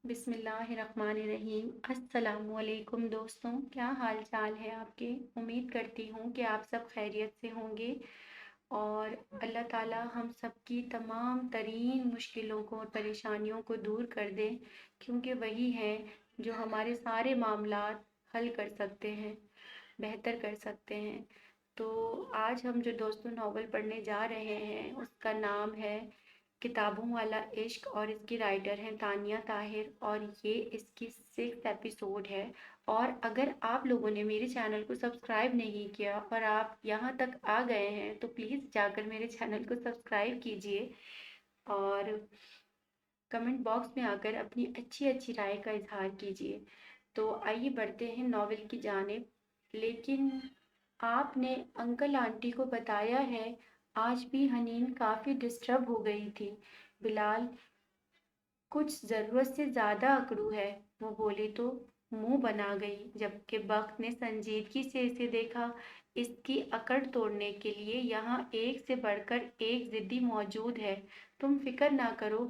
बिस्मिल्लाहिर्रहमानिर्रहीम। अस्सलाम वालेकुम दोस्तों, क्या हाल चाल है आपके। उम्मीद करती हूँ कि आप सब खैरियत से होंगे और अल्लाह ताला हम सब की तमाम तरीन मुश्किलों को और परेशानियों को दूर कर दे, क्योंकि वही है जो हमारे सारे मामलात हल कर सकते हैं, बेहतर कर सकते हैं। तो आज हम जो दोस्तों नावल पढ़ने जा रहे हैं उसका नाम है किताबों वाला इश्क और इसकी राइटर हैं तानिया ताहिर और ये इसकी 6th एपिसोड है। और अगर आप लोगों ने मेरे चैनल को सब्सक्राइब नहीं किया और आप यहाँ तक आ गए हैं तो प्लीज़ जाकर मेरे चैनल को सब्सक्राइब कीजिए और कमेंट बॉक्स में आकर अपनी अच्छी अच्छी राय का इजहार कीजिए। तो आइए बढ़ते हैं नॉवेल की जानिब। लेकिन आपने अंकल आंटी को बताया है। आज भी हनीन काफ़ी डिस्टर्ब हो गई थी। बिलाल कुछ ज़रूरत से ज़्यादा अकड़ू है, वो बोली तो मुंह बना गई, जबकि बख्त ने संजीदगी से इसे देखा। इसकी अकड़ तोड़ने के लिए यहाँ एक से बढ़कर एक जिद्दी मौजूद है। तुम फिक्र ना करो,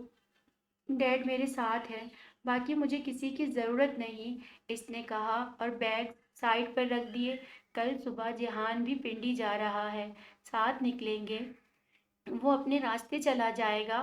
डैड मेरे साथ है, बाकी मुझे किसी की ज़रूरत नहीं, इसने कहा और बैग साइड पर रख दिए। कल सुबह जिहान भी पिंडी जा रहा है, साथ निकलेंगे। वो अपने रास्ते चला जाएगा,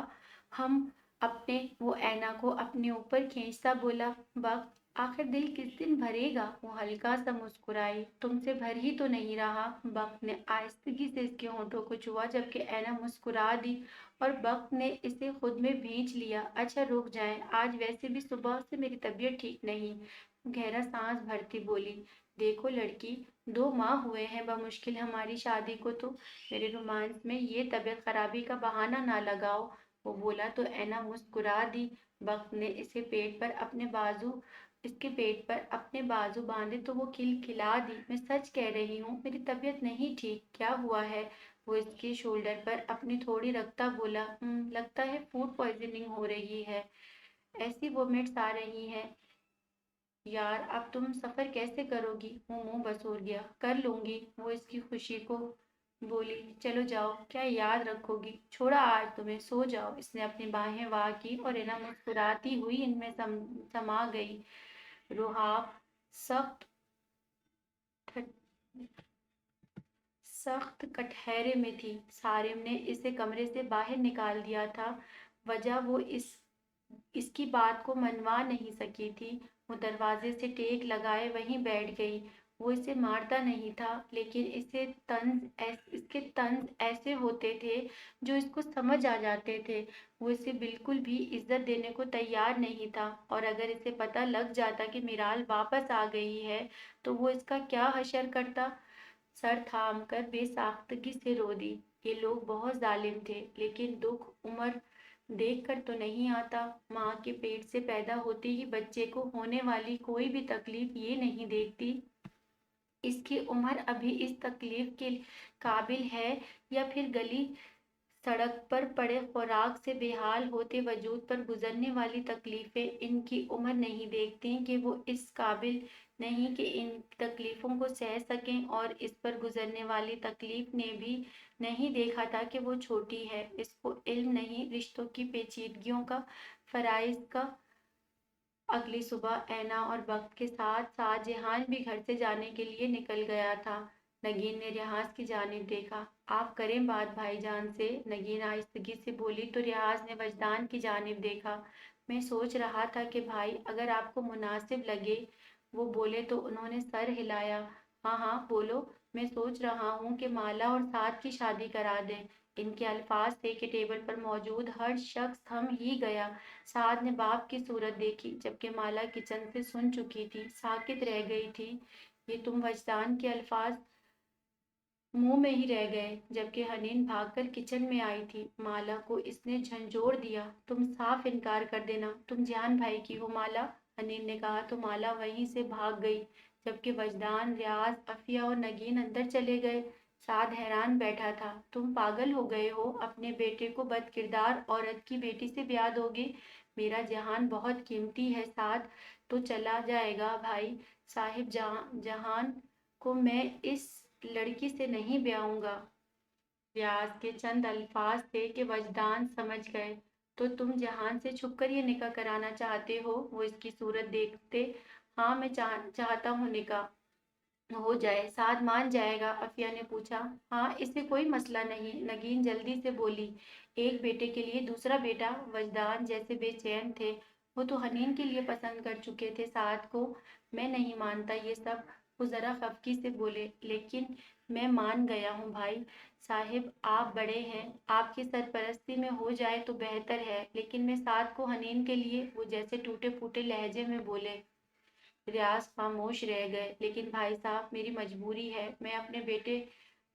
हम अपने। वो ऐना को अपने ऊपर खींचता बोला, वक्त आखिर दिल किस दिन भरेगा। वो हल्का सा मुस्कुराई, तुमसे भर ही तो नहीं रहा। वक्त ने आहिस्तगी से इसके होंठों को छुआ, जबकि ऐना मुस्कुरा दी और वक्त ने इसे खुद में भींच लिया। अच्छा रुक जाएं, आज वैसे भी सुबह से मेरी तबीयत ठीक नहीं। गहरा सांस भरती बोली, देखो लड़की, 2 माह हुए हैं बमुश्किल हमारी शादी को, तो मेरे रोमांस में ये तबीयत खराबी का बहाना ना लगाओ। वो बोला तो ऐना मुस्कुरा दी। वक्त ने इसके पेट पर अपने बाजू बांधे तो वो खिलखिला दी, मैं सच कह रही हूँ, मेरी तबीयत नहीं ठीक। क्या हुआ है। वो इसके शोल्डर पर अपनी थोड़ी रखता बोला, लगता है फूड पॉइजनिंग हो रही है, ऐसी वोमिट्स आ रही हैं। यार अब तुम सफर कैसे करोगी। वो मुंह बसोर गया, कर लूंगी। वो इसकी खुशी को बोली, चलो जाओ, क्या याद रखोगी, छोड़ा आज तुम्हें, सो जाओ। इसने अपनी बाहें वाह की और इना मुस्कुराती हुई इनमें समा गई। रुहाब सख्त सख्त कटहरे में थी। सारिम ने इसे कमरे से बाहर निकाल दिया था। वजह वो इसकी बात को मनवा नहीं सकी थी। वो दरवाजे से टेक लगाए वहीं बैठ गई। वो इसे मारता नहीं था, लेकिन इसके तंज ऐसे होते थे जो इसको समझ आ जाते थे। वो इसे बिल्कुल भी इज्जत देने को तैयार नहीं था, और अगर इसे पता लग जाता कि मिराल वापस आ गई है तो वो इसका क्या हशर करता। सर थाम कर बेसाख्तगी से रो दी। ये लोग बहुत जालिम थे, लेकिन दुख उम्र देख कर तो नहीं आता। माँ के पेट से पैदा होते ही बच्चे को होने वाली कोई भी तकलीफ ये नहीं देखती इसकी उम्र अभी इस तकलीफ के काबिल है, या फिर गली सड़क पर पड़े खुराक से बेहाल होते वजूद पर गुजरने वाली तकलीफें इनकी उम्र नहीं देखती कि वो इस काबिल नहीं कि इन तकलीफों को सह सकें, और इस पर गुजरने वाली तकलीफ ने भी नहीं देखा था कि वो छोटी है। इसको इल्म नहीं रिश्तों की पेचीदगियों का, फराइज का। अगली सुबह ऐना और वक्त के साथ साथ जिहान भी घर से जाने के लिए निकल गया था। नगीन ने रियाज की जानिब देखा। आप करें बात भाईजान से, नगीन आहिस्तगी से बोली तो रियाज ने वजदान की जानिब देखा। मैं सोच रहा था कि भाई अगर आपको मुनासिब लगे। वो बोले तो उन्होंने सर हिलाया। हाँ हाँ बोलो, मैं सोच रहा हूँ कि माला और साद की शादी करा दें। इनके अल्फाज थे कि टेबल पर मौजूद हर शख्स थम ही गया। साद ने बाप की सूरत देखी, जबकि माला किचन से सुन चुकी थी, साकित रह गई थी। ये तुम वजदान के अल्फाज मुंह में ही रह गए, जबकि हनीन भागकर किचन में आई थी। माला को इसने झंझोड़ दिया, तुम साफ इनकार कर देना, तुम जान भाई की हो माला। हनीन ने कहा तो माला वहीं से भाग गई, जबकि वजदान, रियाज, अफिया और नगीन अंदर चले गए। साद हैरान बैठा था। तुम पागल हो गए हो, अपने बेटे को बदकिरदार औरत की बेटी से ब्याह दोगे। मेरा जहान बहुत कीमती है साद, तो चला जाएगा भाई साहिब। जहान को मैं इस लड़की से नहीं ब्याहूंगा। रियाज के चंद अल्फाज थे कि वजदान समझ गए। तो तुम जहान से छुप कर ये निकाह कराना चाहते हो? वो इसकी सूरत देखते हाँ मैं चाहता हूँ निकाह हो जाए, साद मान जाएगा? अफिया ने पूछा। हाँ, इससे कोई मसला नहीं, नगीन जल्दी से बोली। एक बेटे के लिए दूसरा बेटा, वजदान जैसे बेचैन थे। वो तो हनीन के लिए पसंद कर चुके थे साद को। मैं नहीं मानता ये सब, वो जरा खफकी से बोले। लेकिन मैं मान गया हूँ भाई साहिब, आप बड़े हैं, आपकी सरपरस्ती में हो जाए तो बेहतर है। लेकिन मैं साद को हनीन के लिए, वो जैसे टूटे फूटे लहजे में बोले। रियाज खामोश रह गए। लेकिन भाई साहब, मेरी मजबूरी है, मैं अपने बेटे।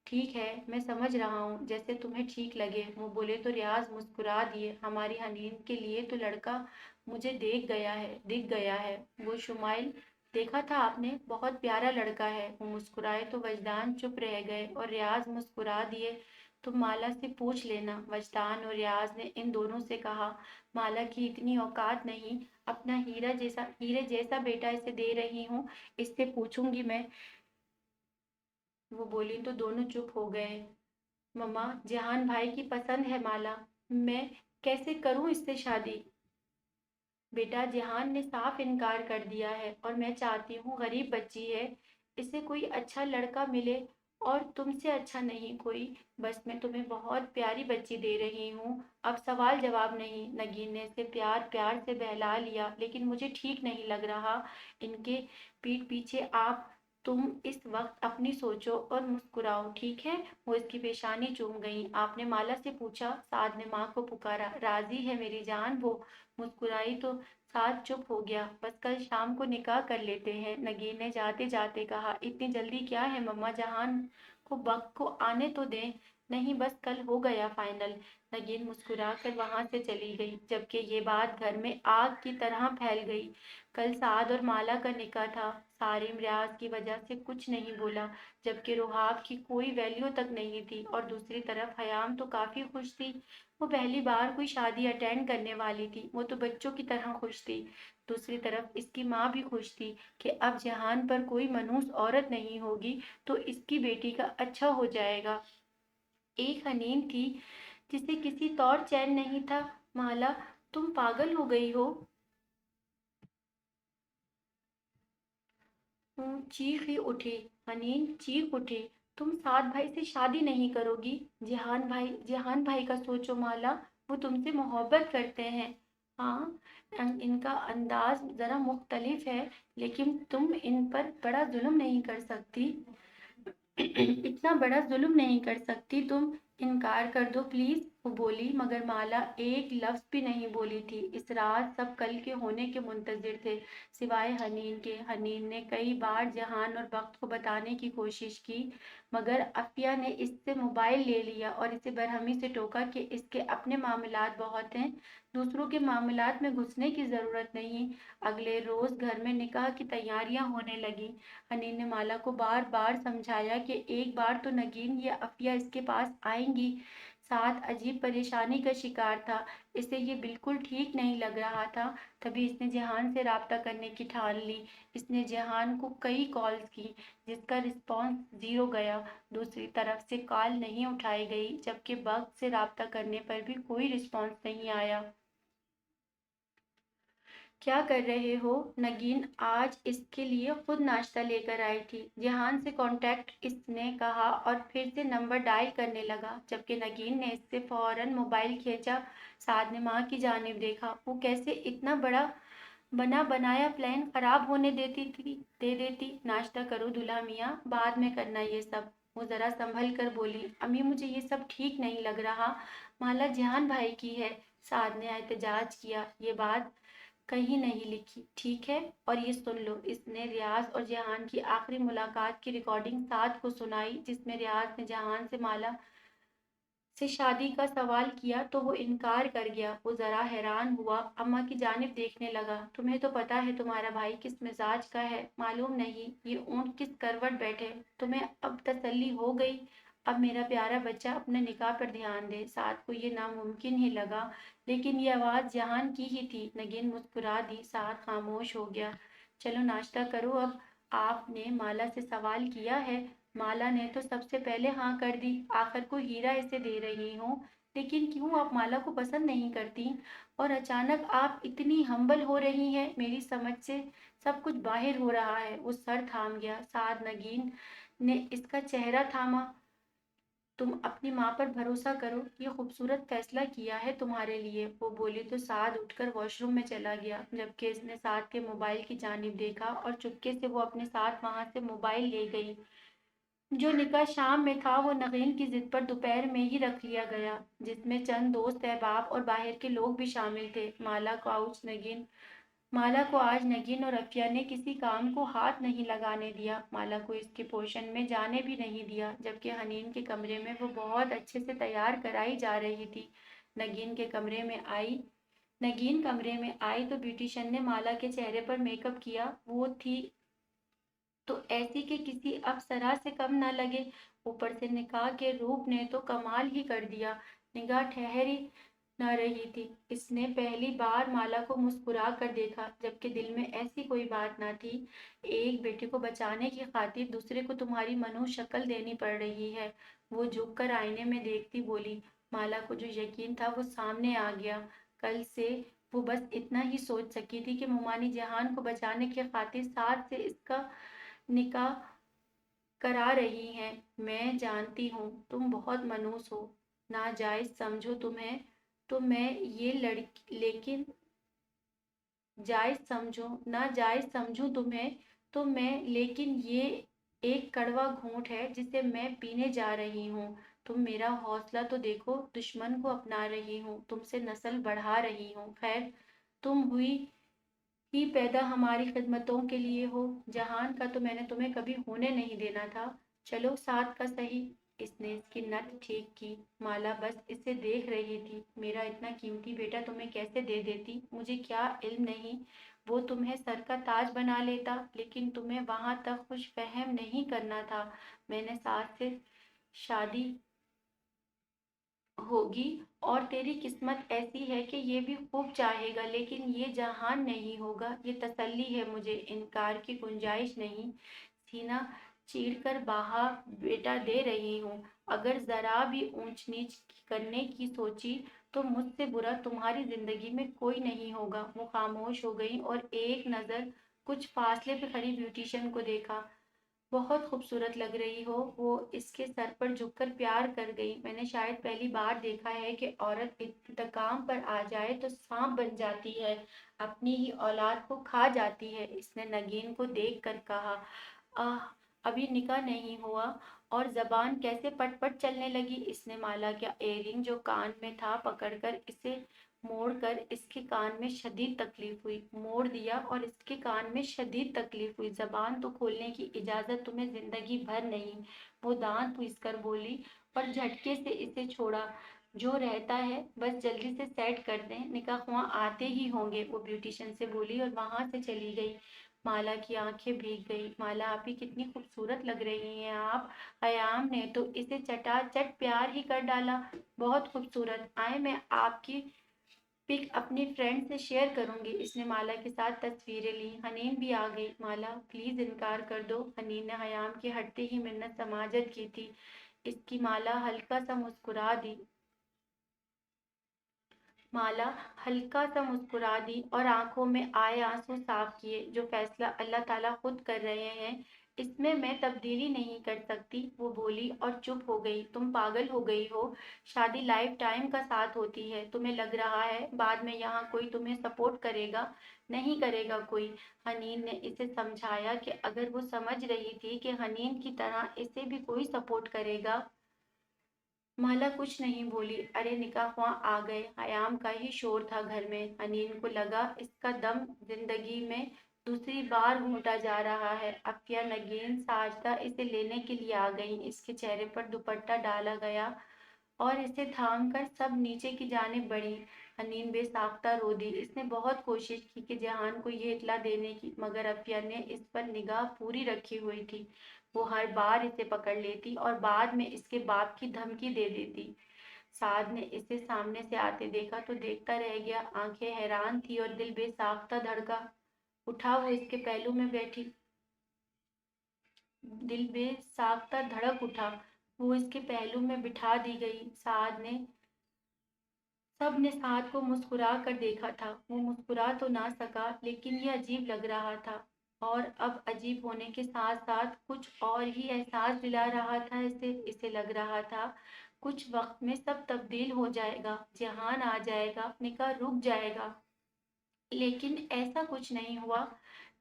ठीक है, मैं समझ रहा हूँ, जैसे तुम्हें ठीक लगे, वो बोले तो रियाज मुस्कुरा दिए। हमारी हनीन के लिए तो लड़का मुझे दिख गया है। वो शुमाइल देखा था आपने, बहुत प्यारा लड़का है। वो मुस्कुराए तो वजदान चुप रह गए और रियाज मुस्कुरा दिए। तुम माला से पूछ लेना, वजदान और रियाज ने इन दोनों से कहा। माला की इतनी औकात नहीं, अपना हीरे जैसा बेटा इसे दे रही हूँ, इससे पूछूंगी मैं। वो बोली तो दोनों चुप हो गए। मम्मा, जहान भाई की पसंद है माला, मैं कैसे करूं इससे शादी? बेटा, जहान ने साफ इनकार कर दिया है और मैं चाहती हूँ, गरीब बच्ची है, इसे कोई अच्छा लड़का मिले, और तुमसे अच्छा नहीं कोई। बस मैं तुम्हें बहुत प्यारी बच्ची दे रही हूँ, अब सवाल जवाब नहीं। नगीन ने इसे प्यार प्यार से बहला लिया। लेकिन मुझे ठीक नहीं लग रहा इनके पीठ पीछे। आप तुम इस वक्त अपनी सोचो और मुस्कुराओ, ठीक है? वो इसकी पेशानी चूम गई। आपने माला से पूछा? साद ने माँ को पुकारा। राजी है मेरी जान। वो मुस्कुराई तो साद चुप हो गया। बस कल शाम को निकाह कर लेते हैं, नगीन ने जाते जाते कहा। इतनी जल्दी क्या है मम्मा, जहान को वक्त को आने तो दें। नहीं, बस कल हो गया फाइनल। नगीन मुस्कुरा कर वहां से चली गई, जबकि ये बात घर में आग की तरह फैल गई। कल साद और माला का निकाह था। सारिम रियाज की वजह से कुछ नहीं बोला, जबकि रुहाब की कोई वैल्यू तक नहीं थी। और दूसरी तरफ हयाम तो काफी खुश थी। वो पहली बार कोई शादी अटेंड करने वाली थी। वो तो बच्चों की तरह खुश थी। दूसरी तरफ इसकी माँ भी खुश थी कि अब जहान पर कोई मनहूस औरत नहीं होगी, तो इसकी बेटी का अच्छा हो जाएगा। एक हनीन थी जिसे किसी तौर चैन नहीं था। माला, तुम पागल हो गई हो? चीख ही उठी। हनीन चीख उठी। तुम साद भाई से शादी नहीं करोगी? जहान भाई का सोचो माला, वो तुमसे मोहब्बत करते हैं। हाँ, इनका अंदाज जरा मुख्तलिफ है, लेकिन तुम इन पर बड़ा जुल्म नहीं कर सकती। इतना बड़ा जुल्म नहीं कर सकती तुम। इनकार कर दो प्लीज, वो बोली। मगर माला एक लफ्ज भी नहीं बोली थी। इस रात सब कल के होने के मुंतजिर थे, सिवाय हनीन के। हनीन ने कई बार जहान और वक्त को बताने की कोशिश की, मगर अफिया ने इससे मोबाइल ले लिया और इसे बरहमी से टोका कि इसके अपने मामलात बहुत हैं, दूसरों के मामलात में घुसने की जरूरत नहीं। अगले रोज घर में निकाह की तैयारियां होने लगी। हनीन ने माला को बार बार समझाया कि एक बार तो नगीन या अफिया इसके पास आएंगी। साथ अजीब परेशानी का शिकार था। इसे ये बिल्कुल ठीक नहीं लग रहा था। तभी इसने जहान से राब्ता करने की ठान ली। इसने जहान को कई कॉल्स की, जिसका रिस्पॉन्स जीरो गया। दूसरी तरफ से कॉल नहीं उठाई गई, जबकि वक्त से राब्ता करने पर भी कोई रिस्पॉन्स नहीं आया। क्या कर रहे हो? नगीन आज इसके लिए खुद नाश्ता लेकर आई थी। जहान से कांटेक्ट इसने कहा और फिर से नंबर डायल करने लगा, जबकि नगीन ने इससे फौरन मोबाइल खींचा। साद ने माँ की जानिब देखा। वो कैसे इतना बड़ा बना बनाया प्लान खराब होने दे देती। नाश्ता करो दूल्हा मियाँ, बाद में करना ये सब। वो जरा संभल कर बोली। अम्मी, मुझे ये सब ठीक नहीं लग रहा। माला जहान भाई की है। साद ने एहतजाज किया। ये बात कहीं नहीं लिखी, ठीक है? और ये सुन लो। इसने रियाज और जहान की आखिरी मुलाकात की रिकॉर्डिंग साद को सुनाई, जिसमें रियाज ने जहान से माला से शादी का सवाल किया तो वो इनकार कर गया। वो जरा हैरान हुआ, अम्मा की जानिब देखने लगा। तुम्हें तो पता है तुम्हारा भाई किस मिजाज का है, मालूम नहीं ये ऊंट किस करवट बैठे। तुम्हें अब तसल्ली हो गई? अब मेरा प्यारा बच्चा अपने निकाह पर ध्यान दे। साथ को ये नामुमकिन ही लगा, लेकिन ये आवाज जहान की ही थी। नगीन मुस्कुरा दी। साथ खामोश हो गया। चलो नाश्ता करो अब। आपने माला से सवाल किया है? माला ने तो सबसे पहले हाँ कर दी। आखिर को हीरा इसे दे रही हूँ, लेकिन क्यों आप माला को पसंद नहीं करती और अचानक आप इतनी हम्बल हो रही हैं? मेरी समझ से सब कुछ बाहर हो रहा है। वो सर थाम गया। साद नगीन ने इसका चेहरा थामा। तुम अपनी माँ पर भरोसा करो, ये खूबसूरत फैसला किया है तुम्हारे लिए, वो बोली तो साद उठकर वॉशरूम में चला गया। जबकि इसने साद के मोबाइल की जानिब देखा और चुपके से वो अपने साथ वहां से मोबाइल ले गई। जो निकाह शाम में था वो नगीन की जिद पर दोपहर में ही रख लिया गया, जिसमें चंद दोस्त अहबाब और बाहर के लोग भी शामिल थे। माला को आज नगीन और अफिया ने किसी काम को हाथ नहीं लगाने दिया। माला को इसके पोषण में जाने भी नहीं दिया, जबकि हनीन के कमरे में वो बहुत अच्छे से तैयार कराई जा रही थी। नगीन के कमरे में आई नगीन कमरे में आई तो ब्यूटिशियन ने माला के चेहरे पर मेकअप किया। वो थी तो ऐसी कि किसी अप्सरा से कम न लगे। ऊपर से निकाह के रूप ने तो कमाल ही कर दिया। निगाह ठहरी न रही थी। इसने पहली बार माला को मुस्कुरा कर देखा, जबकि दिल में ऐसी कोई बात न थी। एक बेटे को बचाने की खातिर दूसरे को तुम्हारी मनुष्य शक्ल देनी पड़ रही है, वो झुक कर आईने में देखती बोली। माला को जो यकीन था वो सामने आ गया। कल से वो बस इतना ही सोच सकी थी कि मुमानी जहान को बचाने की खातिर साथ से इसका निकाह करा रही हैं। मैं जानती हूँ तुम बहुत मनहूस हो, नाजायज समझो तुम्हें तो मैं ये लड़की, लेकिन जायज समझो ना जायज समझूं तुम्हें तो मैं, लेकिन ये एक कड़वा घूंट है जिसे मैं पीने जा रही हूँ। तुम मेरा हौसला तो देखो, दुश्मन को अपना रही हूँ, तुमसे नस्ल बढ़ा रही हूँ। खैर, तुम हुई ही पैदा हमारी खिदमतों के लिए हो। जहान का तो मैंने तुम्हें कभी होने नहीं देना था। चलो साथ का सही। इसने इसकी नथ ठीक की। माला बस इसे देख रही थी। मेरा इतना कीमती बेटा तुम्हें कैसे दे देती, मुझे क्या इल्म नहीं। वो तुम्हें सर का ताज बना लेता, लेकिन तुम्हें वहां तक खुश फहम नहीं करना था। मैंने साथ से शादी होगी और तेरी किस्मत ऐसी है कि ये भी खूब चाहेगा, लेकिन ये जहान नहीं होगा। ये तसल्ली है मुझे, इनकार की गुंजाइश नहीं। सीना चीर कर बाहा बेटा दे रही हूँ। अगर जरा भी ऊंच नीच करने की सोची तो मुझसे बुरा तुम्हारी जिंदगी में कोई नहीं होगा। वो खामोश हो गई और एक नजर कुछ फासले पे खड़ी ब्यूटिशियन को देखा। बहुत खूबसूरत लग रही हो, वो इसके सर पर झुककर प्यार कर गई। मैंने शायद पहली बार देखा है कि औरत इंतकाम पर आ जाए तो सांप बन जाती है, अपनी ही औलाद को खा जाती है। इसने नगीन को देख कर कहा, आह, अभी निकाह नहीं हुआ और जबान कैसे पटपट चलने लगी। इसने माला का एयरिंग जो कान में था पकड़कर इसे मोड़कर इसके कान में शदीद तकलीफ हुई, मोड़ दिया और इसके कान में शदीद तकलीफ हुई। जबान तो खोलने की इजाजत तुम्हें जिंदगी भर नहीं, वो दांत पीसकर बोली और झटके से इसे छोड़ा। जो रहता है बस जल्दी से सेट कर दें, निकाह ख्वाह आते ही होंगे, वो ब्यूटिशियन से बोली और वहां से चली गई। माला की आंखें भीग गई। माला आप ही कितनी खूबसूरत लग रही हैं आप। कयाम ने तो इसे चटाचट प्यार ही कर डाला। बहुत खूबसूरत। आए मैं आपकी पिक अपनी फ्रेंड से शेयर करूंगी। इसने माला के साथ तस्वीरें ली। हनीन भी आ गई। माला प्लीज इनकार कर दो। हनीन ने हयाम के हटते ही मिन्नत समाजत की थी। इसकी माला हल्का सा मुस्कुरा दी और आंखों में आए आंसू साफ किए। जो फैसला अल्लाह ताला खुद कर रहे हैं, इसमें मैं तब्दीली नहीं कर सकती, वो बोली और चुप हो गई। तुम पागल हो गई हो। शादी लाइफ टाइम का साथ होती है। तुम्हें लग रहा है बाद में यहाँ कोई तुम्हें सपोर्ट करेगा? नहीं करेगा कोई। हनीन ने इसे समझाया कि अगर वो समझ रही थी कि हनीन की तरह इसे भी कोई सपोर्ट करेगा। माला कुछ नहीं बोली। अरे निकाह ख्वाह आ गए। हयाम का ही शोर था घर में। अनीन को लगा इसका दम जिंदगी में दूसरी बार घूंटा जा रहा है। अफिया नगीन साजदा इसे लेने के लिए आ गई। इसके चेहरे पर दुपट्टा डाला गया और इसे थाम कर सब नीचे की जानिब बढ़ी। हनीन बेसाख्ता रो दी। इसने बहुत कोशिश की कि जहान को ये इत्तला देने की, मगर अफिया ने इस पर निगाह पूरी रखी हुई थी। वो हर बार इसे पकड़ लेती और बाद में इसके बाप की धमकी दे देती। साद ने इसे सामने से आते देखा तो देखता रह गया। आंखें हैरान थी और दिल बेसाख्ता धड़का उठा। वो इसके पहलू में बैठी दिल बेसाख्ता धड़क उठा। वो इसके पहलू में बिठा दी गई। साद ने सब ने साद को मुस्कुरा कर देखा था। वो मुस्कुरा तो ना सका, लेकिन ये अजीब लग रहा था। और अब अजीब होने के साथ साथ कुछ और ही एहसास दिला रहा था इसे। इसे लग रहा था कुछ वक्त में सब तब्दील हो जाएगा, जहान आ जाएगा, निकाह रुक जाएगा। लेकिन ऐसा कुछ नहीं हुआ।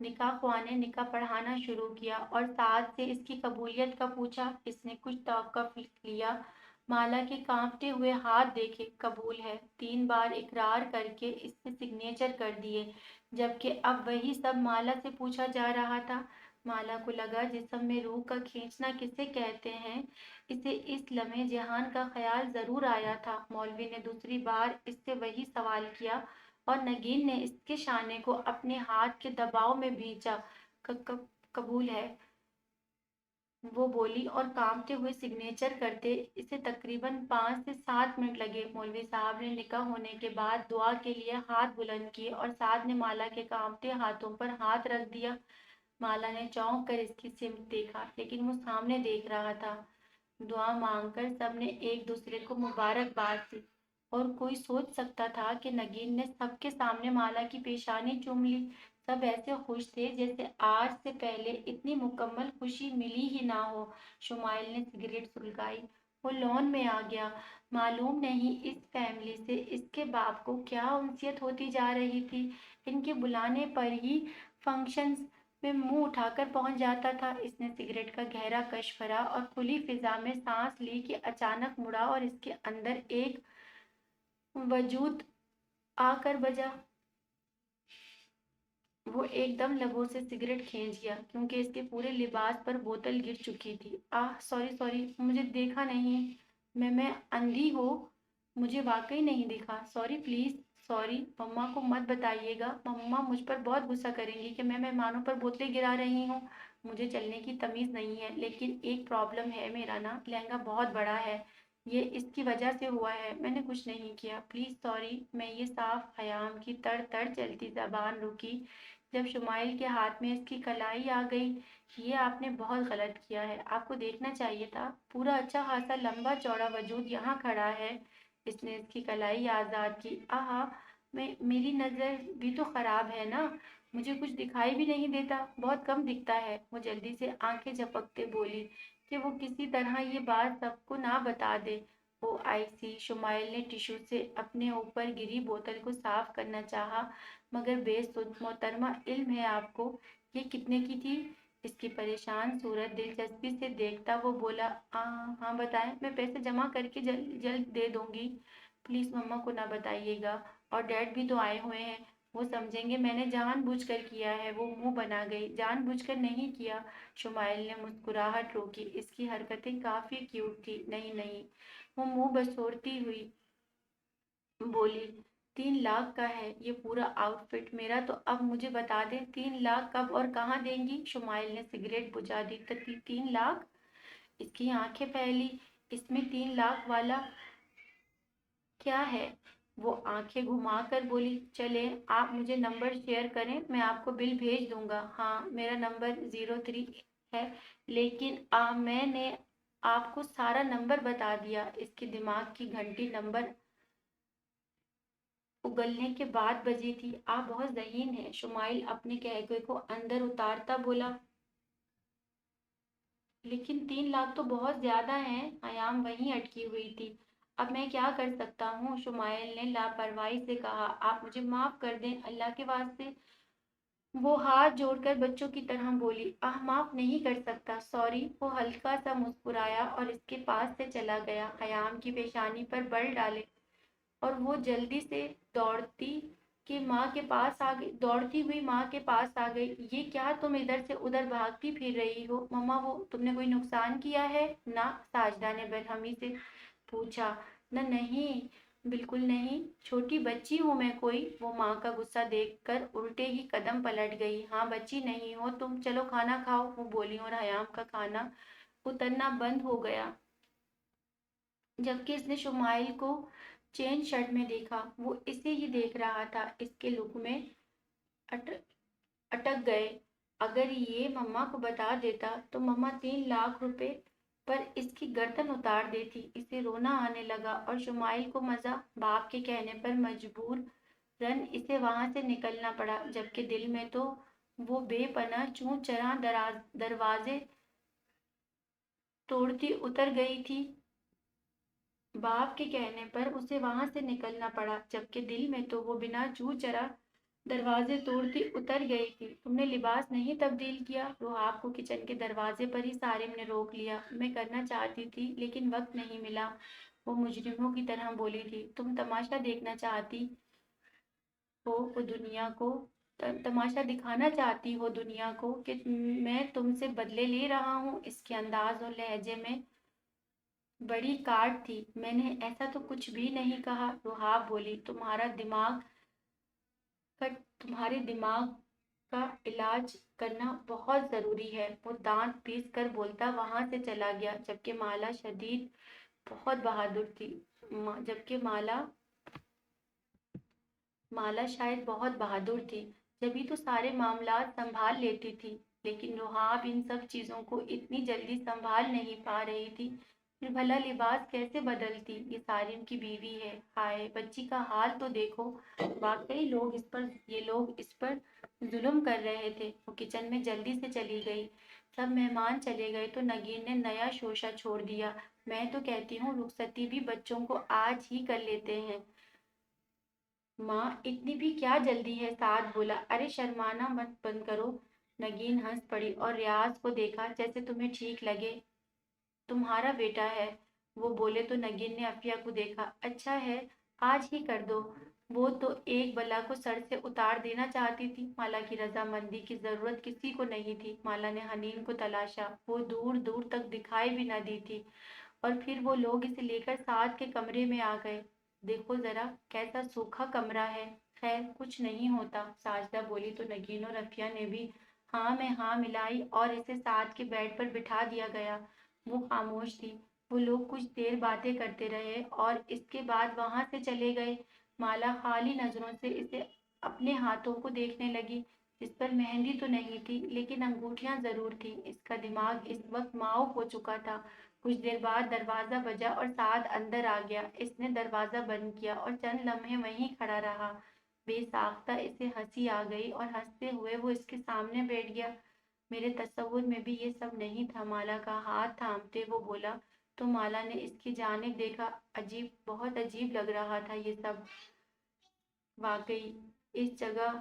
निकाह ख्वाह ने निकाह पढ़ाना शुरू किया और साद से इसकी कबूलियत का पूछा। इसने कुछ तवक्कुफ लिया, माला के कांपते हुए हाथ देखे। कबूल है, 3 बार इकरार करके इसने सिग्नेचर कर दिए, जबकि अब वही सब माला से पूछा जा रहा था। माला को लगा जिस्म में रूह का खींचना किसे कहते हैं। इसे इस लम्हे जहान का ख्याल जरूर आया था। मौलवी ने दूसरी बार इससे वही सवाल किया और नगीन ने इसके शाने को अपने हाथ के दबाव में भींचा। कबूल है, वो बोली और कांपते हुए सिग्नेचर करते इसे तकरीबन 5 से 7 मिनट लगे। मौलवी साहब ने निकाह होने के बाद दुआ के लिए हाथ बुलंद किए और साद ने माला के कांपते हाथों पर हाथ रख दिया। माला ने चौंक कर इसकी सिमत देखा, लेकिन वो सामने देख रहा था। दुआ मांगकर सबने एक दूसरे को मुबारकबाद दी। और कोई सोच सकता था कि नगीन ने सबके सामने माला की पेशानी चूम ली। सब ऐसे खुश थे जैसे आज से पहले इतनी मुकम्मल खुशी मिली ही ना हो। शुमाइल ने सिगरेट सुलगाई। वो लॉन में आ गया। मालूम नहीं इस फैमिली से इसके बाप को क्या उनसियत होती जा रही थी। इनके बुलाने पर ही फंक्शंस में मुंह उठाकर पहुंच जाता था। इसने सिगरेट का गहरा कश भरा और खुली फिजा में सांस ली कि अचानक मुड़ा और इसके अंदर एक वजूद आकर बजा। वो एकदम लबों से सिगरेट खींच गया, क्योंकि इसके पूरे लिबास पर बोतल गिर चुकी थी। आह, सॉरी सॉरी, मुझे देखा नहीं। मैं अंधी हो, मुझे वाकई नहीं दिखा। Sorry please. सॉरी, मम्मा को मत बताइएगा। मम्मा मुझ पर बहुत गुस्सा करेंगी कि मैं मेहमानों पर बोतलें गिरा रही हूँ। मुझे चलने की तमीज़ नहीं है, लेकिन एक प्रॉब्लम है। मेरा ना लहंगा बहुत बड़ा है। ये इसकी वजह से हुआ है। मैंने कुछ नहीं किया, प्लीज़ सॉरी। मैं ये साफ ख़याम की तड़ तड़ चलती ज़बान रुकी जब शुमाइल के हाथ में इसकी कलाई आ गई। ये आपने बहुत गलत किया है, आपको देखना चाहिए था। पूरा अच्छा खासा लंबा चौड़ा वजूद यहाँ खड़ा है। इसने इसकी कलाई आज़ाद की। आहा, मेरी नज़र भी तो ख़राब है ना, मुझे कुछ दिखाई भी नहीं देता, बहुत कम दिखता है। वो जल्दी से आंखें झपकते बोली कि वो किसी तरह ये बात सबको ना बता दे। ओ आई सी। शुमाइल ने टिश्यू से अपने ऊपर गिरी बोतल को साफ करना चाहा, मगर बेसुध। मोहतरमा, इल्म है आपको ये कितने की थी? इसकी परेशान सूरत दिलचस्पी से देखता वो बोला, हाँ हाँ बताएं, मैं पैसे जमा करके जल्द जल्द दे दूंगी। प्लीज मम्मा को ना बताइएगा। और डैड भी तो आए हुए हैं, वो समझेंगे मैंने जानबूझकर किया है। वो मुंह बना गई। जानबूझकर नहीं किया। शुमाइल ने मुस्कुराहट रोकी। इसकी हरकतें काफी क्यूट थी। नहीं नहीं, वो मुंह बसोरती हुई बोली, 3 लाख का है ये पूरा आउटफिट मेरा। तो अब मुझे बता दें, 3 लाख कब और कहाँ देंगी? शुमाइल ने सिगरेट बुझा दी। 3 लाख? इसकी आंखें फैली। इसमें 3 लाख वाला क्या है? वो आंखें घुमाकर बोली, चले आप मुझे नंबर शेयर करें, मैं आपको बिल भेज दूंगा। हाँ, मेरा नंबर 03 है। लेकिन मैंने आपको सारा नंबर बता दिया। इसके दिमाग की घंटी नंबर उगलने के बाद बजी थी। आप बहुत ज़हीन हैं। शुमाइल अपने कहके को अंदर उतारता बोला, लेकिन 3 लाख तो बहुत ज्यादा हैं। आयाम वहीं अटकी हुई थी। अब मैं क्या कर सकता हूँ? शुमाइल ने लापरवाही से कहा, आप मुझे माफ कर दें, अल्लाह के वास्ते। वो हाथ जोड़कर बच्चों की तरह बोली, आह, माफ नहीं कर सकता, सॉरी। वो हल्का सा मुस्कुराया और इसके पास से चला गया। हयाम की पेशानी पर बल डाले और वो जल्दी से दौड़ती कि माँ के पास आ गई दौड़ती हुई माँ के पास आ गई। ये क्या तुम इधर से उधर भागती फिर रही हो? मम्मा, वो तुमने कोई नुकसान किया है ना? साजदा ने बेरहमी से पूछा। न नहीं, बिल्कुल नहीं, छोटी बच्ची हूँ मैं कोई। वो माँ का गुस्सा देखकर उल्टे ही कदम पलट गई। हाँ, बच्ची नहीं हो तुम, चलो खाना खाओ, वो बोली। और हयाम का खाना उतरना बंद हो गया, जबकि इसने शुमाइल को चेन शर्ट में देखा। वो इसे ही देख रहा था। इसके लुक में अट, अटक गए। अगर ये मम्मा को बता देता तो मम्मा 3 लाख रुपए पर इसकी गर्दन उतार देती। इसे रोना आने लगा और शुमाइल को मजा। बाप के कहने पर मजबूरन इसे वहां से निकलना पड़ा, जबकि दिल में तो वो बेपनाह चूं चरहा दरवाजे तोड़ती उतर गई थी। बाप के कहने पर उसे वहां से निकलना पड़ा, जबकि दिल में तो वो बिना चू चरा दरवाजे तोड़ती उतर गई थी। तुमने लिबास नहीं तब्दील किया? रुहाब को किचन के दरवाजे पर ही सारिम ने रोक लिया। मैं करना चाहती थी लेकिन वक्त नहीं मिला, वो मुजरिमों की तरह बोली थी। तुम तमाशा देखना चाहती हो वो दुनिया को तमाशा दिखाना चाहती हो दुनिया को कि मैं तुमसे बदले ले रहा हूँ। इसके अंदाज और लहजे में बड़ी काट थी। मैंने ऐसा तो कुछ भी नहीं कहा, रुहाब बोली। तुम्हारे दिमाग का इलाज करना बहुत जरूरी है, वो दांत पीस कर बोलता वहां से चला गया। जबकि माला शदीद बहुत बहादुर थी। जबकि माला शायद बहुत बहादुर थी, जभी तो सारे मामलात संभाल लेती थी। लेकिन रुहाब इन सब चीजों को इतनी जल्दी संभाल नहीं पा रही थी। फिर भला लिबास कैसे बदलती? ये सारिम की बीवी है। हाय, बच्ची का हाल तो देखो। वाकई ये लोग इस पर जुल्म कर रहे थे। वो किचन में जल्दी से चली गई। सब मेहमान चले गए तो नगीन ने नया शोशा छोड़ दिया। मैं तो कहती हूँ रुखसती भी बच्चों को आज ही कर लेते हैं। माँ, इतनी भी क्या जल्दी है? साद बोला। अरे शर्माना मत बंद करो। नगीन हंस पड़ी और रियाज को देखा। जैसे तुम्हें ठीक लगे, तुम्हारा बेटा है, वो बोले तो नगीन ने अफिया को देखा। अच्छा है, आज ही कर दो। वो तो एक बला को सर से उतार देना चाहती थी। माला की रजामंदी की जरूरत किसी को नहीं थी। माला ने हनीन को तलाशा, वो दूर दूर तक दिखाई भी न दी थी। और फिर वो लोग इसे लेकर साथ के कमरे में आ गए। देखो जरा कैसा सूखा कमरा है। खैर कुछ नहीं होता, साजदा बोली तो नगीन और रफिया ने भी हाँ में हाँ मिलाई और इसे साथ के बेड पर बिठा दिया गया। वो खामोश थी। वो लोग कुछ देर बातें करते रहे और इसके बाद वहां से चले गए। माला खाली नजरों से इसे अपने हाथों को देखने लगी। इस पर मेहंदी तो नहीं थी लेकिन अंगूठियां जरूर थी। इसका दिमाग इस वक्त माऊफ हो चुका था। कुछ देर बाद दरवाजा बजा और साद अंदर आ गया। इसने दरवाजा बंद किया और चंद लम्हे वहीं खड़ा रहा। बेसाख्ता इसे हंसी आ गई और हंसते हुए वो इसके सामने बैठ गया। मेरे तस्वुर में भी ये सब नहीं था, माला का हाथ थामते वो बोला। तो माला ने इसकी जानिब देखा। अजीब, बहुत अजीब लग रहा था ये सब। वाकई इस जगह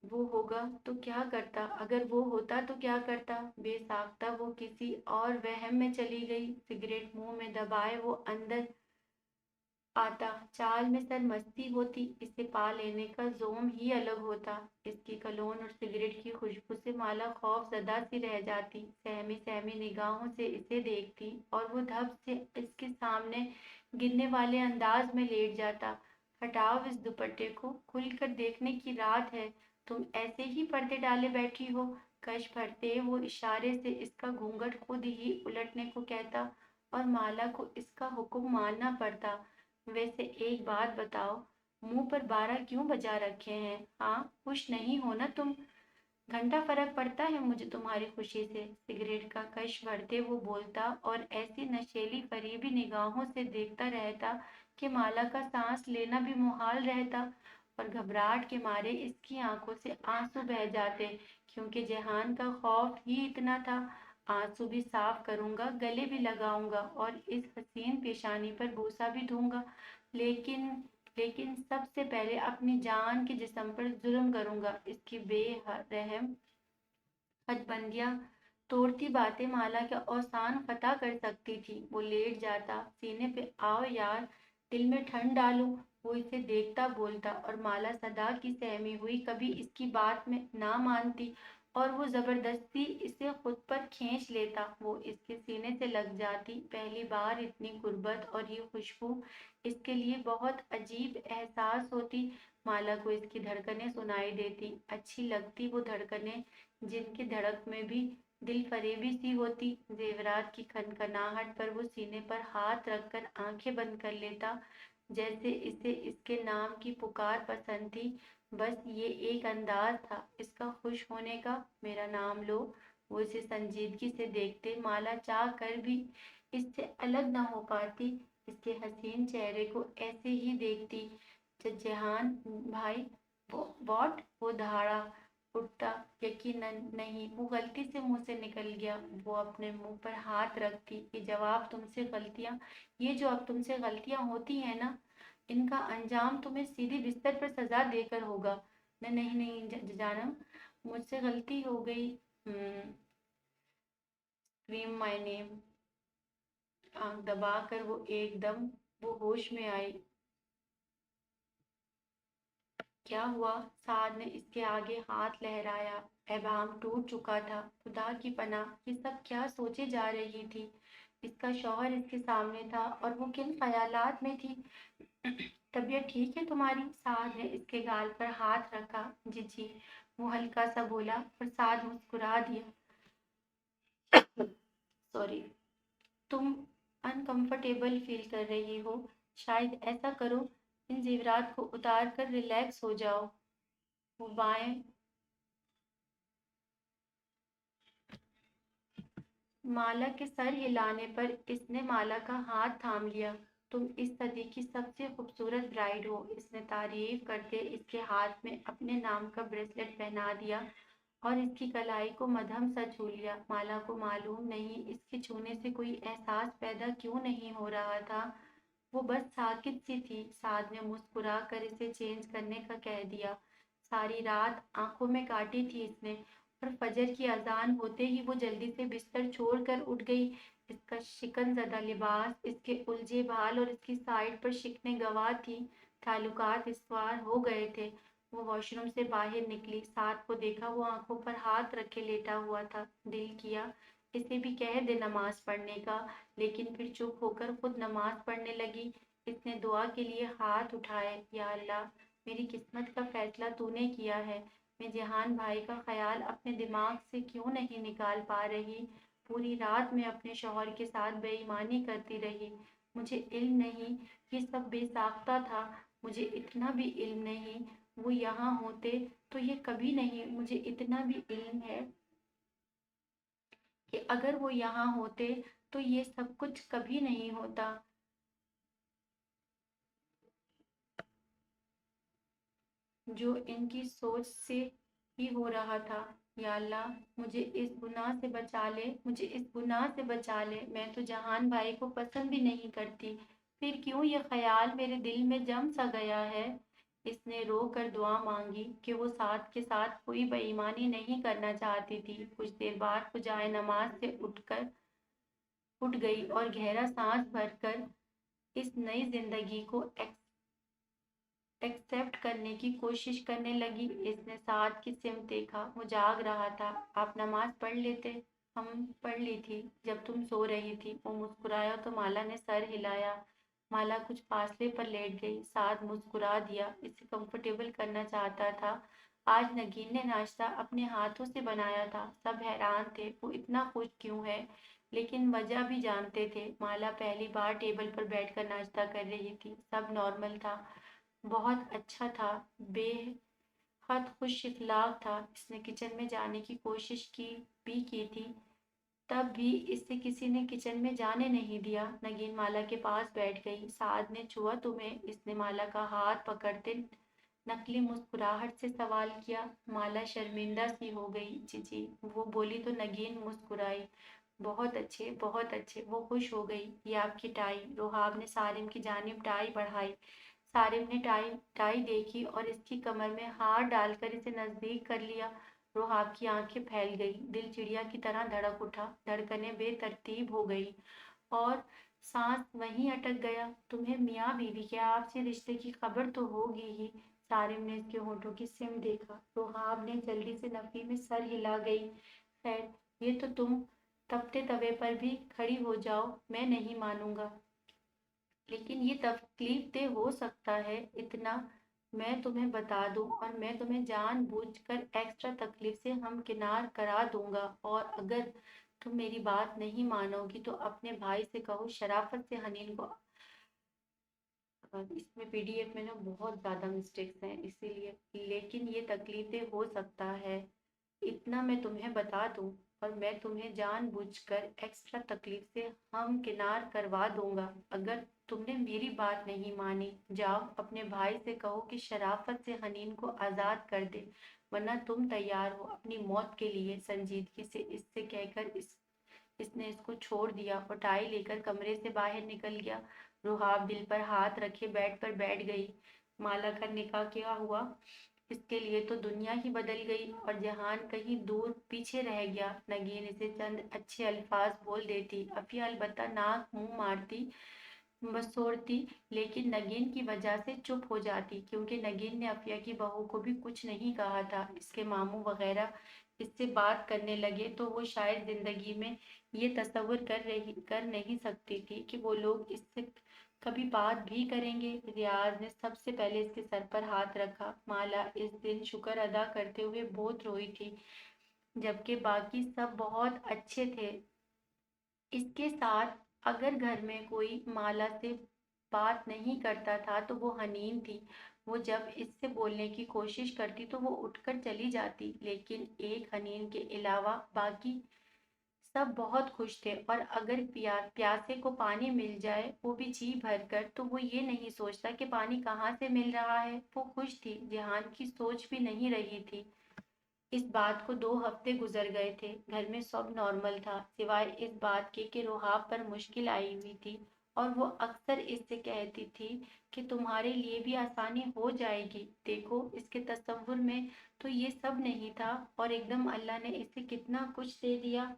वो होगा तो क्या करता? अगर वो होता तो क्या करता? बेसाख्ता वो किसी और वहम में चली गई। सिगरेट मुंह में दबाए वो अंदर आता। चाल में सर मस्ती होती। इसे पा लेने का जोम ही अलग होता। इसकी कलोन और सिगरेट की खुशबू से माला खौफ ज़दा सी रह जाती। सहमी सहमी निगाहों से इसे देखती और वो धप से इसके सामने गिरने वाले अंदाज में लेट जाता। हटाओ इस दुपट्टे को, खुलकर देखने की रात है। तुम ऐसे ही पर्दे डाले बैठी हो। कश भरते वो इशारे से इसका घूंघट खुद ही उलटने को कहता और माला को इसका हुक्म मानना पड़ता। वैसे एक बात बताओ, मुंह पर 12 क्यों बजा रखे हैं? हाँ, खुश नहीं हो ना तुम? घंटा फर्क पड़ता है मुझे तुम्हारी खुशी से। सिगरेट का कश भरते वो बोलता और ऐसी नशेली फरीबी निगाहों से देखता रहता कि माला का सांस लेना भी मुहाल रहता। और घबराहट के मारे इसकी आंखों से आंसू बह जाते, क्योंकि जहान का खौफ ही इतना था। आंसू भी साफ करूंगा, गले भी लगाऊंगा और इस हसीन पेशानी पर बूसा भी दूंगा। लेकिन लेकिन सबसे पहले अपनी जान के जिस्म पर जुल्म करूंगा। इसकी बेरहम हदबंदियां तोड़ती बातें माला के औसान फतह कर सकती थी। वो लेट जाता, सीने पे आओ यार, दिल में ठंड डालूं। वो इसे देखता बोलता और माला सदा की सहमी हुई कभी इसकी बात में ना मानती और वो जबरदस्ती इसे खुद पर खींच लेता। वो इसके सीने से लग जाती। पहली बार इतनी गुर्बत और ये खुशबू इसके लिए बहुत अजीब एहसास होती। माला को इसकी धड़कनें सुनाई देती, अच्छी लगती वो धड़कनें जिनकी धड़क में भी दिल फरेबी सी होती। जेवरात की खनखनाहट पर वो सीने पर हाथ रखकर आंखें बंद कर लेता, जैसे इसे इसके नाम की पुकार पसंद थी। बस ये एक अंदाज था इसका खुश होने का। मेरा नाम लो, وہ اسے سنجیدگی سے دیکھتے، مالا چاہ کر بھی اس سے الگ نہ ہو پاتی، اس کے حسین چہرے کو ایسے ہی دیکھتی۔ جہان بھائی، واٹ؟ وہ دھاڑا اٹھتا، یقیناً نہیں، وہ غلطی سے منہ سے نکل گیا۔ وہ اپنے منہ پر ہاتھ رکھتی، یہ جواب تم سے غلطیاں، یہ جو اب تم سے غلطیاں ہوتی ہیں نا، ان کا انجام تمہیں سیدھی بستر پر سزا دے کر ہوگا۔ نہیں نہیں جانم، مجھ سے غلطی ہو گئی۔ اسکریم مائی نیم۔ آنکھ دبا کر وہ ایک دم وہ ہوش میں آئی۔ کیا ہوا؟ سعد نے اس کے آگے ہاتھ لہرایا۔ ابہام ٹوٹ چکا تھا۔ خدا کی پناہ، یہ سب کیا سوچے جا رہی تھی؟ اس کا شوہر اس کے سامنے تھا اور وہ کن خیالات میں تھی؟ طبیعت ٹھیک ہے تمہاری؟ سعد نے اس کے گال پر ہاتھ رکھا۔ جی جی، وہ ہلکا سا بولا اور سعد مسکرا دیا۔ سوری، تم انکمفرٹیبل فیل کر رہی ہو، شاید ایسا کرو، ان زیورات کو اتار کر ریلیکس ہو جاؤ۔ وہ بائیں مالا کے سر ہلانے پر اس نے مالا کا ہاتھ تھام لیا۔ تم اس صدی کی سب سے خوبصورت برائیڈ ہو، اس نے تعریف کرتے اس کے ہاتھ میں اپنے نام کا بریسلٹ پہنا دیا اور اس کی کلائی کو مدھم سا چھو لیا۔ مالا کو معلوم نہیں اس کے چھونے سے کوئی احساس پیدا کیوں نہیں ہو رہا تھا، وہ بس ساکت سی تھی۔ سعد نے مسکرا کر اسے چینج کرنے کا کہہ دیا۔ ساری رات آنکھوں میں کاٹی تھی اس نے، اور فجر کی اذان ہوتے ہی وہ جلدی سے بستر چھوڑ کر اٹھ گئی۔ اس کا شکن زدہ لباس، اس کے الجھے بال اور اس کی سائڈ پر شکنیں گواہ تھی، تعلقات استوار ہو گئے تھے۔ وہ واش روم سے باہر نکلی، سعد کو دیکھا، وہ آنکھوں پر ہاتھ رکھے لیٹا ہوا تھا۔ دل کیا اسے بھی کہہ دے نماز پڑھنے کا، لیکن پھر چپ ہو کر خود نماز پڑھنے لگی۔ اس نے دعا کے لیے ہاتھ اٹھائے۔ یا اللہ، میری قسمت کا فیصلہ تو نے کیا ہے، میں جہان بھائی کا خیال اپنے دماغ سے کیوں نہیں نکال پا رہی؟ پوری رات میں اپنے شوہر کے ساتھ بے ایمانی کرتی رہی، مجھے علم نہیں، یہ سب بے ساختہ تھا، مجھے اتنا بھی علم نہیں، وہ یہاں ہوتے تو یہ کبھی نہیں، مجھے اتنا بھی علم ہے کہ اگر وہ یہاں ہوتے تو یہ سب کچھ کبھی نہیں ہوتا۔ جو ان کی سوچ سے ہی ہو رہا تھا۔ یا اللہ، مجھے اس گناہ سے بچا لے، مجھے اس گناہ سے بچا لے، میں تو جہان بھائی کو پسند بھی نہیں کرتی، پھر کیوں یہ خیال میرے دل میں جم سا گیا ہے؟ اس نے رو کر دعا مانگی کہ وہ سعد کے ساتھ کوئی بے ایمانی نہیں کرنا چاہتی تھی۔ کچھ دیر بعد وہ جائے نماز سے اٹھ گئی اور گہرا سانس بھر کر اس نئی زندگی کو ایکسپٹ کرنے کی کوشش کرنے لگی۔ اس نے سعد کی سمت دیکھا، وہ جاگ رہا تھا۔ آپ نماز پڑھ لیتے؟ ہم پڑھ لی تھی جب تم سو رہی تھی۔ وہ مسکرایا تو مالا نے سر ہلایا۔ مالا کچھ فاصلے پر لیٹ گئی۔ سعد مسکرا دیا، اسے کمفرٹیبل کرنا چاہتا تھا۔ آج نگین نے ناشتہ اپنے ہاتھوں سے بنایا تھا، سب حیران تھے وہ اتنا خوش کیوں ہے، لیکن وجہ بھی جانتے تھے۔ مالا پہلی بار ٹیبل پر بیٹھ کر ناشتہ کر رہی تھی، سب نارمل تھا، بہت اچھا تھا، بے حد خوش اخلاق تھا۔ اس نے کچن میں جانے کی کوشش کی تھی، تب بھی اس سے کسی نے کچن میں جانے نہیں دیا۔ نگین مالا کے پاس بیٹھ گئی۔ سعد نے چھوا تمہیں؟ اس نے مالا کا ہاتھ پکڑتے نقلی مسکراہٹ سے سوال کیا۔ مالا شرمندہ سی ہو گئی۔ جی جی، وہ بولی تو نگین مسکرائی۔ بہت اچھے، بہت اچھے۔ وہ خوش ہو گئی۔ یہ آپ کی ٹائی؟ روحاب نے سارم کی جانب ٹائی بڑھائی۔ سارم نے ٹائی دیکھی اور اس کی کمر میں ہاتھ ڈال کر اسے نزدیک کر لیا۔ روحاب کی آنکھیں پھیل گئی، دل چڑیا کی طرح دھڑک اٹھا، دھڑکنیں بے ترتیب ہو گئی اور سانس وہیں اٹک گیا۔ تمہیں میاں بیوی کے آپسی رشتے کی خبر تو ہوگی ہی؟ سارم نے اس کے ہونٹوں کی سمت دیکھا۔ روحاب نے جلدی سے نفی میں سر ہلا گئی۔ خیر، یہ تو تم تپتے توے پر بھی کھڑی ہو جاؤ، میں نہیں مانوں گا، لیکن یہ تکلیف دہ ہو سکتا ہے، اتنا میں تمہیں بتا دوں، اور میں تمہیں جان بوجھ کر ایکسٹرا تکلیف سے ہمکنار کرا دوں گا، اور اگر تم میری بات نہیں مانو گی تو اپنے بھائی سے کہو شرافت سے حنین کو۔ اس میں پی ڈی ایف میں نا بہت زیادہ مسٹیکس ہیں اسی لیے، لیکن یہ تکلیف دہ ہو سکتا ہے، इतना मैं तुम्हें बता दूं, और मैं तुम्हें जानबूझकर एक्स्ट्रा तकलीफ से हमकिनार करवा दूंगा अगर तुमने मेरी बात नहीं मानी। जाओ अपने भाई से कहो कि शराफत से हनीन को आजाद कर दे, वरना तुम तैयार हो अपनी मौत के लिए। संजीदगी से इससे कहकर इसने इसको छोड़ दिया और टाई लेकर कमरे से बाहर निकल गया। रुहाब दिल पर हाथ रखे बेड पर बैठ गई। माला का निकाह क्या हुआ, इसके लिए तो दुनिया ही बदल गई और जहान कहीं दूर पीछे रह गया। नगीन इसे चंद अच्छे अल्फाज बोल देती, अफिया अलबत्ता नाक मुंह मारती, बसोरती, लेकिन नगीन की वजह से चुप हो जाती, क्योंकि नगीन ने अफिया की बहू को भी कुछ नहीं कहा था। इसके मामू वगैरह इससे बात करने लगे तो वो शायद जिंदगी में ये तस्वुर कर नहीं सकती थी कि वो लोग इससे कभी बात भी करेंगे। रियाज ने सबसे पहले इसके सर पर हाथ रखा। माला इस दिन शुक्र अदा करते हुए बहुत रोई थी, जबकि बाकी सब बहुत अच्छे थे। इसके साथ अगर घर में कोई माला से बात नहीं करता था तो वो हनीन थी। वो जब इससे बोलने की कोशिश करती तो वो उठकर चली जाती, लेकिन एक हनीन के अलावा बाकी सब बहुत खुश थे। और अगर प्यासे को पानी मिल जाए, वो भी जी भर कर, तो वो ये नहीं सोचता कि पानी कहाँ से मिल रहा है। वो खुश थी, जहान की सोच भी नहीं रही थी। इस बात को 2 हफ्ते गुजर गए थे। घर में सब नॉर्मल था, सिवाय इस बात के कि रुहाब पर मुश्किल आई हुई थी, और वो अक्सर इससे कहती थी कि तुम्हारे लिए भी आसानी हो जाएगी। देखो इसके तस्वुर में तो ये सब नहीं था, और एकदम अल्लाह ने इसे कितना कुछ दे दिया।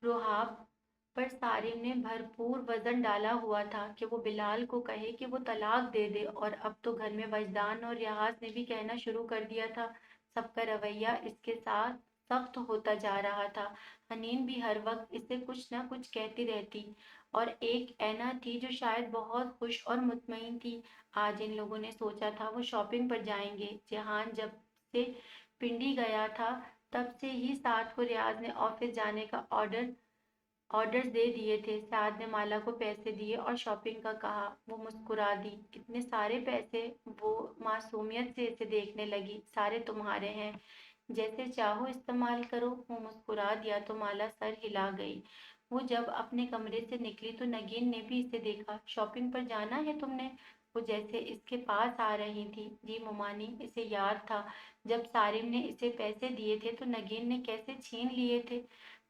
रुहाब पर सारिम ने भरपूर वजन डाला हुआ था कि वो बिलाल को कहे कि वो तलाक दे दे, और अब तो घर में वजदान और रियाज ने भी कहना शुरू कर दिया था। सबका रवैया इसके साथ सख्त होता जा रहा था। हनीन भी हर वक्त इसे कुछ ना कुछ कहती रहती, और एक ऐना थी जो शायद बहुत खुश और मुतमईन थी। आज इन लोगों ने सोचा था वो शॉपिंग पर जाएंगे। जहान जब से पिंडी गया था, तब से ही साथ को रियाज ने ऑफिस जाने का ऑर्डर्स दे दिए थे। साद ने माला को पैसे दिए और शॉपिंग का कहा। वो मुस्कुरा दी, इतने सारे पैसे। वो मासूमियत से इसे देखने लगी। सारे तुम्हारे हैं, जैसे चाहो इस्तेमाल करो। वो मुस्कुरा दिया तो माला सर हिला गई। वो जब अपने कमरे से निकली तो नगीन ने भी इसे देखा। शॉपिंग पर जाना है तुमने? वो जैसे इसके पास आ रही थी। जी मुमानी, इसे याद था जब सारिम ने इसे पैसे दिए थे तो नगीन ने कैसे छीन लिए थे।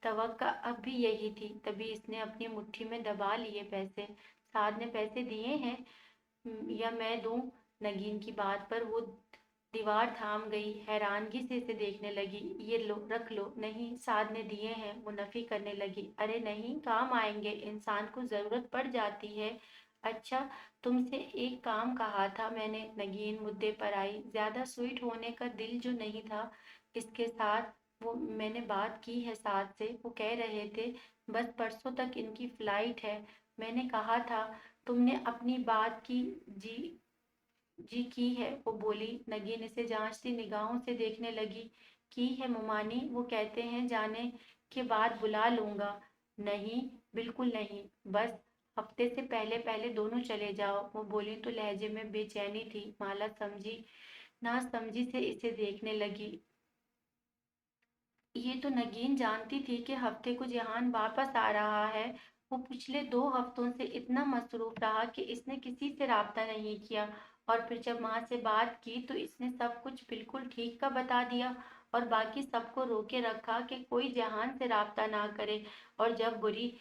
तवक्का अब भी यही थी, तभी इसने अपनी मुट्ठी में दबा लिए पैसे। साद ने पैसे दिए हैं, या मैं दूं? नगीन की बात पर वो दीवार थाम गई, हैरानगी से इसे देखने लगी। ये लो, रख लो। नहीं, साद ने दिए हैं। वो नफी करने लगी। अरे नहीं, काम आएंगे, इंसान को जरूरत पड़ जाती है। अच्छा, तुमसे एक काम कहा था मैंने। नगीन मुद्दे पर आई। ज्यादा स्वीट होने का दिल जो नहीं था इसके साथ। वो मैंने बात की है साद से, वो कह रहे थे बस परसों तक इनकी फ्लाइट है। मैंने कहा था तुमने अपनी बात की। जी, जी की है, वो बोली। नगीन इसे जांचती निगाहों से देखने लगी। की है मुमानी, वो कहते हैं जाने के बाद बुला लूंगा। नहीं, बिल्कुल नहीं, बस हफ्ते से पहले पहले दोनों चले जाओ, वो बोली तो लहजे में बेचैनी थी। माला समझी ना समझी से इसे देखने लगी। ये तो नगीन जानती थी कि हफ्ते को जहान वापस आ रहा है। वो पिछले 2 हफ्तों से इतना मसरूफ रहा कि इसने किसी से राब्ता नहीं किया, और फिर जब माँ से बात की तो इसने सब कुछ बिल्कुल ठीक का बता दिया, और बाकी सबको रोके रखा कि कोई जहान से राब्ता ना करे। और जब बुरी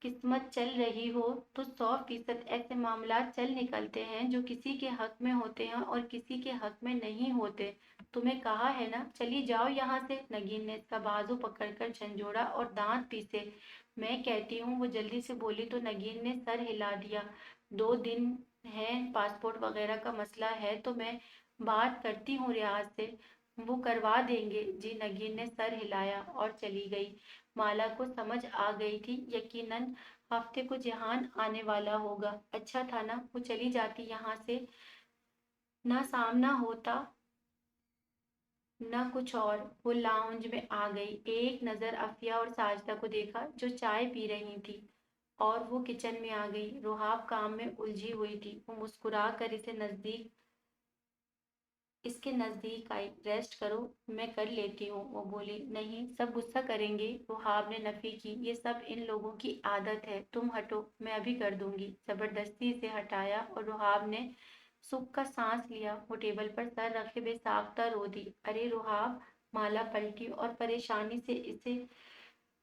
किस्मत चल रही हो तो 100% ऐसे मामलात चल निकलते हैं जो किसी के हक में होते हैं और किसी के हक में नहीं होते। तुम्हें कहा है ना, चली जाओ यहाँ से। नगीन ने इसका बाजू पकड़कर झंझोड़ा और दांत पीसे। मैं कहती हूँ, वो जल्दी से बोली तो नगीन ने सर हिला दिया। 2 दिन है, पासपोर्ट वगैरह का मसला है तो मैं बात करती हूँ रियाज से, वो करवा देंगे। जी, नगीन ने सर हिलाया और चली गई। माला को समझ आ गई थी, यकीनन हफ्ते को जहान आने वाला होगा। अच्छा था ना वो चली जाती यहाँ से, ना सामना होता न कुछ और। वो लाउंज में आ गई। एक नजर अफिया और साजदा को देखा जो चाय पी रही थी, और वो किचन में आ गई। रुहाब काम में उलझी हुई थी। वो मुस्कुरा कर इसे नजदीक इसके नज़दीक आई। रेस्ट करो, मैं कर लेती हूँ, वो बोली। नहीं, सब गुस्सा करेंगे। रुहाब ने नफी की। ये सब इन लोगों की आदत है, तुम हटो, मैं अभी कर दूंगी। जबरदस्ती से हटाया और रुहाब ने सुख का सांस लिया। वो टेबल पर सर रखे बेसाख्ता रो दी। अरे रुहाब! माला पलटी और परेशानी से इसे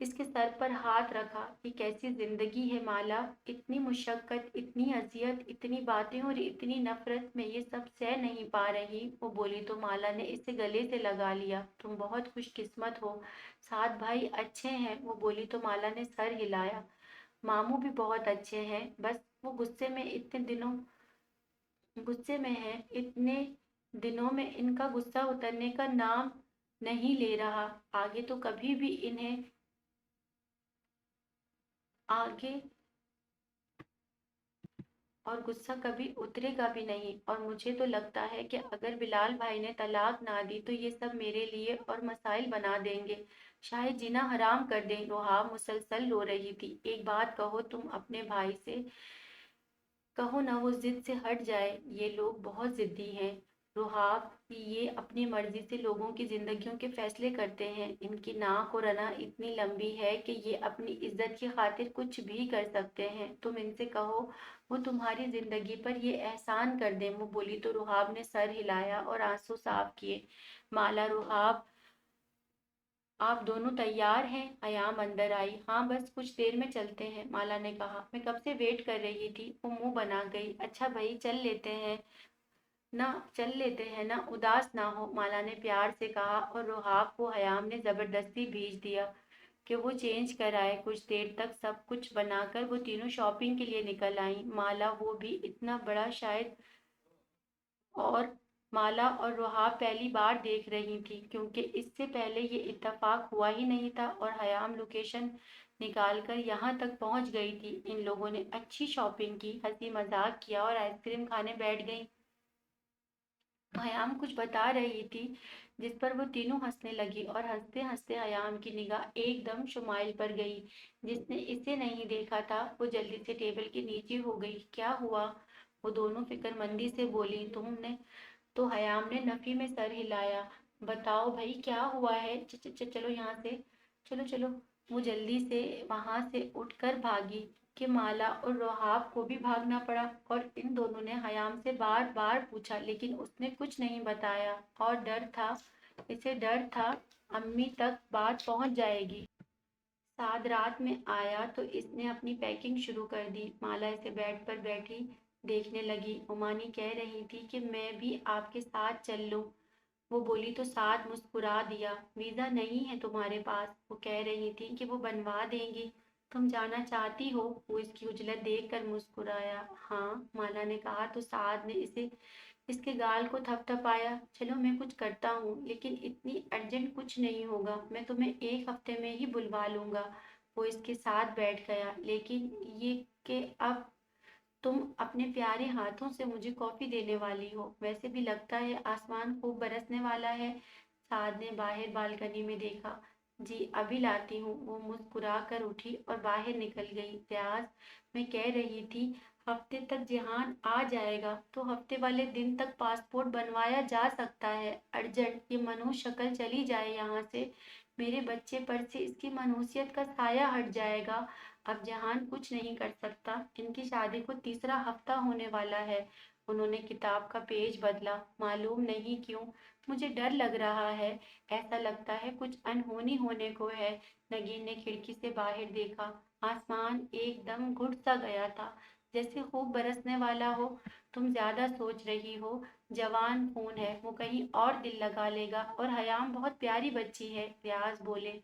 इसके सर पर हाथ रखा। ये कैसी जिंदगी है माला, इतनी मुशक्कत, इतनी अजियत, इतनी बातें और इतनी नफरत, मैं ये सब सह नहीं पा रही, वो बोली। तो माला ने इसे गले से लगा लिया। तुम बहुत खुशकिस्मत हो, 7 भाई अच्छे हैं, वो बोली। तो माला ने सर हिलाया। मामू भी बहुत अच्छे हैं, बस वो गुस्से में है, इतने दिनों में इनका गुस्सा उतरने का नाम नहीं ले रहा। आगे तो कभी भी इन्हें आगे और गुस्सा कभी उतरेगा भी नहीं। और मुझे तो लगता है कि अगर बिलाल भाई ने तलाक ना दी तो ये सब मेरे लिए और मसाइल बना देंगे, शायद जीना हराम कर दें। रोहाब मुसलसल रो रही थी। एक बात कहो, तुम अपने भाई से कहो ना वो जिद से हट जाए, ये लोग बहुत जिद्दी हैं। रुहाब, ये अपनी मर्जी से लोगों की जिंदगियों के फैसले करते हैं। इनकी नाक और अना इतनी लंबी है कि ये अपनी इज्जत की खातिर कुछ भी कर सकते हैं। तुम इनसे कहो वो तुम्हारी जिंदगी पर ये एहसान कर दें, वो बोली। तो रुहाब ने सर हिलाया और आंसू साफ किए। माला, रुहाब, आप दोनों तैयार हैं? अयाम अंदर आई। हाँ, बस कुछ देर में चलते हैं, माला ने कहा। मैं कब से वेट कर रही थी, वो मुंह बना गई। अच्छा भाई, चल लेते हैं ना, उदास ना हो, माला ने प्यार से कहा। और रुहाब को हयाम ने जबरदस्ती भेज दिया कि वो चेंज कराए। कुछ देर तक सब कुछ बनाकर वो तीनों शॉपिंग के लिए निकल आई। वो भी इतना बड़ा शायद और माला और रुहाब पहली बार देख रही थी, क्योंकि इससे पहले ये इत्तेफाक हुआ ही नहीं था। और हयाम लोकेशन निकालकर यहाँ तक पहुँच गई थी। इन लोगों ने अच्छी शॉपिंग की, हंसी मजाक किया और आइसक्रीम खाने बैठ गई। हयाम कुछ बता रही थी, जिस पर वो तीनों हंसने लगी। और हंसते हंसते हयाम की निगाह एकदम शुमाइल पर गई, जिसने इसे नहीं देखा था। वो जल्दी से टेबल के नीचे हो गई। क्या हुआ, वो दोनों फिक्रमंदी से बोली। तुमने तो हयाम ने नफी में सर हिलाया। बताओ भाई, क्या हुआ है? चलो यहाँ से, चलो चलो। वो जल्दी से वहां से उठकर भागी कि माला और रोहाब को भी भागना पड़ा। और इन दोनों ने हयाम से बार बार पूछा, लेकिन उसने कुछ नहीं बताया। और इसे डर था अम्मी तक बात पहुंच जाएगी। साद रात में आया तो इसने अपनी पैकिंग शुरू कर दी। माला इसे बेड पर बैठी देखने लगी। उमानी कह रही थी कि मैं भी आपके साथ चल लूं, वो बोली। तो साद मुस्कुरा दिया। वीजा नहीं है तुम्हारे पास, वो कह रही थी कि वो बनवा देंगी। तुम जाना चाहती हो? वो इसकी उजलत देख कर मुस्कुराया। हाँ, माला ने कहा। तो साद ने इसे इसके गाल को थपथपाया। चलो, मैं कुछ करता हूँ, लेकिन इतनी अर्जेंट कुछ नहीं होगा, मैं तुम्हें 1 हफ्ते में ही बुलवा लूंगा। वो इसके साथ बैठ गया। लेकिन ये कि अब तुम अपने प्यारे हाथों से मुझे कॉफी देने वाली हो, वैसे भी लगता है आसमान खूब बरसने वाला है। साद ने बाहर बालकनी में देखा। जी, अभी लाती हूँ, वो मुस्कुरा कर उठी और बाहर निकल गई। रियाज, मैं कह रही थी, हफ्ते तक जिहान आ जाएगा तो हफ्ते वाले दिन तक पासपोर्ट बनवाया जा सकता है। अर्जेंट, ये मनहूस शक्ल चली जाए यहाँ से, मेरे बच्चे पर से इसकी मनहूसियत का साया हट जाएगा। अब जहान कुछ नहीं कर सकता। इनकी शादी को 3रा हफ्ता होने वाला है। उन्होंने किताब का पेज बदला। मालूम नहीं क्यों मुझे डर लग रहा है, ऐसा लगता है कुछ अनहोनी होने को है। नगीन ने खिड़की से बाहर देखा। आसमान एकदम घुट सा गया था, जैसे खूब बरसने वाला हो। तुम ज्यादा सोच रही हो, जवान खून है, वो कहीं और दिल लगा लेगा। और हयाम बहुत प्यारी बच्ची है, रियाज बोले।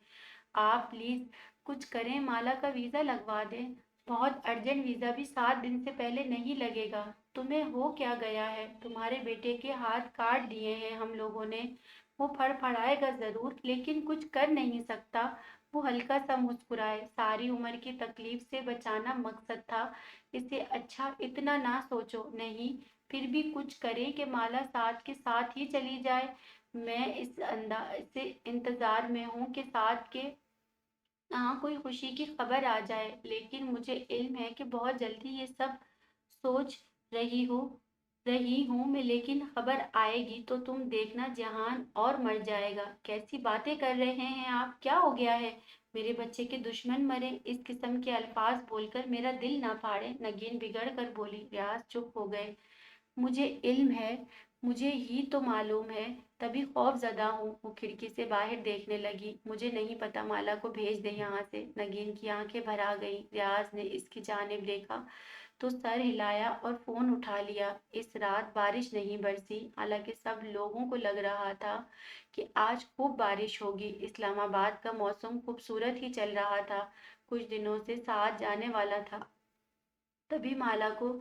आप प्लीज कुछ करें, माला का वीजा लगवा दें। बहुत अर्जेंट, वीजा भी 7 दिन से पहले नहीं लगेगा। तुम्हें हो क्या गया है? तुम्हारे बेटे के हाथ काट दिए हैं हम लोगों ने। वो फड़फड़ाएगा जरूर, लेकिन कुछ कर नहीं सकता। वो हल्का सा मुस्कुराए। सारी उम्र की तकलीफ से बचाना मकसद था, इसे अच्छा इतना ना सोचो। नहीं, फिर भी कुछ करे कि माला साथ के साथ ही चली जाए। मैं इस अंदाज से इंतजार में हूँ कि साथ के यहाँ कोई खुशी की खबर आ जाए, लेकिन मुझे इल्म है कि बहुत जल्दी ये सब सोच रही हो। रही हूँ मैं, लेकिन खबर आएगी तो तुम देखना जहान और मर जाएगा। कैसी बातें कर रहे हैं आप, क्या हो गया है? मेरे बच्चे के दुश्मन मरे, इस किस्म के अल्फाज बोलकर मेरा दिल ना फाड़े। नगीन बिगड़ कर बोली। रियाज चुप हो गए। मुझे इल्म है, मुझे ही तो मालूम है, तभी खौफजदा हूँ। वो खिड़की से बाहर देखने लगी। मुझे नहीं पता, माला को भेज दे यहाँ से। नगीन की आंखें भर आ गईं। रियाज ने इसकी जानिब देखा तो सर हिलाया और फोन उठा लिया। इस रात बारिश नहीं बरसी, हालांकि सब लोगों को लग रहा था कि आज खूब बारिश होगी। इस्लामाबाद का मौसम खूबसूरत ही चल रहा था, कुछ दिनों से साथ जाने वाला था। तभी माला को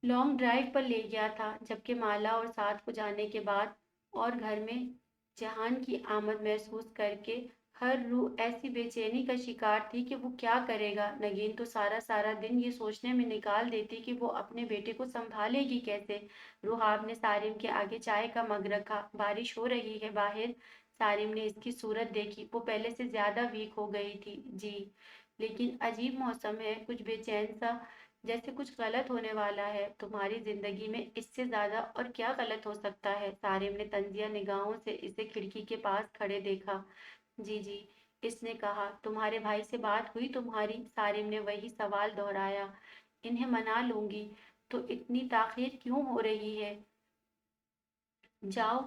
लॉन्ग ड्राइव पर ले गया था, जबकि माला और साथ को जाने के बाद और घर में जहान की आमद महसूस करके हर रूह ऐसी बेचैनी का शिकार थी कि वो क्या करेगा। नगीन तो सारा सारा दिन ये सोचने में निकाल देती कि वो अपने बेटे को संभालेगी कैसे। रुहाब ने सारिम के आगे चाय का मग रखा। बारिश हो रही है बाहर। सारिम ने इसकी सूरत देखी, वो पहले से ज्यादा वीक हो गई थी। जी, लेकिन अजीब मौसम है, कुछ बेचैन सा, जैसे कुछ गलत होने वाला है। तुम्हारी जिंदगी में इससे ज्यादा और क्या गलत हो सकता है? सारिम ने तंजिया निगाहों से इसे खिड़की के पास खड़े देखा। जी जी, इसने कहा। तुम्हारे भाई से बात हुई तुम्हारी? सारिम ने वही सवाल दोहराया। इन्हें मना लूंगी, तो इतनी ताखीर क्यों हो रही है? जाओ,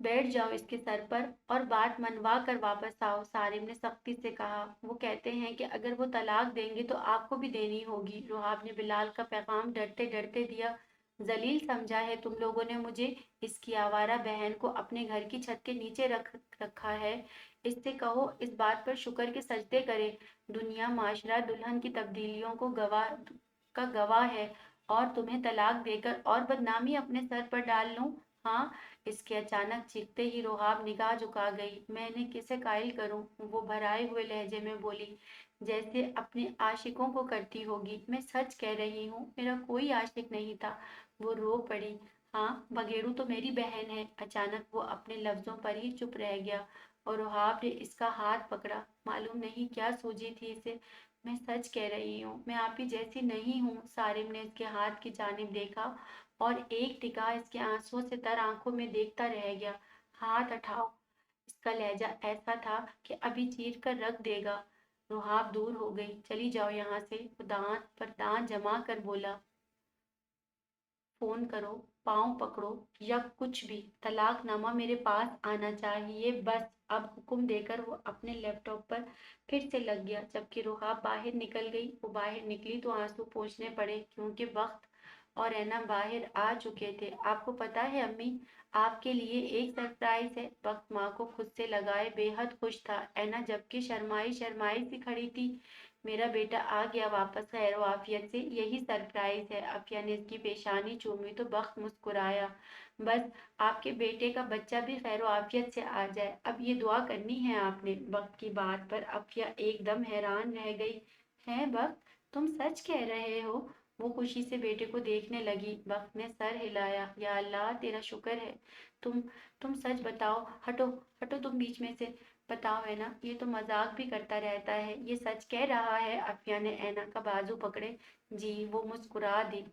बैठ जाओ इसके सर पर और बात मनवा कर वापस आओ। सारिम ने सख्ती से कहा। वो कहते हैं कि अगर वो तलाक देंगे तो आपको भी देनी होगी। रुहाब ने बिलाल का पैगाम डरते डरते दिया। जलील समझा है तुम लोगों ने मुझे, इसकी आवारा बहन को अपने घर की छत के नीचे रखा है। इससे कहो इस बात पर शुक्र के सजदे करे। दुनिया माशरा दुल्हन की तब्दीलियों को गवाह है, और तुम्हें तलाक देकर और बदनामी अपने सर पर डाल लूं? हाँ। इसके अचानक चीखते ही रुहाब निगाह झुका गई। मैं इन्हें किसे कायल करूं? वो भराए हुए लहजे में बोली, जैसे अपने आशिकों को करती होगी। मैं सच कह रही हूँ, मेरा कोई आशिक नहीं था। वो रो पड़ी। हाँ, बगेड़ू तो मेरी बहन है। अचानक वो अपने लफ्जों पर ही चुप रह गया और रुहाब ने इसका हाथ पकड़ा। मालूम नहीं क्या सूझी थी इसे। मैं सच कह रही हूँ, मैं आप ही जैसी नहीं हूँ। सारिम ने इसके हाथ की जानिब देखा और एक टिका इसके आंसुओं से तर आंखों में देखता रह गया। हाथ हटाओ। इसका लहजा ऐसा था कि अभी चीर कर रख देगा। रुहाब दूर हो गई। चली जाओ यहाँ से। वो दांत पर दांत जमा कर बोला। फोन करो, पाँव पकड़ो, या कुछ भी, तलाकनामा मेरे पास आना चाहिए बस। अब हुक्म देकर वो अपने लैपटॉप पर फिर से लग गया। जबकि रुहाब बाहर निकल गई। वो बाहर निकली तो आंसू पोंछने पड़े, क्योंकि वक्त और ऐना बाहर आ चुके थे। आपको पता है अम्मी, आपके लिए एक सरप्राइज है। वक्त माँ को खुद से लगाए बेहद खुश था। ऐना जबकि शर्माई शर्माई सी खड़ी थी। मेरा बेटा आ गया वापस खैर आफियत से, यही सरप्राइज है। अफिया ने इसकी पेशानी चूमी तो बख्त मुस्कुराया। बस आपके बेटे का बच्चा भी खैर आफियत से आ जाए, अब ये दुआ करनी है आपने। वक्त की बात पर अफिया एकदम हैरान रह गई। है वक्त, तुम सच कह रहे हो? वो खुशी से बेटे को देखने लगी। वक्त ने सर हिलाया। या अल्लाह, तेरा शुक्र है। तुम तुम सच बताओ। हटो, हटो तुम बीच में से। बताओ है ना, ये तो मजाक भी करता रहता है, ये सच कह रहा है? अफिया ने ऐना का बाजू पकड़े। जी, वो मुस्कुरा दी।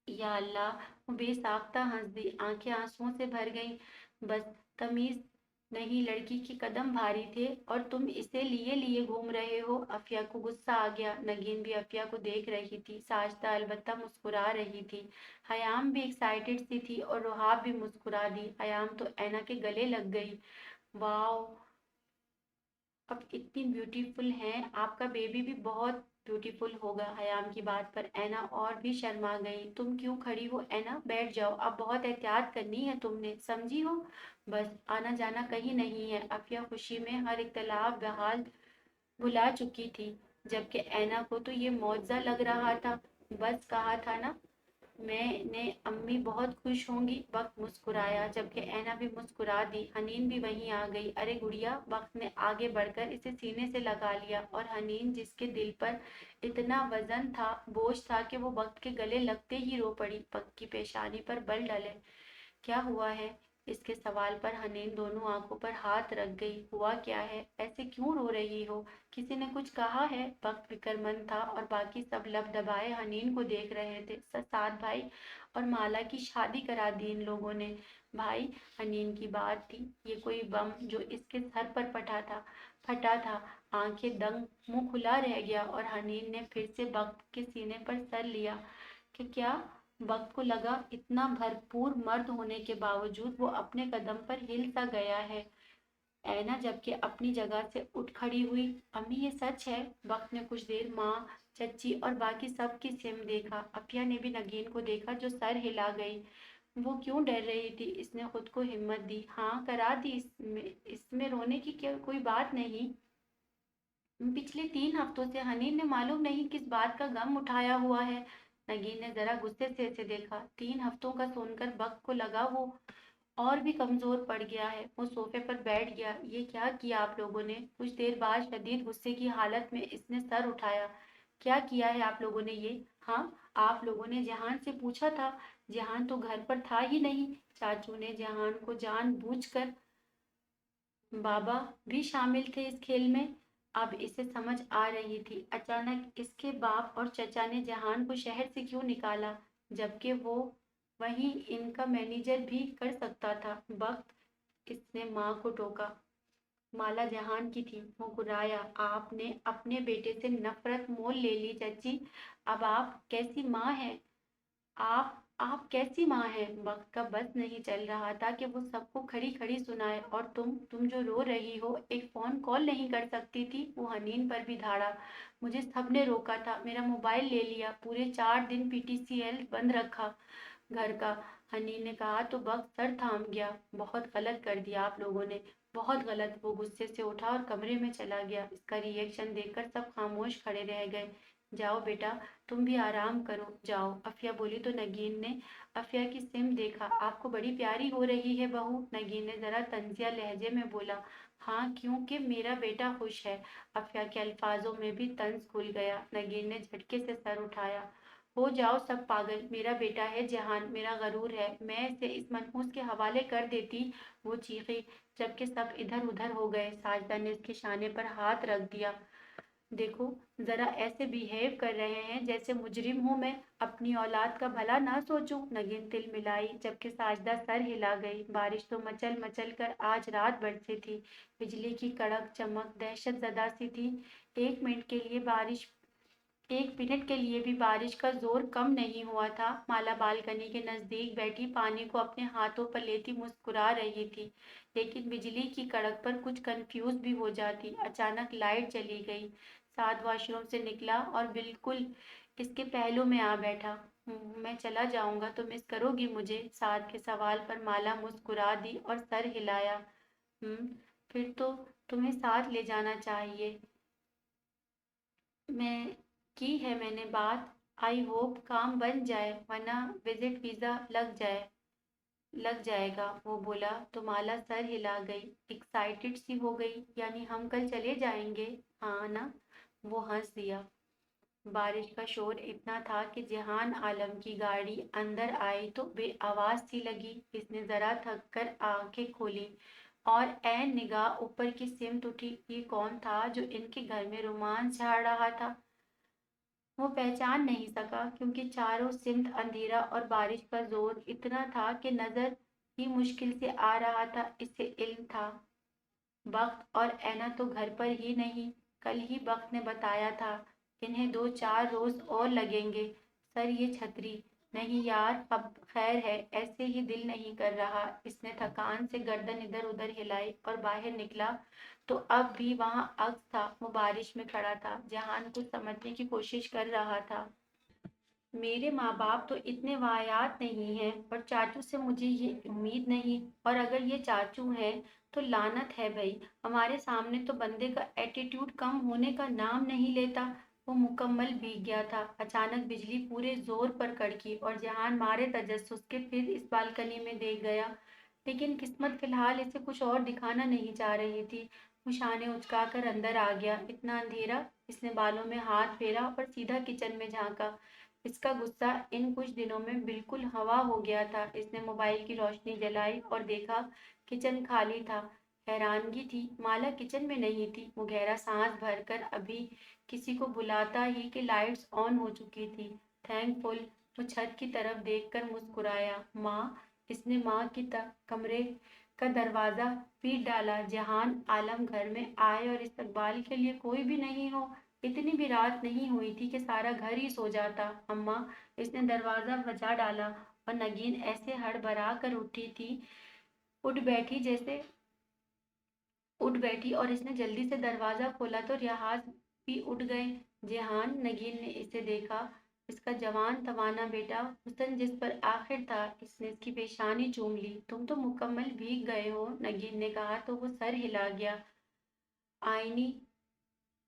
या अल्लाह, वो बेसाख्ता हंस दी। आंखें आंसुओं से भर गईं। बस तमीज नहीं, लड़की के कदम भारी थे और तुम इसे लिए लिए घूम रहे हो। अफिया को गुस्सा आ गया। नगीन भी अफिया को देख रही थी। साजदा अलबत्ता मुस्कुरा रही थी। हयाम भी एक्साइटेड सी थी और रुहाब भी मुस्कुरा दी। हयाम तो ऐना के गले लग गई। वाओ, अब इतनी ब्यूटीफुल हैं, आपका बेबी भी बहुत ब्यूटीफुल होगा। हयाम की बात पर ऐना और भी शर्मा गई। तुम क्यों खड़ी हो ऐना, बैठ जाओ। अब बहुत एहतियात करनी है तुमने, समझी हो? बस आना जाना कहीं नहीं है। अफिया खुशी में हर इख्तलाफ बहाल भुला चुकी थी, जबकि ऐना को तो ये मौजज़ा लग रहा था। बस कहा था ना मैंने, अम्मी बहुत खुश होंगी। वक्त मुस्कुराया, जबकि ऐना भी मुस्कुरा दी। हनीन भी वहीं आ गई। अरे गुड़िया, वक्त ने आगे बढ़कर इसे सीने से लगा लिया और हनीन, जिसके दिल पर इतना वजन था, बोझ था कि वो वक्त के गले लगते ही रो पड़ी। वक्त की पेशानी पर बल डले। क्या हुआ है? اس کے سوال پر حنین دونوں آنکھوں پر ہاتھ رکھ گئی۔ ہوا کیا ہے؟ ایسے کیوں رو رہی ہو؟ کسی نے کچھ کہا ہے؟ وقت فکر مند تھا اور باقی سب لب دبائے حنین کو دیکھ رہے تھے۔ سعد بھائی اور مالا کی شادی کرا دی ان لوگوں نے۔ بھائی، حنین کی بات تھی، یہ کوئی بم جو اس کے سر پر پھٹا تھا۔ آنکھیں دنگ، منہ کھلا رہ گیا اور حنین نے پھر سے وقت کے سینے پر سر لیا کہ کیا وقت کو لگا اتنا بھرپور مرد ہونے کے باوجود وہ اپنے قدم پر ہل سا گیا ہے۔ اینا جبکہ اپنی جگہ سے اٹھ کھڑی ہوئی۔ امی یہ سچ ہے؟ وقت نے کچھ دیر ماں، چچی اور باقی سب کی سمت دیکھا۔ عافیہ نے بھی نگین کو دیکھا جو سر ہلا گئی۔ وہ کیوں ڈر رہی تھی؟ اس نے خود کو ہمت دی۔ ہاں کرا دی، اس میں رونے کی کوئی بات نہیں۔ پچھلے 3 ہفتوں سے حنین نے معلوم نہیں کس بات کا غم اٹھایا ہوا ہے۔ نگین نے ذرا غصے سے اسے دیکھا۔ 3 ہفتوں کا سن کر وقت کو لگا وہ اور بھی کمزور پڑ گیا ہے۔ وہ صوفے پر بیٹھ گیا۔ یہ کیا کیا آپ لوگوں نے؟ کچھ دیر بعد شدید غصے کی حالت میں اس نے سر اٹھایا۔ کیا کیا ہے آپ لوگوں نے یہ؟ ہاں، آپ لوگوں نے جہان سے پوچھا تھا؟ جہان تو گھر پر تھا ہی نہیں۔ چاچو نے جہان کو جان بوجھ کر، بابا بھی شامل تھے اس کھیل میں۔ اب اسے سمجھ آ رہی تھی۔ اچانک اس کے باپ اور چچا نے جہان کو شہر سے کیوں نکالا جبکہ وہ وہیں ان کا مینیجر بھی کر سکتا تھا؟ وقت، اس نے ماں کو ٹوکا۔ مالا جہان کی تھی۔ مسکرایا۔ آپ نے اپنے بیٹے سے نفرت مول لے لی چچی۔ اب آپ کیسی ماں ہیں؟ آپ کیسی ماں ہیں؟ وقت کا بس نہیں چل رہا تھا کہ وہ سب کو کھڑی کھڑی سنائے۔ اور تم جو رو رہی ہو، ایک فون کال نہیں کر سکتی تھی؟ وہ حنین پر بھی دھاڑا۔ مجھے سب نے روکا تھا، میرا موبائل لے لیا، پورے 4 دن PTCL بند رکھا گھر کا۔ حنین نے کہا تو وقت سر تھام گیا۔ بہت غلط کر دیا آپ لوگوں نے، بہت غلط۔ وہ غصے سے اٹھا اور کمرے میں چلا گیا۔ اس کا ری ایکشن دیکھ کر سب خاموش کھڑے رہ گئے۔ جاؤ بیٹا، تم بھی آرام کرو، جاؤ، عافیہ بولی تو نگین نے عافیہ کی سمت دیکھا۔ آپ کو بڑی پیاری ہو رہی ہے بہو، نگین نے ذرا طنزیہ لہجے میں بولا۔ ہاں، کیونکہ میرا بیٹا خوش ہے۔ عافیہ کے الفاظوں میں بھی طنز کھل گیا۔ نگین نے جھٹکے سے سر اٹھایا۔ ہو جاؤ سب پاگل، میرا بیٹا ہے جہان، میرا غرور ہے، میں اسے اس منحوس کے حوالے کر دیتی، وہ چیخی، جبکہ سب ادھر ادھر ہو گئے۔ ساجدہ نے اس کے شانے پر ہاتھ رکھ دیا۔ دیکھو ذرا، ایسے بیہیو کر رہے ہیں جیسے مجرم ہوں میں، اپنی اولاد کا بھلا نہ سوچوں؟ نگین تل ملائی جبکہ ساجدہ سر ہلا گئی۔ بارش تو مچل مچل کر آج رات برسی تھی۔ بجلی کی کڑک چمک دہشت زدہ سی تھی۔ 1 منٹ کے لیے بھی بارش کا زور کم نہیں ہوا تھا۔ مالا بالکنی کے نزدیک بیٹھی پانی کو اپنے ہاتھوں پر لیتی مسکرا رہی تھی، لیکن بجلی کی کڑک پر کچھ کنفیوز بھی ہو جاتی۔ اچانک لائٹ چلی گئی۔ سعد واش روم سے نکلا اور بالکل اس کے پہلو میں آ بیٹھا۔ میں چلا جاؤں گا تو مس کرو گی مجھے؟ سعد کے سوال پر مالا مسکرا دی اور سر ہلایا۔ پھر تو تمہیں ساتھ لے جانا چاہیے۔ میں نے بات، آئی ہوپ کام بن جائے، ورنہ وزٹ ویزا لگ جائے گا، وہ بولا تو مالا سر ہلا گئی، ایکسائٹڈ سی ہو گئی۔ یعنی ہم کل چلے جائیں گے؟ ہاں نا، وہ ہنس دیا۔ بارش کا شور اتنا تھا کہ جہان عالم کی گاڑی اندر آئی تو بے آواز سی لگی۔ اس نے ذرا تھک کر آنکھیں کھولی اور عین نگاہ اوپر کی سمت اٹھی۔ یہ کون تھا جو ان کے گھر میں رومانس جھاڑ رہا تھا؟ وہ پہچان نہیں سکا کیونکہ چاروں سمت اندھیرا اور بارش کا زور اتنا تھا کہ نظر ہی مشکل سے آ رہا تھا۔ اسے علم تھا وقت اور اینا تو گھر پر ہی نہیں۔ کل ہی وقت نے بتایا تھا انہیں 2-4 روز اور لگیں گے۔ سر یہ چھتری نہیں یار، اب خیر ہے، ایسے ہی دل نہیں کر رہا۔ اس نے تھکان سے گردن ادھر ادھر ہلائی اور باہر نکلا تو اب بھی وہاں عکس تھا۔ وہ بارش میں کھڑا تھا، جہان کچھ سمجھنے کی کوشش کر رہا تھا۔ میرے ماں باپ تو اتنے واہیات نہیں ہیں اور چاچو سے مجھے یہ امید نہیں، اور اگر یہ چاچو ہیں تو لعنت ہے بھئی، ہمارے سامنے تو بندے کا ایٹیٹیوڈ کم ہونے کا نام نہیں لیتا۔ وہ مکمل بھیگ گیا تھا۔ اچانک بجلی پورے زور پر کڑکی اور جہان مارے تجسس کے پھر اس بالکنی میں دیکھ گیا، لیکن قسمت فی الحال اسے کچھ اور دکھانا نہیں چاہ رہی تھی۔ وہ شانے اچکا کر اندر آ گیا۔ اتنا اندھیرا؟ اس نے بالوں میں ہاتھ پھیرا اور سیدھا کچن میں جھانکا۔ اس کا غصہ ان کچھ دنوں میں بالکل ہوا ہو گیا تھا۔ اس نے موبائل کی روشنی جلائی اور دیکھا کچن خالی تھا۔ حیرانگی تھی، مالا کچن میں نہیں تھی۔ وہ گہرا سانس بھر کر ابھی کسی کو بلاتا ہی کہ لائٹس آن ہو چکی تھی۔ تھینک فل وہ چھت کی طرف دیکھ کر مسکرایا۔ ماں، اس نے ماں کی کمرے کا دروازہ پیٹ ڈالا۔ جہان عالم گھر میں آئے اور استقبال کے لیے کوئی بھی نہیں ہو۔ اتنی بھی رات نہیں ہوئی تھی کہ سارا گھر ہی سو جاتا۔ اماں، اس نے دروازہ بجا ڈالا اور نگین ایسے ہڑبڑا کر اٹھ بیٹھی اور اس نے جلدی سے دروازہ کھولا تو ریاض بھی اٹھ گئے۔ جہان، نگین نے اسے دیکھا۔ اس کا جوان توانا بیٹا حسن جس پر آخر تھا، اس نے اس کی پیشانی چوم لی۔ تم تو مکمل بھیگ گئے ہو، نگین نے کہا تو وہ سر ہلا گیا۔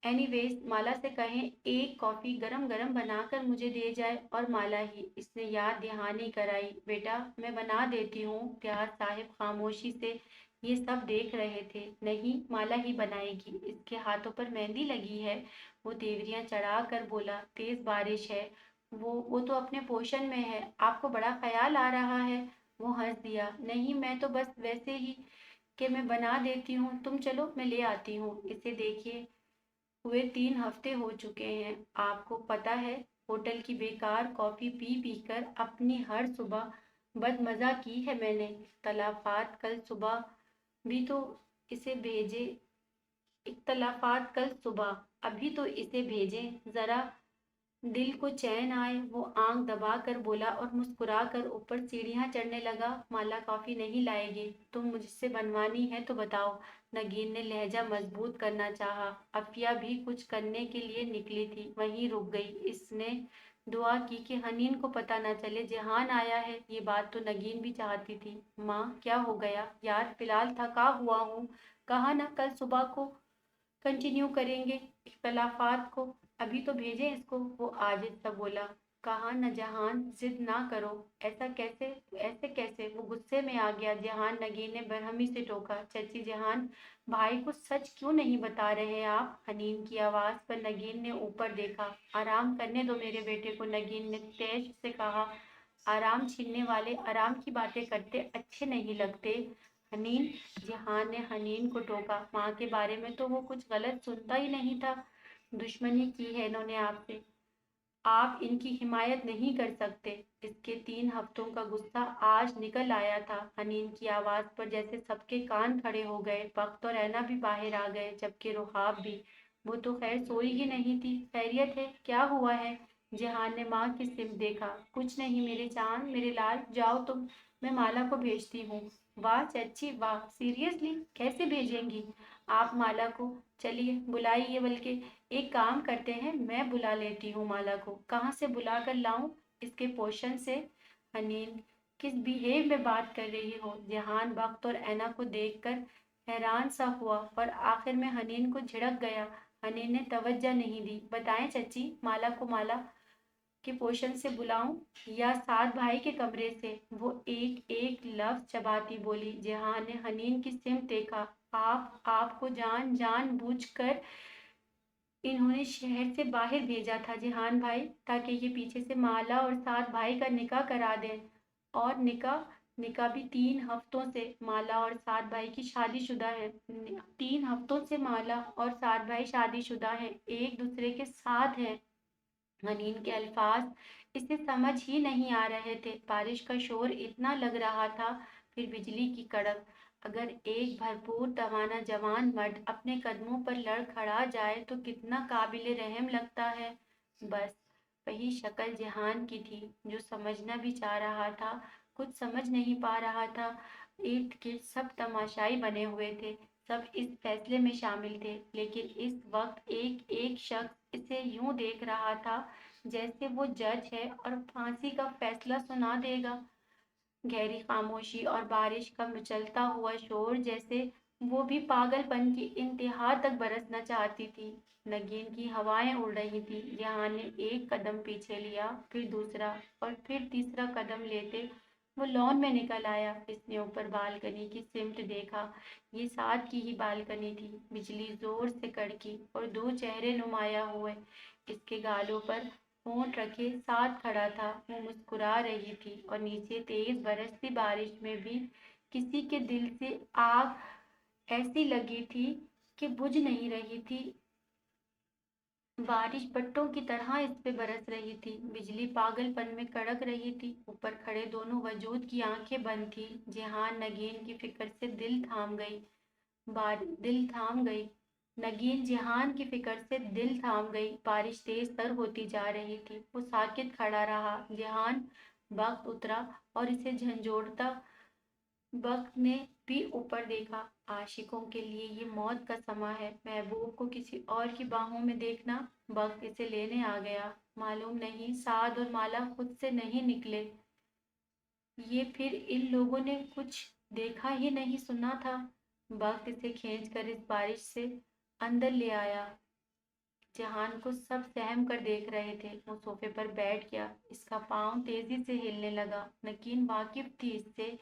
اینی ویز، مالا سے کہیں ایک کافی گرم گرم بنا کر مجھے دے جائے۔ اور مالا ہی، اس نے یاد دہانی کرائی۔ بیٹا، میں بنا دیتی ہوں۔ ریاض صاحب خاموشی سے یہ سب دیکھ رہے تھے۔ نہیں، مالا ہی بنائے گی، اس کے ہاتھوں پر مہندی لگی ہے۔ وہ تیوریاں چڑھا کر بولا، تیز بارش ہے، وہ تو اپنے پوشن میں ہے، آپ کو بڑا خیال آ رہا ہے۔ وہ ہنس دیا۔ نہیں، میں تو بس ویسے ہی کہ میں بنا دیتی ہوں، تم چلو میں لے آتی ہوں۔ اسے دیکھیے ہوئے 3 ہفتے ہو چکے ہیں۔ آپ کو پتہ ہے، ہوٹل کی بیکار کافی پی پی کر اپنی ہر صبح بدمزہ کی ہے میں نے۔ اختلافات کل صبح ابھی تو اسے بھیجیں، ذرا دل کو چین آئے۔ وہ آنکھ دبا کر بولا اور مسکرا کر اوپر سیڑھیاں چڑھنے لگا۔ مالا کافی نہیں لائے گی؟ تم مجھ سے بنوانی ہے تو بتاؤ۔ نگین نے لہجہ مضبوط کرنا چاہا۔ عفیہ بھی کچھ کرنے کے لیے نکلی تھی، وہیں رک گئی۔ اس نے دعا کی کہ حنین کو پتہ نہ چلے جہان آیا ہے۔ یہ بات تو نگین بھی چاہتی تھی۔ ماں، کیا ہو گیا؟ یار، فی الحال تھکا ہوا ہوں، کہا نا کل صبح کو کنٹینیو کریں گے اختلافات کو۔ ابھی تو بھیجیں اس کو، وہ عاجز سا بولا۔ کہا نا جہان، ضد نہ کرو۔ ایسے کیسے؟ وہ غصے میں آ گیا۔ جہان، نگین نے برہمی سے ٹوکا۔ چچی جہان، بھائی کو سچ کیوں نہیں بتا رہے آپ؟ حنین کی آواز پر نگین نے اوپر دیکھا۔ آرام کرنے دو میرے بیٹے کو، نگین نے تیش سے کہا۔ آرام چھیننے والے آرام کی باتیں کرتے اچھے نہیں لگتے حنین۔ جہان نے حنین کو ٹوکا۔ ماں کے بارے میں تو وہ کچھ غلط سنتا ہی نہیں تھا۔ دشمنی کی ہے انہوں نے آپ سے، آپ ان کی حمایت نہیں کر سکتے۔ اس کے 3 ہفتوں کا غصہ آج نکل آیا تھا۔ حنین کی آواز پر جیسے سب کے کان کھڑے ہو گئے۔ بخت اور اینا بھی باہر آ گئے، جبکہ رحاب بھی۔ وہ تو خیر سوئی ہی نہیں تھی۔ خیریت ہے؟ کیا ہوا ہے؟ جہان نے ماں کی سمت دیکھا۔ کچھ نہیں میرے چاند، میرے لال، جاؤ تم، میں مالا کو بھیجتی ہوں۔ واہ چچی واہ، سیریسلی؟ کیسے بھیجیں گی آپ مالا کو؟ چلیے بلائیے، بلکہ ایک کام کرتے ہیں، میں بلا لیتی ہوں مالا کو۔ کہاں سے بلا کر لاؤں؟ اس کے پوشن سے۔ حنین، کس بیہیو میں بات کر رہی ہو؟ جہان بخت اور اینا کو دیکھ کر حیران سا ہوا اور آخر میں حنین کو جھڑک گیا۔ حنین نے توجہ نہیں دی۔ بتائیں چچی، مالا کو مالا کے پوشن سے بلاؤں یا سعد بھائی کے کمرے سے؟ وہ ایک ایک لفظ چباتی بولی۔ جہان نے حنین کی سمت دیکھا۔ آپ کو جان بوجھ کر انہوں نے شہر سے باہر بھیجا تھا جہان بھائی، تاکہ یہ پیچھے سے مالا اور سعد بھائی کا نکاح کرا دیں۔ اور نکاح بھی 3 ہفتوں سے مالا اور سعد بھائی کی شادی شدہ ہیں۔ 3 ہفتوں سے مالا اور سعد بھائی شادی شدہ ہیں، ایک دوسرے کے ساتھ ہیں۔ حنین کے الفاظ اسے سمجھ ہی نہیں آ رہے تھے۔ بارش کا شور اتنا لگ رہا تھا، پھر بجلی کی کڑک۔ اگر ایک بھرپور توانا جوان مرد اپنے قدموں پر لڑ کھڑا جائے تو کتنا قابل رحم لگتا ہے۔ بس وہی شکل جہان کی تھی، جو سمجھنا بھی چاہ رہا تھا، کچھ سمجھ نہیں پا رہا تھا۔ ارد گرد سب تماشائی بنے ہوئے تھے، سب اس فیصلے میں شامل تھے، لیکن اس وقت ایک ایک شخص اسے یوں دیکھ رہا تھا جیسے وہ جج ہے اور پھانسی کا فیصلہ سنا دے گا۔ گہری خاموشی اور بارش کا مچلتا ہوا شور، جیسے وہ بھی پاگل پن کی انتہا تک برسنا چاہتی تھی۔ نگین کی ہوائیں اڑ رہی تھی۔ جہان نے ایک قدم پیچھے لیا، پھر دوسرا اور پھر تیسرا قدم لیتے وہ لان میں نکل آیا۔ اس نے اوپر بالکنی کی سمت دیکھا۔ یہ سعد کی ہی بالکنی تھی۔ بجلی زور سے کڑکی اور 2 چہرے نمایاں ہوئے۔ اس کے گالوں پر ہونٹ رکھے ساتھ کھڑا تھا۔ وہ مسکرا رہی تھی اور نیچے تیز برستی بارش میں بھی کسی کے دل سے آگ ایسی لگی تھی کہ بجھ نہیں رہی تھی۔ بارش بٹوں کی طرح اس پہ برس رہی تھی، بجلی پاگل پن میں کڑک رہی تھی۔ اوپر کھڑے دونوں وجود کی آنکھیں بند تھی۔ جہان نگین کی فکر سے دل تھام گئی۔ نگین جہان کی فکر سے دل تھام گئی۔ بارش تیز تر ہوتی جا رہی تھی۔ وہ ساکت کھڑا رہا۔ جہان وقت اترا اور اسے جھنجھوڑتا وقت نے بھی اوپر دیکھا۔ عاشقوں کے لیے یہ موت کا سماں ہے، محبوب کو کسی اور کی باہوں میں دیکھنا۔ وقت اسے لینے آ گیا۔ معلوم نہیں سعد اور مالا خود سے نہیں نکلے، یہ پھر ان لوگوں نے کچھ دیکھا ہی نہیں سنا تھا۔ وقت اسے کھینچ کر اس بارش سے اندر لے آیا۔ جہان کو سب سہم کر دیکھ رہے تھے۔ وہ صوفے پر بیٹھ گیا۔ اس کا پاؤں تیزی سے ہلنے لگا۔ نگین واقف تھی اس سے،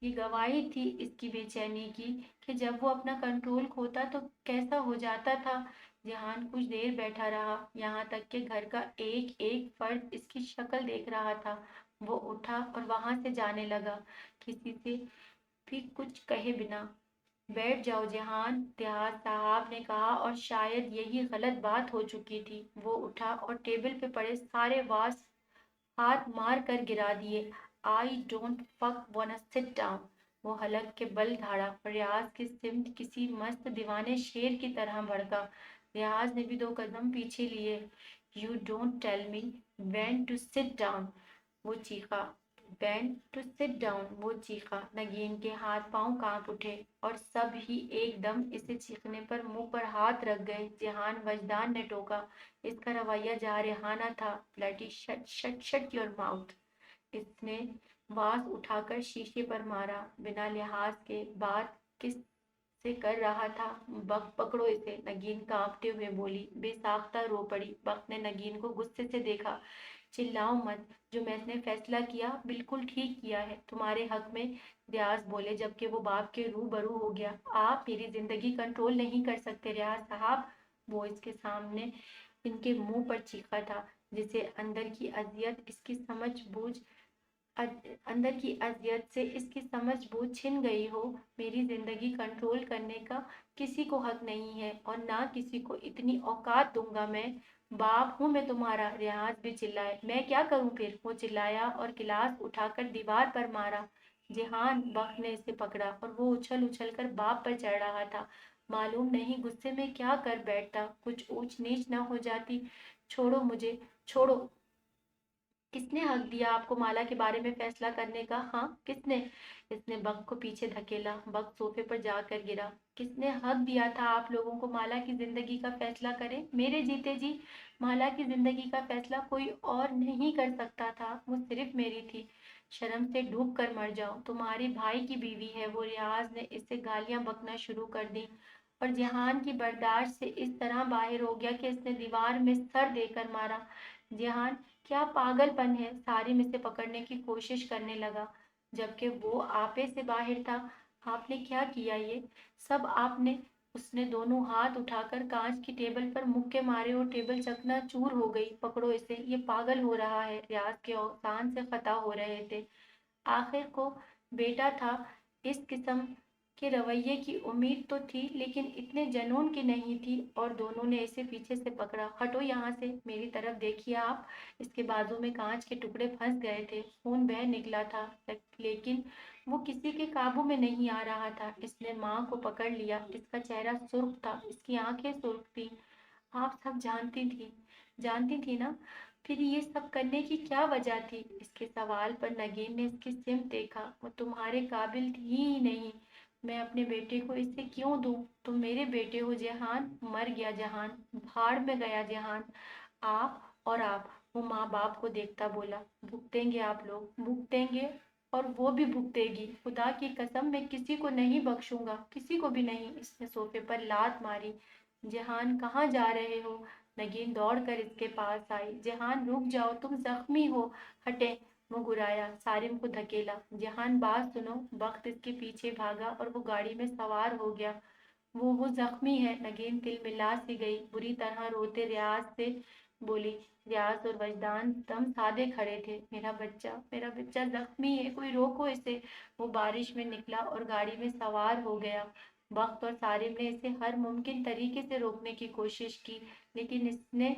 یہ گواہی تھی اس کی بے چینی کی کہ جب وہ اپنا کنٹرول کھوتا تو کیسا ہو جاتا تھا۔ جہان کچھ دیر بیٹھا رہا، یہاں تک کہ گھر کا ایک ایک فرد اس کی شکل دیکھ رہا تھا۔ وہ اٹھا اور وہاں سے جانے لگا، کسی سے بھی کچھ کہے بنا۔ بیٹھ جاؤ جہان، دیہات صاحب نے کہا، اور شاید یہی غلط بات ہو چکی تھی۔ وہ اٹھا اور ٹیبل پہ پڑے سارے واز ہاتھ مار کر گرا دیے۔ I don't fuck wanna sit down۔ وہ حلق کے بل دھاڑا اور ریاض کی سمت کسی مست دیوانے شیر کی طرح بھڑکا۔ ریاض نے بھی 2 قدم پیچھے لیے۔ You don't tell me when to sit down، وہ چیخا۔ when to sit down، وہ چیخا۔ نگین کے ہاتھ پاؤں کانپ اٹھے اور سب ہی ایک دم اسے چیخنے پر منہ پر ہاتھ رکھ گئے۔ جہان وجدان نے ٹوکا، اس کا رویہ جارحانہ تھا۔ Bloody shut your mouth۔ اس نے واز اٹھا کر شیشے پر مارا۔ بنا لحاظ کے بات کس سے کر رہا تھا؟ وقت پکڑو اسے، نگین کانپتے ہوئے بولی۔ بے ساختہ رو پڑی۔ وقت نے نگین کو غصے سے دیکھا۔ چلاؤ مت، جو میں نے فیصلہ کیا بالکل ٹھیک کیا ہے تمہارے حق میں، ریاض بولے جبکہ وہ باپ کے روبرو ہو گیا۔ آپ میری زندگی کنٹرول نہیں کر سکتے ریاض صاحب، وہ اس کے سامنے ان کے منہ پر چیخا تھا، جسے اندر کی اذیت سے اس کی سمجھ بوجھ چھن گئی ہو۔ میری زندگی کنٹرول کرنے کا کسی کو حق نہیں ہے، اور نہ کسی کو اتنی اوقات دوں گا میں۔ باپ ہوں میں تمہارا، ریاض بھی چلائے۔ میں کیا کروں پھر؟ وہ چلایا اور گلاس اٹھا کر دیوار پر مارا۔ جہان، وقت نے اسے پکڑا اور وہ اچھل اچھل کر باپ پر چڑھ رہا تھا۔ معلوم نہیں غصے میں کیا کر بیٹھتا، کچھ اونچ نیچ نہ ہو جاتی۔ چھوڑو مجھے، چھوڑو۔ کس نے حق دیا آپ کو مالا کے بارے میں فیصلہ کرنے کا؟ ہاں، کس نے؟ اس نے وقت کو پیچھے دھکیلا۔ وقت صوفے پر جا کر گرا۔ کس نے حق دیا تھا آپ لوگوں کو مالا کی زندگی کا فیصلہ کریں؟ میرے جیتے جی مالا کی زندگی کا فیصلہ کوئی اور نہیں کر سکتا تھا، وہ صرف میری تھی۔ شرم سے ڈوب کر مر جاؤ، تمہارے بھائی کی بیوی ہے وہ۔ ریاض نے اس سے گالیاں بکنا شروع کر دی اور جہان کی برداشت سے اس طرح باہر ہو گیا کہ اس نے دیوار میں سر دے کر مارا۔ جہان، کیا پاگل پن ہے؟ سارم اسے پکڑنے کی کوشش کرنے لگا، جبکہ وہ آپے سے باہر تھا۔ آپ نے کیا کیا یہ سب؟ آپ نے؟ اس نے دونوں ہاتھ اٹھا کر کانچ کی ٹیبل پر مکے مارے اور ٹیبل چکنا چور ہو گئی۔ پکڑو اسے، یہ پاگل ہو رہا ہے۔ ریاض کے اوزان سے خطا ہو رہے تھے۔ آخر کو بیٹا تھا، اس قسم کے رویے کی امید تو تھی، لیکن اتنے جنون کی نہیں تھی۔ اور دونوں نے اسے پیچھے سے پکڑا۔ ہٹو یہاں سے، میری طرف دیکھیے آپ۔ اس کے بازو میں کانچ کے ٹکڑے پھنس گئے تھے، خون بہہ نکلا تھا، لیکن وہ کسی کے قابو میں نہیں آ رہا تھا۔ اس نے ماں کو پکڑ لیا۔ اس کا چہرہ سرخ تھا، اس کی آنکھیں سرخ تھیں۔ آپ سب جانتی تھی نا؟ پھر یہ سب کرنے کی کیا وجہ تھی؟ اس کے سوال پر نگین نے اس کی سمت دیکھا۔ وہ تمہارے قابل تھی ہی نہیں، میں اپنے بیٹے کو اسے کیوں دوں؟ تم میرے بیٹے ہو جہان۔ مر گیا جہان، بھاڑ میں گیا جہان۔ آپ اور آپ، وہ ماں باپ کو دیکھتا بولا، بھگتیں گے آپ لوگ، بھگتیں گے، اور وہ بھی بھگتے گی۔ خدا کی قسم میں کسی کو نہیں بخشوں گا، کسی کو بھی نہیں۔ اس نے صوفے پر لات ماری۔ جہان، کہاں جا رہے ہو؟ نگین دوڑ کر اس کے پاس آئی۔ جہان، رک جاؤ، تم زخمی ہو، ہٹیں۔ وہ گرایا، سارم کو دھکیلا۔ جہان، بات سنو۔ وقت اس کے پیچھے بھاگا اور وہ گاڑی میں سوار ہو گیا۔ وہ زخمی ہے۔ نگین تل ملا سی گئی، بری طرح روتے ریاض سے بولی۔ ریاض اور وجدان دم سادے کھڑے تھے۔ میرا بچہ زخمی ہے، کوئی روکو اسے۔ وہ بارش میں نکلا اور گاڑی میں سوار ہو گیا۔ بخت اور صارم نے اسے ہر ممکن طریقے سے روکنے کی کوشش کی، لیکن اس نے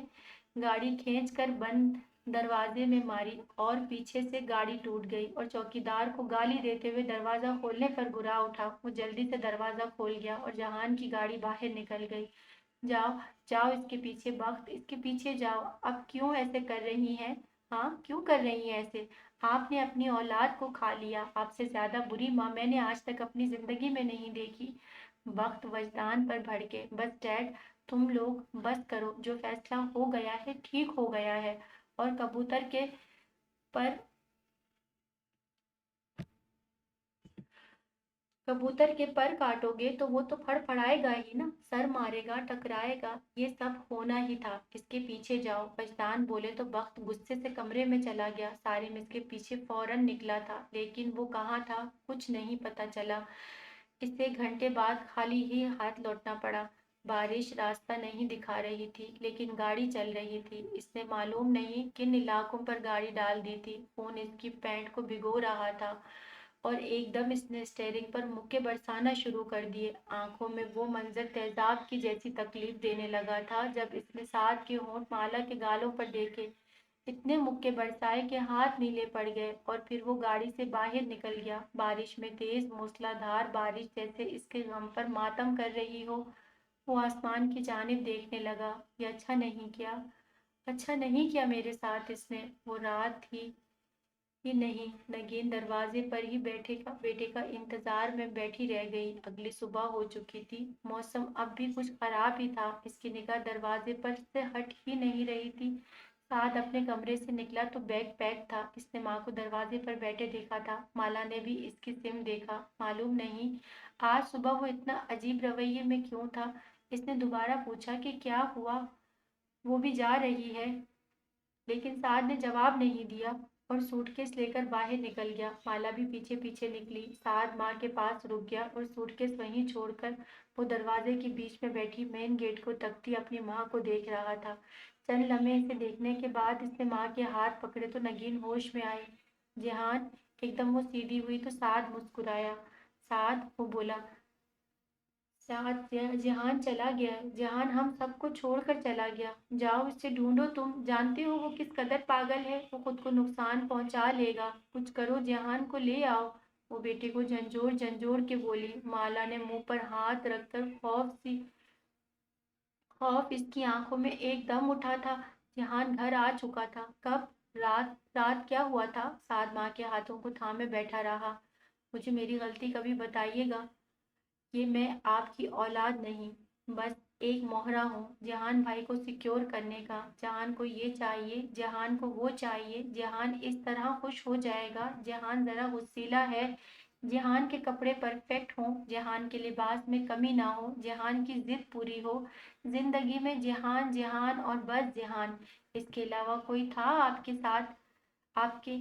گاڑی کھینچ کر بند دروازے میں ماری اور پیچھے سے گاڑی ٹوٹ گئی اور چوکیدار کو گالی دیتے ہوئے دروازہ کھولنے پر گھرا اٹھا۔ وہ جلدی سے دروازہ کھول گیا اور جہان کی گاڑی باہر نکل گئی۔ جاؤ جاؤ اس کے پیچھے، بخت اس کے پیچھے جاؤ۔ اب کیوں ایسے کر رہی ہیں؟ ہاں کیوں کر رہی ہیں ایسے؟ آپ نے اپنی اولاد کو کھا لیا۔ آپ سے زیادہ بری ماں میں نے آج تک اپنی زندگی میں نہیں دیکھی۔ بخت وجدان پر بھڑکے۔ بس ڈیڈ، تم لوگ بس کرو، جو فیصلہ ہو گیا ہے ٹھیک ہو گیا ہے، اور کبوتر کے پر کاٹو گے تو وہ تو پھڑ پھڑائے گا ہی نا، سر مارے گا، ٹکرائے گا، یہ سب ہونا ہی تھا۔ اس کے پیچھے جاؤ۔ وجدان بولے تو بخت غصے سے کمرے میں چلا گیا۔ صارم اس کے پیچھے فوراً نکلا تھا، لیکن وہ کہاں تھا کچھ نہیں پتا چلا۔ اسے گھنٹے بعد خالی ہی ہاتھ لوٹنا پڑا۔ بارش راستہ نہیں دکھا رہی تھی، لیکن گاڑی چل رہی تھی۔ اس نے معلوم نہیں کن علاقوں پر گاڑی ڈال دی تھی۔ خون اس کی پینٹ کو بھگو رہا تھا اور ایک دم اس نے اسٹیئرنگ پر مکے برسانا شروع کر دیے۔ آنکھوں میں وہ منظر تیزاب کی جیسی تکلیف دینے لگا تھا جب اس نے سعد کے ہونٹ مالا کے گالوں پر دیکھے۔ اتنے مکے برسائے کہ ہاتھ نیلے پڑ گئے، اور پھر وہ گاڑی سے باہر نکل گیا۔ بارش میں تیز موسلا دھار بارش جیسے اس کے غم پر ماتم کر رہی ہو۔ وہ آسمان کی جانب دیکھنے لگا۔ یہ اچھا نہیں کیا میرے ساتھ اس نے۔ وہ رات تھی ہی نہیں، نگین دروازے پر ہی بیٹے کا انتظار میں بیٹھی رہ گئی۔ اگلی صبح ہو چکی تھی۔ موسم اب بھی کچھ خراب ہی تھا۔ اس کی نگاہ دروازے پر سے ہٹ ہی نہیں رہی تھی۔ سعد اپنے کمرے سے نکلا تو بیگ پیک تھا۔ اس نے ماں کو دروازے پر بیٹھے دیکھا تھا۔ مالا نے بھی اس کی سمت دیکھا۔ معلوم نہیں آج صبح وہ اتنا عجیب رویے میں کیوں تھا۔ اس نے دوبارہ پوچھا کہ کیا ہوا، وہ بھی جا رہی ہے؟ لیکن سعد نے جواب نہیں دیا اور سوٹ کیس لے کر باہر نکل گیا۔ مالا بھی پیچھے پیچھے نکلی۔ سعد ماں کے پاس رک گیا اور سوٹ کیس وہیں چھوڑ کر وہ دروازے کے بیچ میں بیٹھی مین گیٹ کو تکتی اپنی ماں کو دیکھ رہا تھا۔ چند لمحے اسے دیکھنے کے بعد اس نے ماں کے ہاتھ پکڑے تو نگین ہوش میں آئی۔ جہان! ایک دم وہ سیدھی ہوئی تو سعد مسکرایا۔ سعد! وہ بولا۔ جہان چلا گیا، جہان ہم سب کو چھوڑ کر چلا گیا۔ جاؤ اسے ڈھونڈو، تم جانتے ہو وہ کس قدر پاگل ہے، وہ خود کو نقصان پہنچا لے گا۔ کچھ کرو، جہان کو لے آؤ۔ وہ بیٹے کو جھنجھوڑ کے بولی۔ مالا نے منہ پر ہاتھ رکھ کر خوف اس کی آنکھوں میں ایک دم اٹھا تھا۔ جہان گھر آ چکا تھا۔ کب؟ رات کیا ہوا تھا؟ سعد ماں کے ہاتھوں کو تھامے بیٹھا رہا۔ مجھے میری غلطی کبھی بتائیے گا کہ میں آپ کی اولاد نہیں، بس ایک مہرہ ہوں جہان بھائی کو سیکیور کرنے کا۔ جہان کو یہ چاہیے، جہان کو وہ چاہیے، جہان اس طرح خوش ہو جائے گا۔ جہان ذرا غصیلا ہے، جہان کے کپڑے پرفیکٹ ہوں، جہان کے لباس میں کمی نہ ہو، جہان کی ضد پوری ہو، زندگی میں جہان جہان اور بس جہان۔ اس کے علاوہ کوئی تھا آپ کے ساتھ؟ آپ کے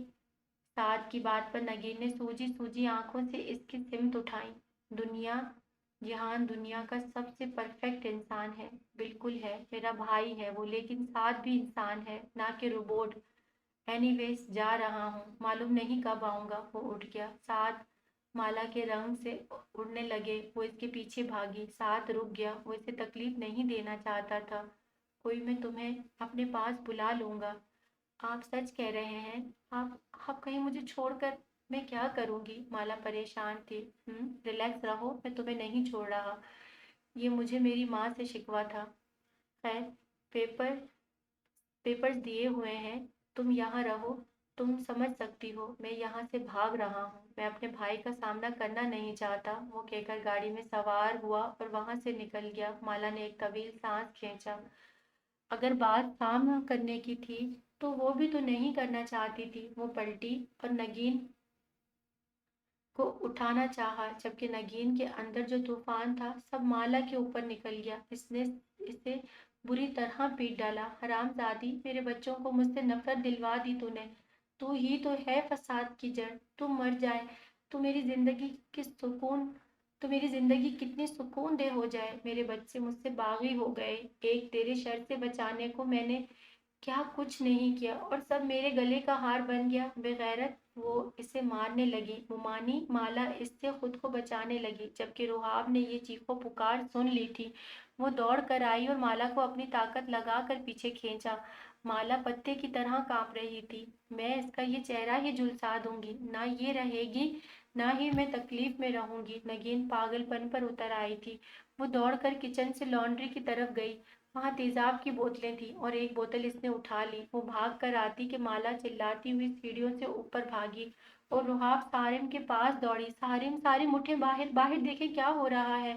ساتھ کی بات پر نگین نے سوجی آنکھوں سے اس کی سمت اٹھائی۔ جہان دنیا کا سب سے پرفیکٹ انسان ہے۔ بالکل ہے، میرا بھائی ہے وہ، لیکن ساتھ بھی انسان ہے، نہ کہ روبوٹ۔ اینی ویز جا رہا ہوں، معلوم نہیں کب آؤں گا۔ وہ اٹھ گیا۔ سعد مالا کے رنگ سے اڑنے لگے۔ وہ اس کے پیچھے بھاگی۔ سعد رک گیا۔ وہ اسے تکلیف نہیں دینا چاہتا تھا۔ کوئی میں تمہیں اپنے پاس بلا لوں گا۔ آپ سچ کہہ رہے ہیں؟ آپ کہیں مجھے چھوڑ کر میں کیا کروں گی؟ مالا پریشان تھی۔ ریلیکس رہو، میں تمہیں نہیں چھوڑ رہا، یہ مجھے میری ماں سے شکوہ تھا۔ خیر، پیپرز دیے ہوئے ہیں، تم یہاں رہو، تم سمجھ سکتی ہو میں یہاں سے بھاگ رہا ہوں، میں اپنے بھائی کا سامنا کرنا نہیں چاہتا۔ وہ کہہ کر گاڑی میں سوار ہوا اور وہاں سے نکل گیا۔ مالا نے ایک طویل سانس کھینچا۔ اگر بات سامنا کرنے کی تھی تو وہ بھی تو نہیں کرنا چاہتی تھی۔ وہ پلٹی اور نگین کو اٹھانا چاہا، جبکہ نگین کے اندر جو طوفان تھا سب مالا کے اوپر نکل گیا۔ اس نے اسے بری طرح پیٹ ڈالا۔ حرام زادی، میرے بچوں کو مجھ سے نفرت دلوا دی تو نے۔ تو ہی تو ہے فساد کی جڑ۔ تو مر جائے تو میری زندگی کتنی سکون دہ ہو جائے۔ میرے بچے مجھ سے باغی ہو گئے۔ ایک تیرے شر سے بچانے کو میں نے کیا کچھ نہیں کیا اور سب میرے گلے کا ہار بن گیا؟ بغیرت وہ اسے مارنے لگی۔ مومانی مالا اس سے خود کو بچانے لگی، جبکہ روحاب نے یہ چیخو پکار سن لی تھی۔ وہ دوڑ کر آئی اور مالا کو اپنی طاقت لگا کر پیچھے کھینچا۔ مالا پتے کی طرح کانپ رہی تھی۔ میں اس کا یہ چہرہ ہی جھلسا دوں گی، نہ یہ رہے گی نہ ہی میں تکلیف میں رہوں گی۔ نگین پاگل پن پر اتر آئی تھی۔ وہ دوڑ کر کچن سے لانڈری کی طرف گئی۔ وہاں تیزاب کی بوتلیں تھیں اور ایک بوتل اس نے اٹھا لی۔ وہ بھاگ کر آتی کہ مالا چلاتی ہوئی سیڑھیوں سے اوپر بھاگی اور روحاب صارم کے پاس دوڑی۔ صارم، صارم اٹھے، باہر باہر دیکھیں کیا ہو رہا ہے۔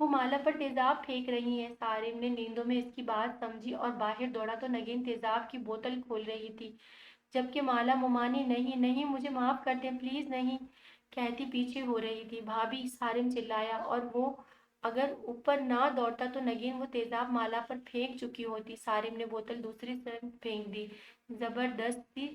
وہ مالا پر تیزاب پھینک رہی ہیں۔ صارم نے نیندوں میں اس کی بات سمجھی اور باہر دوڑا تو نگین تیزاب کی بوتل کھول رہی تھی، جبکہ مالا مومانی نہیں نہیں مجھے معاف کر دیں پلیز نہیں کہتی پیچھے ہو رہی تھی۔ بھابھی، صارم چلایا اور وہ اگر اوپر نہ دوڑتا تو نگین وہ تیزاب مالا پر پھینک چکی ہوتی۔ صارم نے بوتل دوسری طرف پھینک دی۔ زبردستی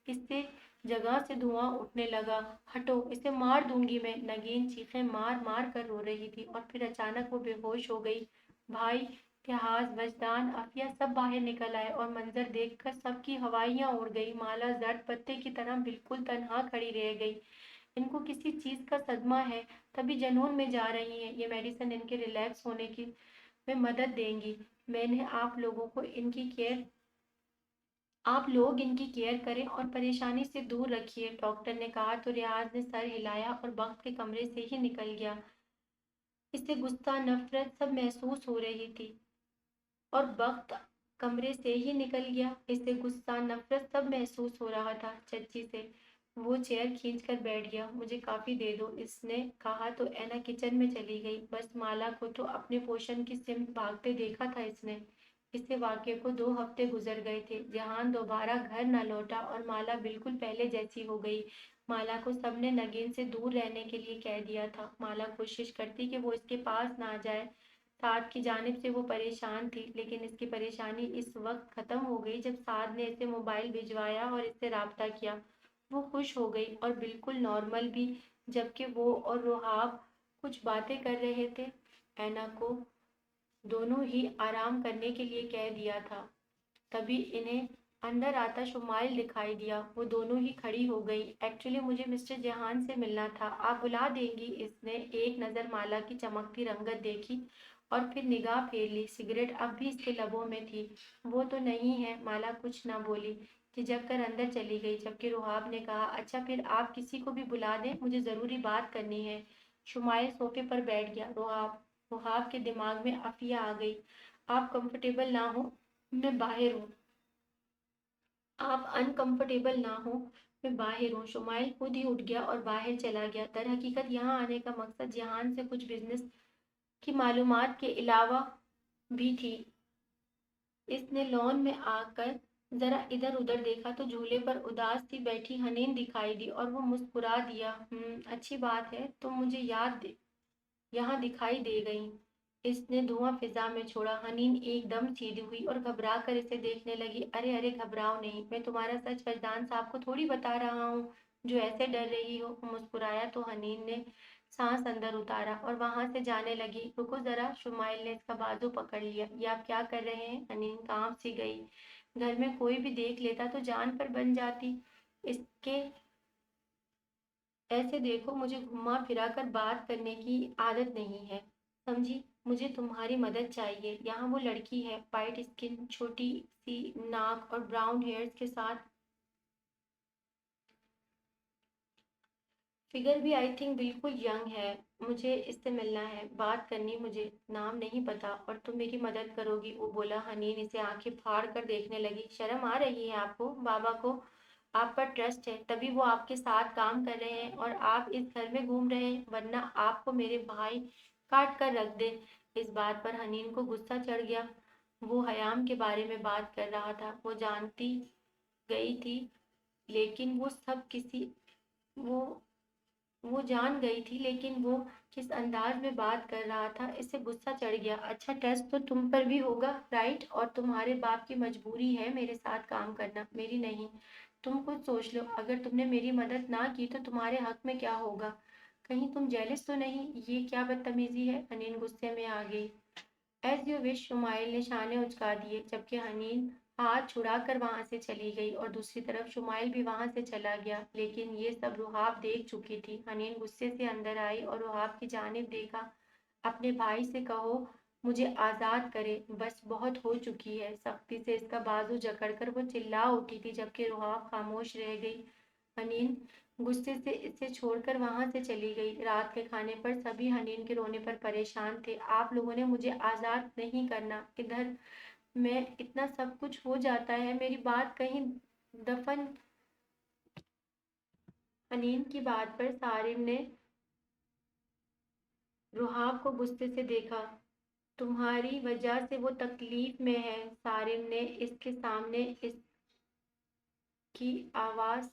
اس سے جگہ سے دھواں اٹھنے لگا۔ ہٹو، اسے مار دوں گی میں۔ نگین چیخیں مار مار کر رو رہی تھی اور پھر اچانک وہ بے ہوش ہو گئی۔ بھائی، اتحاد، وجدان، عافیہ سب باہر نکل آئے اور منظر دیکھ کر سب کی ہوائیاں اڑ گئی۔ مالا زرد پتے کی طرح بالکل تنہا کھڑی رہ گئی۔ ان کو کسی چیز کا صدمہ ہے، تبھی جنون میں جا رہی ہیں۔ یہ میڈیسن ان کے ریلیکس ہونے کی میں مدد دیں گی۔ میں نے آپ لوگوں کو ان کی کیئر آپ لوگ ان کی کیئر کریں اور پریشانی سے دور رکھیے، ڈاکٹر نے کہا تو ریاض نے سر ہلایا اور بخت کے کمرے سے ہی نکل گیا۔ اسے غصہ، نفرت سب محسوس ہو رہی تھی اور بخت کمرے سے ہی نکل گیا۔ اسے غصہ، نفرت سب محسوس ہو رہا تھا۔ چچی سے وہ چیئر کھینچ کر بیٹھ گیا۔ مجھے کافی دے دو، اس نے کہا تو اینا کچن میں چلی گئی۔ بس مالا کو تو اپنے پوشن کی سمت بھاگتے دیکھا تھا اس نے۔ اس سے واقعے کو 2 ہفتے گزر گئے تھے۔ جہان دوبارہ گھر نہ لوٹا اور مالا بالکل پہلے جیسی ہو گئی۔ مالا کو سب نے نگین سے دور رہنے کے لیے کہہ دیا تھا۔ مالا کوشش کرتی کہ وہ اس کے پاس نہ جائے۔ سعد کی جانب سے وہ پریشان تھی، لیکن اس کی پریشانی اس وقت ختم ہو گئی جب سعد نے اسے موبائل بھجوایا اور اس سے رابطہ کیا۔ وہ خوش ہو گئی اور بالکل نارمل بھی، جبکہ وہ اور روحاب کچھ باتیں کر رہے تھے۔ اینا کو دونوں ہی آرام کرنے کے لیے کہہ دیا تھا۔ تبھی انہیں اندر آتا شمائل دکھائی دیا۔ وہ دونوں ہی کھڑی ہو گئی۔ ایکچولی مجھے مسٹر جہان سے ملنا تھا، آپ بلا دیں گی؟ اس نے ایک نظر مالا کی چمکتی رنگت دیکھی اور پھر نگاہ پھیر لی۔ سگریٹ اب بھی اس کے لبوں میں تھی۔ وہ تو نہیں ہے۔ مالا کچھ نہ بولی، جھجک کر اندر چلی گئی، جبکہ روحاب نے کہا اچھا پھر آپ کسی کو بھی بلا دیں، مجھے ضروری بات کرنی ہے۔ شمائل صوفے پر بیٹھ گیا۔ روحاب کے دماغ میں عافیہ آ گئی۔ آپ کمفرٹیبل نہ ہو، میں باہر ہوں۔ آپ انکمفرٹیبل نہ ہو، میں باہر ہوں۔ شمائل خود ہی اٹھ گیا اور باہر چلا گیا۔ در حقیقت یہاں آنے کا مقصد جہان سے کچھ بزنس کی معلومات کے علاوہ بھی تھی۔ اس نے لان میں آ کر ذرا ادھر ادھر دیکھا تو جھولے پر اداس سی بیٹھی حنین دکھائی دی اور وہ مسکرا دیا۔ اچھی بات ہے، تم مجھے یہاں دکھائی دے گئی۔ اس نے دھواں فضا میں چھوڑا۔ حنین ایک دم سیدھی ہوئی اور گھبرا کر اسے دیکھنے لگی۔ ارے ارے گھبراؤ نہیں، میں تمہارا سچ وجدان صاحب کو تھوڑی بتا رہا ہوں جو ایسے ڈر رہی ہو۔ مسکرایا تو حنین نے سانس اندر اتارا اور وہاں سے جانے لگی۔ رکو ذرا، شمائل نے اس کا بازو پکڑ لیا۔ یہ آپ کیا کر رہے ہیں؟ حنین کانپ سی گئی۔ گھر میں کوئی بھی دیکھ لیتا تو جان پر بن جاتی۔ اس کے ایسے دیکھو، مجھے گھما پھرا کر بات کرنے کی عادت نہیں ہے، سمجھی؟ مجھے تمہاری مدد چاہیے۔ یہاں وہ لڑکی ہے، وائٹ اسکن، چھوٹی سی ناک اور براؤن ہیئرز کے ساتھ، فگر بھی آئی تھنک بالکل ینگ ہے۔ مجھے اس سے ملنا ہے، بات کرنی، مجھے نام نہیں پتا، اور تم میری مدد کرو گی، وہ بولا۔ حنین اسے آنکھیں پھاڑ کر دیکھنے لگی۔ شرم آ رہی ہے آپ کو؟ بابا کو آپ پر ٹرسٹ ہے، تبھی وہ آپ کے ساتھ کام کر رہے ہیں اور آپ اس گھر میں گھوم رہے ہیں، ورنہ آپ کو میرے بھائی کاٹ کر رکھ دیں۔ اس بات پر حنین کو غصہ چڑھ گیا۔ وہ حیام کے بارے میں بات کر رہا تھا، وہ جانتی گئی تھی، لیکن وہ جان گئی تھی لیکن وہ کس انداز میں بات کر رہا تھا، اس سے غصہ چڑھ گیا۔ اچھا ٹرسٹ تو تم پر بھی ہوگا، رائٹ؟ اور تمہارے باپ کی مجبوری ہے میرے ساتھ کام کرنا، میری نہیں۔ تم خود سوچ لو، اگر تم نے میری مدد نہ کی تو تمہارے حق میں کیا ہوگا؟ کہیں تم جیلس تو نہیں؟ یہ کیا بدتمیزی ہے؟ حنین غصے میں آ گئی۔ ایز یو وش، شمائل نے شانے اچکا دیے، جبکہ حنین ہاتھ چھڑا کر وہاں سے چلی گئی اور دوسری طرف شمائل بھی وہاں سے چلا گیا، لیکن یہ سب رحاب دیکھ چکی تھی۔ حنین غصے سے اندر آئی اور رحاب کی جانب دیکھا۔ اپنے بھائی سے کہو مجھے آزاد کرے، بس بہت ہو چکی ہے۔ سختی سے اس کا بازو جکڑ کر وہ چلا اٹھی تھی جبکہ رحاب خاموش رہ گئی۔ حنین غصے سے اسے چھوڑ کر وہاں سے چلی گئی۔ رات کے کھانے پر سبھی حنین کے رونے پر پریشان تھے۔ آپ لوگوں نے مجھے آزاد نہیں کرنا، ادھر میں اتنا سب کچھ ہو جاتا ہے، میری بات کہیں دفن۔ حنین کی بات پر صارم نے رحاب کو غصے سے دیکھا۔ تمہاری وجہ سے وہ تکلیف میں ہے۔ صارم نے اس کے سامنے اس کی آواز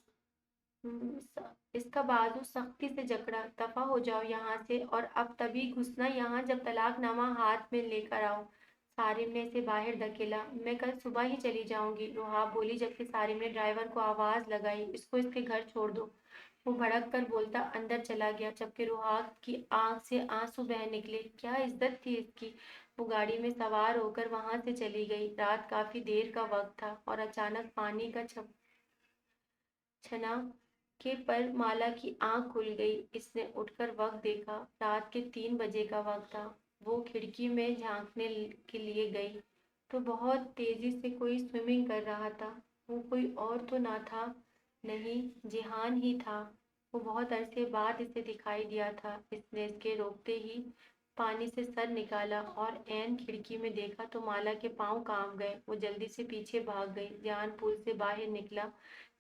اس کا بازو سختی سے جکڑا۔ دفع ہو جاؤ یہاں سے، اور اب تبھی گھسنا یہاں جب طلاق نامہ ہاتھ میں لے کر آؤ۔ صارم نے اسے باہر دھکیلا۔ میں کل صبح ہی چلی جاؤں گی، رحاب بولی جبکہ صارم نے ڈرائیور کو آواز لگائی، اس کو اس کے گھر چھوڑ دو۔ وہ بھڑک کر بولتا اندر چلا گیا جبکہ رحاب کی آنکھ سے آنسو بہہ نکلے۔ کیا عزت تھی اس کی! وہ گاڑی میں سوار ہو کر وہاں سے چلی گئی۔ رات کافی دیر کا وقت تھا اور اچانک پانی کا چھنا کے پر مالا کی آنکھ کھل گئی۔ اس نے اٹھ کر وقت دیکھا، رات کے 3 بجے کا وقت تھا۔ وہ کھڑکی میں جھانکنے کے لیے گئی تو بہت تیزی سے کوئی سوئمنگ کر رہا تھا۔ وہ کوئی اور تو نہ تھا، نہیں جیہان ہی تھا۔ وہ بہت عرصے بعد اسے دکھائی دیا تھا۔ اس نے اس کے روکتے ہی پانی سے سر نکالا اور عین کھڑکی میں دیکھا تو مالا کے پاؤں کانپ گئے۔ وہ جلدی سے پیچھے بھاگ گئی۔ جیہان پول سے باہر نکلا،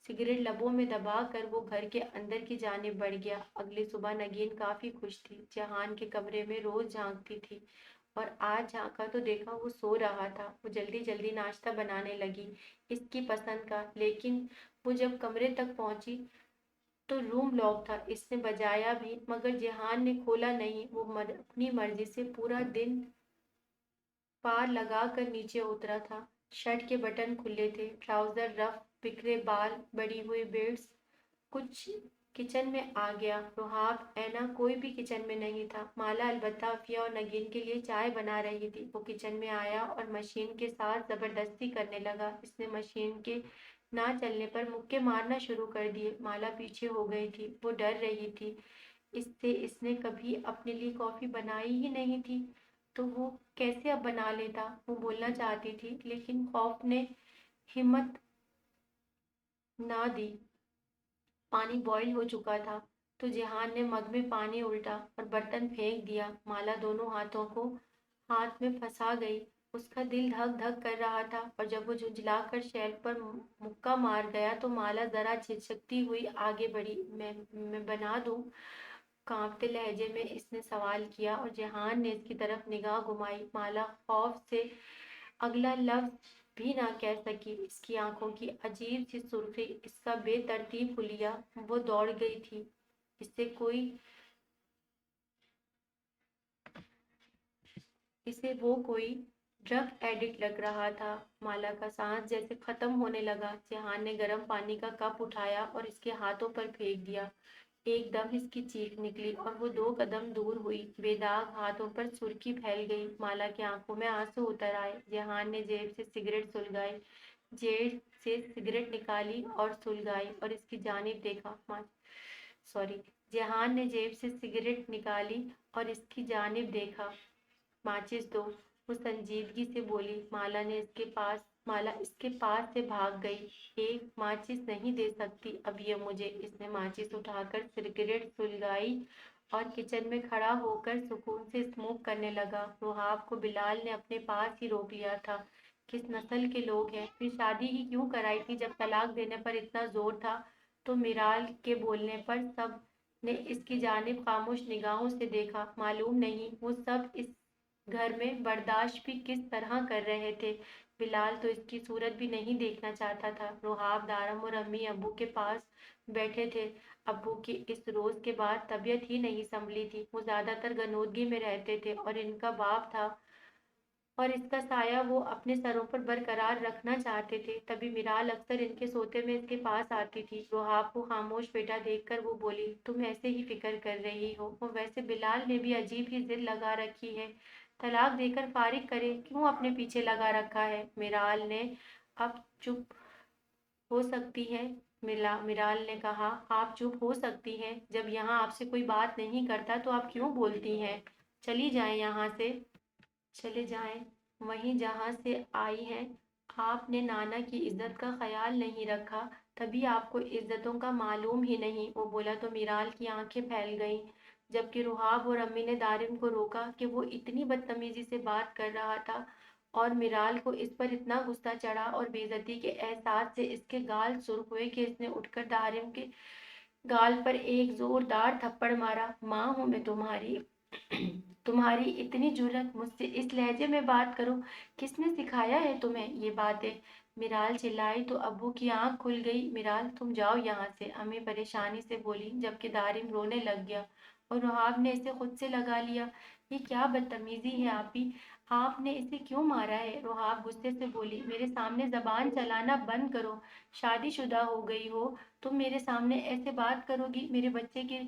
سگریٹ لبوں میں دبا کر وہ گھر کے اندر کی جانب بڑھ گیا۔ اگلی صبح نگین کافی خوش تھی۔ جیہان کے کمرے میں روز جھانکتی تھی اور آج جھانکا تو دیکھا وہ سو رہا تھا۔ وہ جلدی جلدی ناشتہ بنانے لگی اس کی پسند کا، لیکن وہ جب کمرے تک پہنچی تو روم لاک تھا۔ اس نے بجایا بھی مگر جیہان نے کھولا نہیں۔ وہ اپنی مرضی سے پورا دن پار لگا کر نیچے اترا تھا۔ شرٹ کے بٹن کھلے تھے، ٹراؤزر رف، بکھرے بال، بڑی ہوئی بیڈز۔ کچھ کچن میں آ گیا۔ رحاب اینا کوئی بھی کچن میں نہیں تھا۔ مالا البتہ عفیہ اور نگین کے لیے چائے بنا رہی تھی۔ وہ کچن میں آیا اور مشین کے ساتھ زبردستی کرنے لگا۔ اس نے مشین کے نہ چلنے پر مکے مارنا شروع کر دیے۔ مالا پیچھے ہو گئی تھی، وہ ڈر رہی تھی اس سے۔ اس نے کبھی اپنے لیے کافی بنائی ہی نہیں تھی تو وہ کیسے اب بنا لیتا۔ وہ بولنا چاہتی تھی لیکن خوف نے ہمت نہ دی۔ پانی بوائل ہو چکا تھا تو جیہان نے مگ میں پانی الٹا اور برتن پھینک دیا۔ مالا دونوں ہاتھوں کو ہاتھ میں پھنسا گئی۔ اس کا دل دھک دھک کر رہا تھا اور جب وہ جھنجھلا کر شیلف پر مکہ مار گیا تو مالا ذرا جھجکتی ہوئی آگے بڑھی۔ میں بنا دوں؟ کانپتے لہجے میں اس نے سوال کیا اور جیہان نے اس کی طرف نگاہ گھمائی۔ مالا خوف سے اگلا لفظ بھی نہ کہہ سکی۔ اس کی آنکھوں کی عجیب سی سرخی، اس کا بے ترتیب حلیہ، وہ دوڑ گئی تھی۔ اسے وہ کوئی ڈرگ ایڈکٹ لگ رہا تھا۔ مالا کا سانس جیسے ختم ہونے لگا۔ جیہان نے گرم پانی کا کپ اٹھایا اور اس کے ہاتھوں پر پھینک دیا۔ ایک دم اس کی چیخ نکلی اور وہ 2 قدم دور ہوئی۔ بے داغ ہاتھوں پر سرخی پھیل گئی۔ مالا کی آنکھوں میں آنسو اتر آئے۔ جیہان نے جیب سے سگریٹ نکالی اور سلگائی اور اس کی جانب دیکھا۔ جیہان نے جیب سے سگریٹ نکالی اور اس کی جانب دیکھا۔ ماچس دو، وہ سنجیدگی سے بولی۔ مالا اس کے پاس سے بھاگ گئی۔ ایک ماچس نہیں دے سکتی اب یہ مجھے؟ اس نے ماچس اٹھا کر سگریٹ سلگائی اور کچن میں کھڑا ہو کر سکون سے اسموک کرنے لگا۔ رحاب کو بلال نے اپنے پاس ہی روک لیا تھا۔ کس نسل کے لوگ ہیں! پھر شادی ہی کیوں کرائی تھی جب طلاق دینے پر اتنا زور تھا؟ تو میرال کے بولنے پر سب نے اس کی جانب خاموش نگاہوں سے دیکھا۔ معلوم نہیں وہ سب اس گھر میں برداشت بھی کس طرح کر رہے تھے۔ بلال تو اس کی صورت بھی نہیں دیکھنا چاہتا تھا۔ رحاب دارم اور امی ابو کے پاس بیٹھے تھے۔ ابو کی اس روز کے بعد طبیعت ہی نہیں سنبھلی تھی۔ وہ زیادہ تر غنودگی میں رہتے تھے اور ان کا باپ تھا اور اس کا سایہ وہ اپنے سروں پر برقرار رکھنا چاہتے تھے۔ تبھی میرال اکثر ان کے سوتے میں اس کے پاس آتی تھی۔ رحاب کو خاموش بیٹا دیکھ کر وہ بولی، تم ایسے ہی فکر کر رہی ہو؟ ویسے بلال نے بھی عجیب ہی ضد لگا رکھی ہے، طلاق دے کر فارغ کرے، کیوں اپنے پیچھے لگا رکھا ہے؟ میرال نے अब चुप हो सकती है? मिराल ने कहा। आप चुप हो सकती हैं? जब यहाँ आपसे कोई बात नहीं करता तो आप क्यों बोलती हैं? चली जाएं यहाँ से। चले जाएं वहीं जहाँ से आई हैं। आपने नाना की इज्जत का ख्याल नहीं रखा, तभी आपको इज्जतों का मालूम ही नहीं। वो बोला तो मिराल की आंखें फैल गईं, जबकि रुहाब और अम्मी ने दारिम को रोका कि वो इतनी बदतमीजी से बात कर रहा था, और मिराल को इस पर इतना गुस्सा चढ़ा और बेइज्जती के एहसास से इसके गाल सुर्ख हुए कि इसने उठकर दारिम के गाल पर एक जोरदार थप्पड़ मारा। माँ हूं मैं तुम्हारी। तुम्हारी इतनी जुर्रत, मुझसे इस लहजे में बात करो? किसने सिखाया है तुम्हें ये बातें? मिराल चिल्लाई तो अब्बू की आंख खुल गई। मिराल तुम जाओ यहाँ से, अम्मी परेशानी से बोली, जबकि दारिम रोने लग गया और रुहाब ने इसे खुद से लगा लिया। ये क्या बदतमीजी है आपी, आपने इसे क्यों मारा है? रुहाब गुस्से से बोली, मेरे सामने जबान चलाना बंद करो। शादीशुदा हो गई हो, तुम मेरे सामने ऐसे बात करोगी? मेरे बच्चे के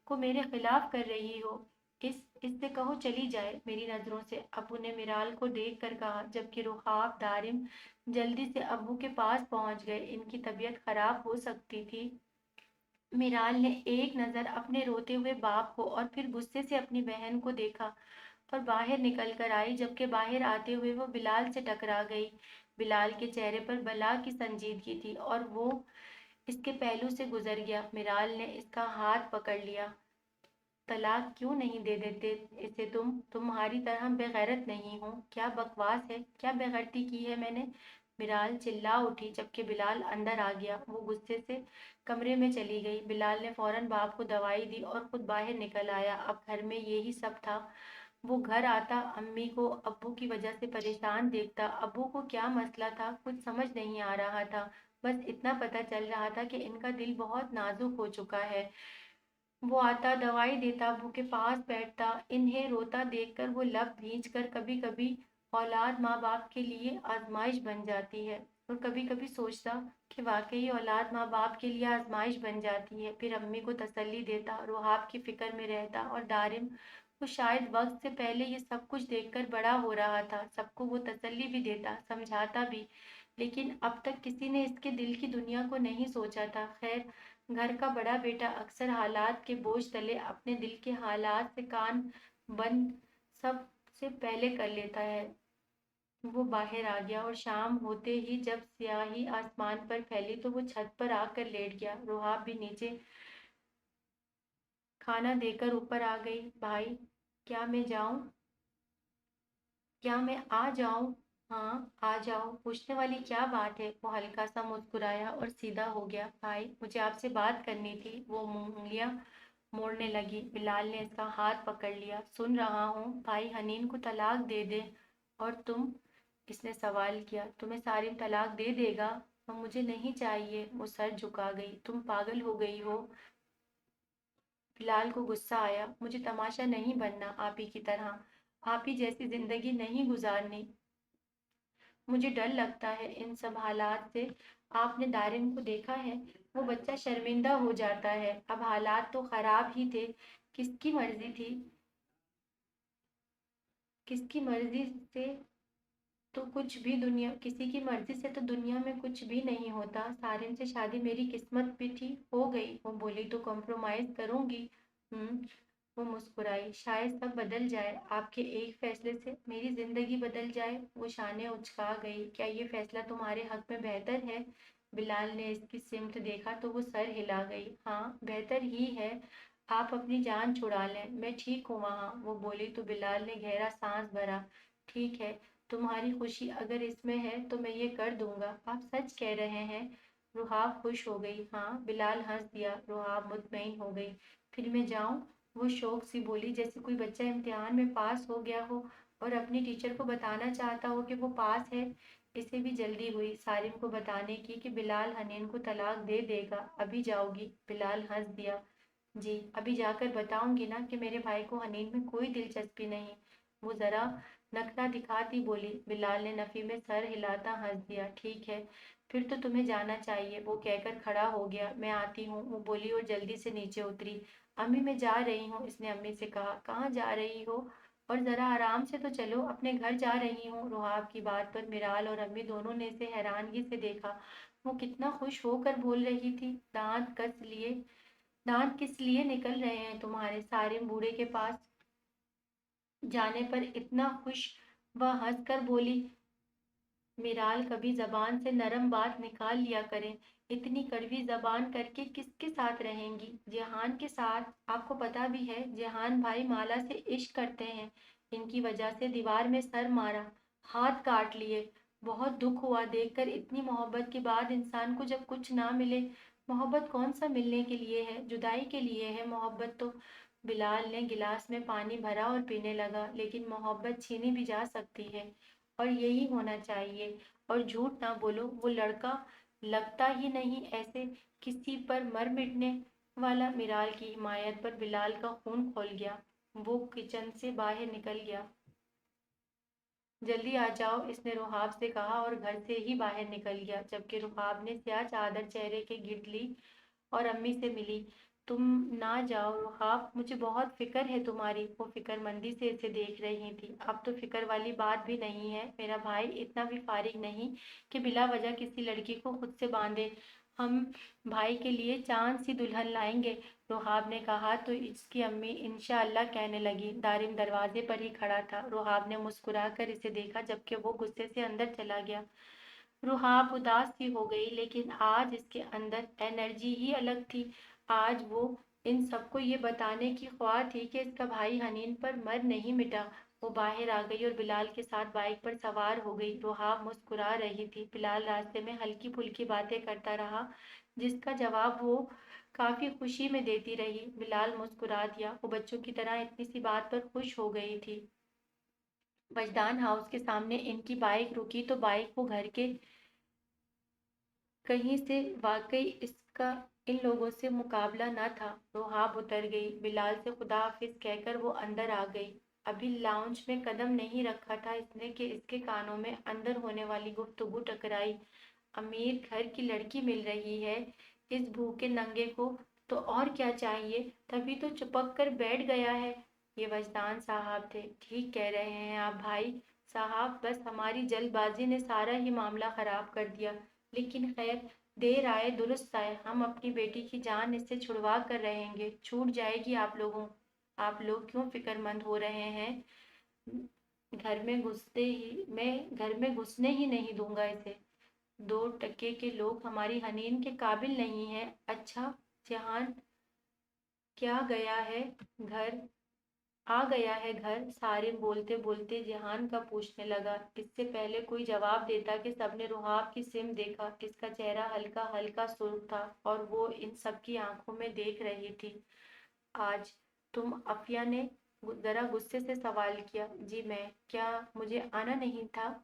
को मेरे खिलाफ कर रही हो। इससे कहो चली जाए मेरी नजरों से, अब्बू ने मिराल को देख कर कहा, जबकि रुखाब दारिम जल्दी से अब्बू के पास पहुंच गए। इनकी तबीयत खराब हो सकती थी। मिराल ने एक नजर अपने रोते हुए बाप को और फिर गुस्से से अपनी बहन को देखा और बाहर निकल कर आई, जबकि बाहर आते हुए वो बिलाल से टकरा गई। बिलाल के चेहरे पर बला की संजीदगी थी और वो इसके पहलू से गुजर गया। मिराल ने इसका हाथ पकड़ लिया। तलाक क्यों नहीं दे देते इसे? तुम्हारी तरह बेगैरत नहीं हूँ। क्या बकवास है? क्या बेगैरती की है मैंने? बिलाल चिल्ला उठी, जबकि बिलाल अंदर आ गया। वो गुस्से से कमरे में चली गई। बिलाल ने फौरन बाप को दवाई दी और खुद बाहर निकल आया। अब घर में यही सब था। वो घर आता, अम्मी को अब्बू की वजह से परेशान देखता। अब्बू को क्या मसला था, कुछ समझ नहीं आ रहा था। बस इतना पता चल रहा था कि इनका दिल बहुत नाजुक हो चुका है। वो आता, दवाई देता, अब्बू के पास बैठता। इन्हें रोता देखकर वो लब भींच कर कभी कभी औलाद माँ बाप के लिए आजमाइश बन जाती है, और कभी कभी सोचता कि वाकई औलाद माँ बाप के लिए आजमाइश बन जाती है। फिर अम्मी को तसल्ली देता, रुहाब की फिक्र में रहता, और दारिम वो शायद वक्त से पहले ये सब कुछ देखकर बड़ा हो रहा था। सबको वो तसल्ली भी देता, समझाता भी, लेकिन अब तक किसी ने इसके दिल की दुनिया को नहीं सोचा था। खैर, घर का बड़ा बेटा अक्सर हालात के बोझ तले अपने दिल के हालात से कान बंद सबसे पहले कर लेता है। वो बाहर आ गया और शाम होते ही जब स्याही आसमान पर फैली तो वो छत पर आकर लेट गया। रुहाब भी नीचे खाना देकर ऊपर आ गई। भाई, क्या मैं जाऊं? क्या मैं आ जाऊं? हाँ, आ जाओ। पूछने वाली क्या बात है? वो हल्का सा मुस्कुराया और सीधा हो गया। भाई, मुझे आपसे बात करनी थी। वो उंगलियां मोड़ने लगी। बिलाल ने इसका हाथ पकड़ लिया। सुन रहा हूँ। भाई, हनीन को तलाक दे दे। और तुम? इसने सवाल किया। तुम्हें सारिम तलाक दे देगा? और मुझे नहीं चाहिए। वो सर झुका गई। तुम पागल हो गई हो? बिलाल को गुस्सा आया। मुझे तमाशा नहीं बनना आप ही की तरह। आप ही जैसी जिंदगी नहीं गुजारनी। मुझे डर लगता है इन सब हालात से। आपने दारिन को देखा है? वो बच्चा शर्मिंदा हो जाता है। अब हालात तो खराब ही थे। किसकी मर्जी थी? किसकी मर्जी से तो कुछ भी दुनिया किसी की मर्जी से तो दुनिया में कुछ भी नहीं होता। सारिम से शादी मेरी किस्मत भी थी, हो गई। वो बोली तो कॉम्प्रोमाइज करूंगी। हम्म। वो मुस्कुराई। शायद सब बदल जाए आपके एक फैसले से, मेरी जिंदगी बदल जाए। वो शाने उचका गई। क्या ये फैसला तुम्हारे हक में बेहतर है? बिलाल ने इसकी सिमत देखा तो वो सर हिला गई। हाँ, बेहतर ही है। आप अपनी जान छुड़ा लें, मैं ठीक हूँ वहाँ। वो बोली तो बिलाल ने गहरा सांस भरा। ठीक है, तुम्हारी खुशी अगर इसमें है तो मैं ये कर दूंगा। आप सच कह रहे हैं? रुहाब खुश हो गई। हाँ, बिलाल हंस दिया। रुहाब मुतमईन हो गई। फिर मैं जाऊं? वो शौक सी बोली, जैसे कोई बच्चा इम्तिहान में पास हो गया हो और अपनी टीचर को बताना चाहता हो कि वो पास है। इसे भी जल्दी हुई सारिम को बताने की कि बिलाल हनीन को तलाक दे देगा। अभी जाओगी? बिलाल हंस दिया। जी, अभी जाकर बताऊंगी ना कि मेरे भाई को हनीन में कोई दिलचस्पी नहीं। वो जरा नखरा दिखाती बोली। बिलाल ने नफी में सर हिलाता हंस दिया। ठीक है, फिर तो तुम्हें जाना चाहिए। वो कहकर खड़ा हो गया। मैं आती हूँ, वो बोली और जल्दी से नीचे उतरी। अम्मी, मैं जा रही हूँ, इसने अम्मी से कहा। कहाँ जा रही हो? और ज़रा आराम से तो चलो, अपने घर जा रही हूँ। रुहाब की बात पर मिराल और अम्मी दोनों ने इसे हैरानगी से देखा। वो कितना खुश होकर बोल रही थी। दांत किस लिए निकल रहे हैं तुम्हारे? सारिम बूढ़े के पास जाने पर इतना खुश वह हंसकर बोली, मिराल कभी जबान से नरम बात निकाल लिया करें। इतनी कड़वी जबान करके किसके साथ रहेंगी? जेहान के साथ। आपको पता भी है जेहान भाई माला से इश्क करते हैं। इनकी वजह से दीवार में सर मारा, हाथ काट लिए। बहुत दुख हुआ देखकर। इतनी मोहब्बत के बाद इंसान को जब कुछ ना मिले। मोहब्बत कौन सा मिलने के लिए है, जुदाई के लिए है मोहब्बत तो। बिलाल ने गिलास में पानी भरा और पीने लगा। लेकिन मोहब्बत छीनी भी जा सकती है, और यही होना चाहिए। और झूठ ना बोलो, वो लड़का लगता ही नहीं ऐसे किसी पर मर मिटने वाला। मिराल की हिमायत पर बिलाल का खून खौल गया। वो किचन से बाहर निकल गया। जल्दी आ जाओ, इसने रुहाब से कहा और घर से ही बाहर निकल गया, जबकि रुहाब ने स्याह चादर चेहरे के गिर्द ली और अम्मी से मिली। तुम ना जाओ रुहाब, मुझे बहुत फिक्र है तुम्हारी। वो फिक्रमंदी से इसे देख रही थी। अब तो फिक्र वाली बात भी नहीं है। मेरा भाई इतना भी फारिग नहीं कि बिला वजह किसी लड़की को खुद से बांधे। हम भाई के लिए चांद सी दुल्हन लाएंगे। रुहाब ने कहा तो इसकी अम्मी इंशाअल्लाह कहने लगी। दारिम दरवाजे पर ही खड़ा था। रुहाब ने मुस्कुराकर इसे देखा, जबकि वो गुस्से से अंदर चला गया। रुहाब उदास सी हो गई, लेकिन आज इसके अंदर एनर्जी ही अलग थी। आज वो इन सबको ये बताने की ख्वाह थी कि इसका भाई हनीन पर मर नहीं मिटा। वो बाहर आ गई और बिलाल के साथ बाइक पर सवार हो गई। रुहाब मुस्कुरा रही थी। बिलाल रास्ते में हल्की फुल्की बातें करता रहा, जिसका जवाब वो काफी खुशी में देती रही। बिलाल मुस्कुरा दिया। वो बच्चों की तरह इतनी सी बात पर खुश हो गई थी। वजदान हाउस के सामने इनकी बाइक रुकी तो बाइक वो घर के कहीं से वाकई इसका इन लोगों से मुकाबला न था। रुहाब उतर गई। बिलाल से खुदा हाफिज कहकर वो अंदर आ गई। अभी लाउंज में कदम नहीं रखा था इसने कि इसके कानों में अंदर होने वाली गुफ्तगू टकराई। अमीर घर की लड़की मिल रही है इस भूखे नंगे को, तो और क्या चाहिए? तभी तो चिपक कर बैठ गया है। ये वजदान साहब थे। ठीक कह रहे हैं आप भाई साहब, बस हमारी जल्दबाजी ने सारा ही मामला खराब कर दिया। लेकिन खैर, देर आए दुरुस्त आए। हम अपनी बेटी की जान इससे छुड़वा कर रहेंगे। छूट जाएगी आप लोग क्यों फिक्रमंद हो रहे हैं? घर में घुसने ही नहीं दूंगा इसे। 2 टके के लोग हमारी हनीन के काबिल नहीं है। अच्छा जहान क्या गया है घर आ गया है घर? सारिम बोलते बोलते जहान का पूछने लगा। इससे पहले कोई जवाब देता कि सबने रुहाब की सिम देखा। इसका चेहरा हल्का हल्का सुर्ख था और वो इन सबकी आंखों में देख रही थी। आज तुम? अफिया ने जरा गुस्से से सवाल किया। जी मैं, क्या मुझे आना नहीं था?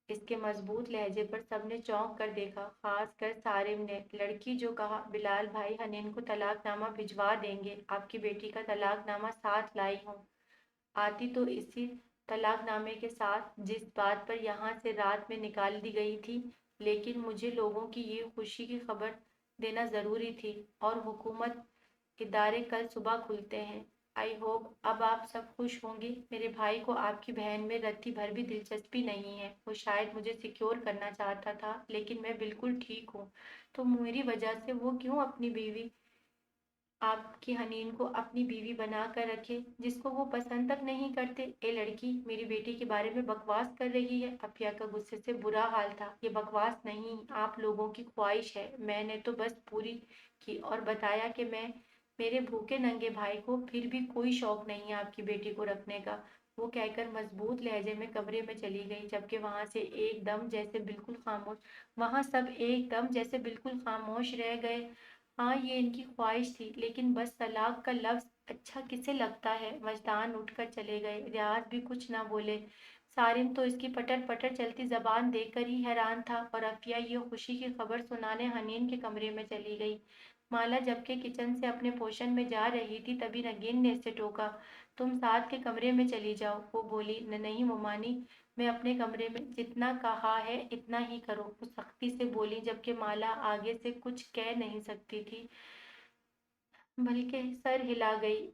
इसके मजबूत लहजे पर सबने चौंक कर देखा, खास कर सारिम ने। लड़की जो कहा, बिलाल भाई हनीन को तलाकनामा भिजवा देंगे। आपकी बेटी का तलाकनामा साथ लाई हूँ। आती तो इसी तलाकनामे के साथ जिस बात पर यहाँ से रात में निकाल दी गई थी। लेकिन मुझे लोगों की ये खुशी की खबर देना जरूरी थी। और हुकूमत इदारे कल सुबह खुलते हैं। आई होप अब आप सब खुश होंगे। मेरे भाई को आपकी बहन में रत्ती भर भी दिलचस्पी नहीं है। वो शायद मुझे सिक्योर करना चाहता था, लेकिन मैं बिल्कुल ठीक हूँ। तो मेरी वजह से वो क्यों अपनी बीवी, आपकी हनीन को अपनी बीवी बना कर रखे, जिसको वो पसंद तक नहीं करते? ए लड़की, मेरी बेटी के बारे में बकवास कर रही है। अफिया का गुस्से से बुरा हाल था। ये बकवास नहीं, आप लोगों की ख्वाहिश है। मैंने तो बस पूरी की और बताया कि मेरे भूखे नंगे भाई को फिर भी कोई शौक नहीं है आपकी बेटी को रखने का। वो कहकर मजबूत लहजे में कमरे में चली गई, जबकि वहां सब एकदम जैसे बिल्कुल खामोश रह गए। हाँ, ये इनकी ख्वाहिश थी, लेकिन बस तलाक का लफ्ज अच्छा किसे लगता है? वजदान उठकर चले गए। रियाज भी कुछ ना बोले। सारिम तो इसकी पटर पटर चलती जबान देखकर ही हैरान था। और अफिया ये खुशी की खबर सुनाने हनीन के कमरे में चली गई। माला जबकि किचन से अपने पोषण में जा रही थी, तभी नगीन ने इसे टोका। तुम साथ के कमरे में चली जाओ। वो बोली, नहीं मोमानी, मैं अपने कमरे में, जितना कहा है इतना ही करो। वो सख्ती से बोली, जबकि माला आगे से कुछ कह नहीं सकती थी, बल्कि सर हिला गई।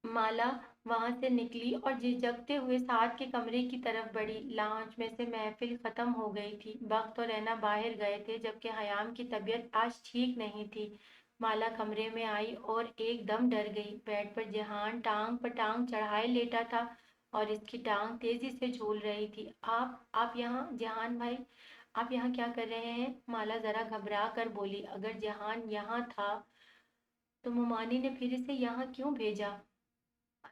माला वहां से निकली और झिझकते हुए साथ के कमरे की तरफ बढ़ी। लाउंज में से महफिल खत्म हो गई थी। वक्त और रैना बाहर गए थे, जबकि हयाम की तबीयत आज ठीक नहीं थी। माला कमरे में आई और एकदम डर गई। बेड पर जहान टांग पर टांग चढ़ाए लेटा था और इसकी टांग तेजी से झूल रही थी। आप यहाँ जहान भाई, आप यहाँ क्या कर रहे हैं? माला जरा घबरा कर बोली। अगर जहान यहाँ था तो मुमानी ने फिर इसे यहाँ क्यों भेजा?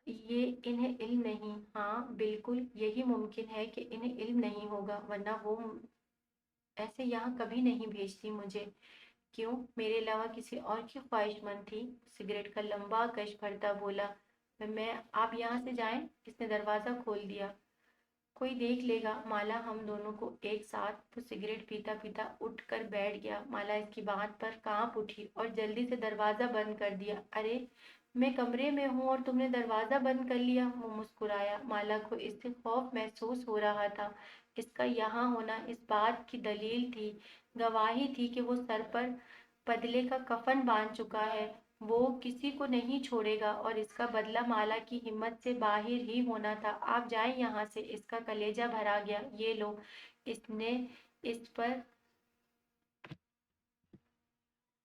ये इन्हें इल्म नहीं। हाँ बिल्कुल, यही मुमकिन है कि इन्हें इल्म नहीं होगा, वरना वो ऐसे यहाँ कभी नहीं भेजती मुझे। क्यों? मेरे अलावा किसी और की ख्वाहिशमंद थी? सिगरेट का लंबा कश भरता बोला। मैं आप यहाँ से जाएं। इसने दरवाजा खोल दिया। कोई देख लेगा माला, हम दोनों को एक साथ। वो सिगरेट पीता पीता उठ कर बैठ गया। माला इसकी बात पर कांप उठी और जल्दी से दरवाजा बंद कर दिया। अरे, मैं कमरे में हूँ और तुमने दरवाजा बंद कर लिया। वो मुस्कुराया। माला को इससे खौफ महसूस हो रहा था। इसका यहाँ होना इस बात की दलील थी, गवाही थी कि वो सर पर बदले का कफन बांध चुका है। वो किसी को नहीं छोड़ेगा और इसका बदला माला की हिम्मत से बाहर ही होना था। आप जाएं यहाँ से। इसका कलेजा भरा गया। ये लो। इसने इस पर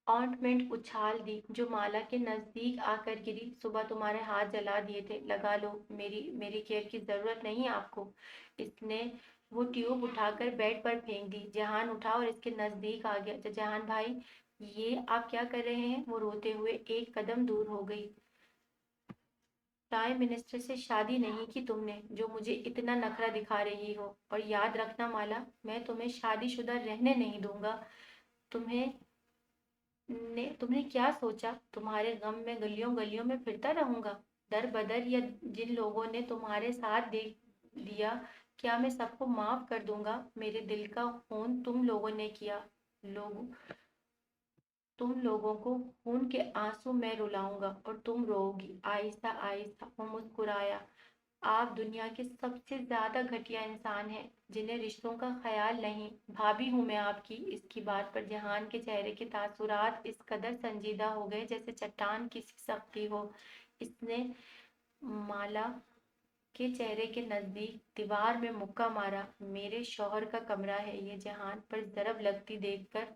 ऑइंटमेंट उछाल दी, जो माला के नजदीक आकर गिरी। सुबह तुम्हारे हाथ जला दिए थे, लगा लो। मेरी मेरी केयर की जरूरत नहीं आपको। इसने वो ट्यूब उठाकर बेड पर फेंक दी। जहान उठा और इसके नजदीक आ गया। जहान भाई, ये आप क्या कर रहे हैं? वो रोते हुए एक कदम दूर हो गई। प्राइम मिनिस्टर से शादी नहीं की तुमने, जो मुझे इतना नखरा दिखा रही हो। और याद रखना माला, मैं तुम्हें शादीशुदा रहने नहीं दूंगा। तुम्हें तुमने क्या सोचा? तुम्हारे गम में गलियों गलियों में फिरता रहूंगा दर बदर? या जिन लोगों ने तुम्हारे साथ देख दिया, क्या मैं सबको माफ कर दूंगा? मेरे दिल का खून तुम लोगों ने किया। लोग तुम लोगों को खून के आंसू मैं रुलाऊंगा और तुम रोओगी। आहिस्ता आहिस्ता वो मुस्कुराया। आप दुनिया के सबसे ज्यादा घटिया इंसान हैं, जिन्हें रिश्तों का ख्याल नहीं। भाभी हूं मैं आपकी। इसकी बात पर जहान के चेहरे के तासुरात इस कदर संजीदा हो गए जैसे चट्टान की सी सख्ती हो। इसने माला के चेहरे के नजदीक दीवार में मुक्का मारा। मेरे शौहर का कमरा है ये। जहान पर जरब लगती देखकर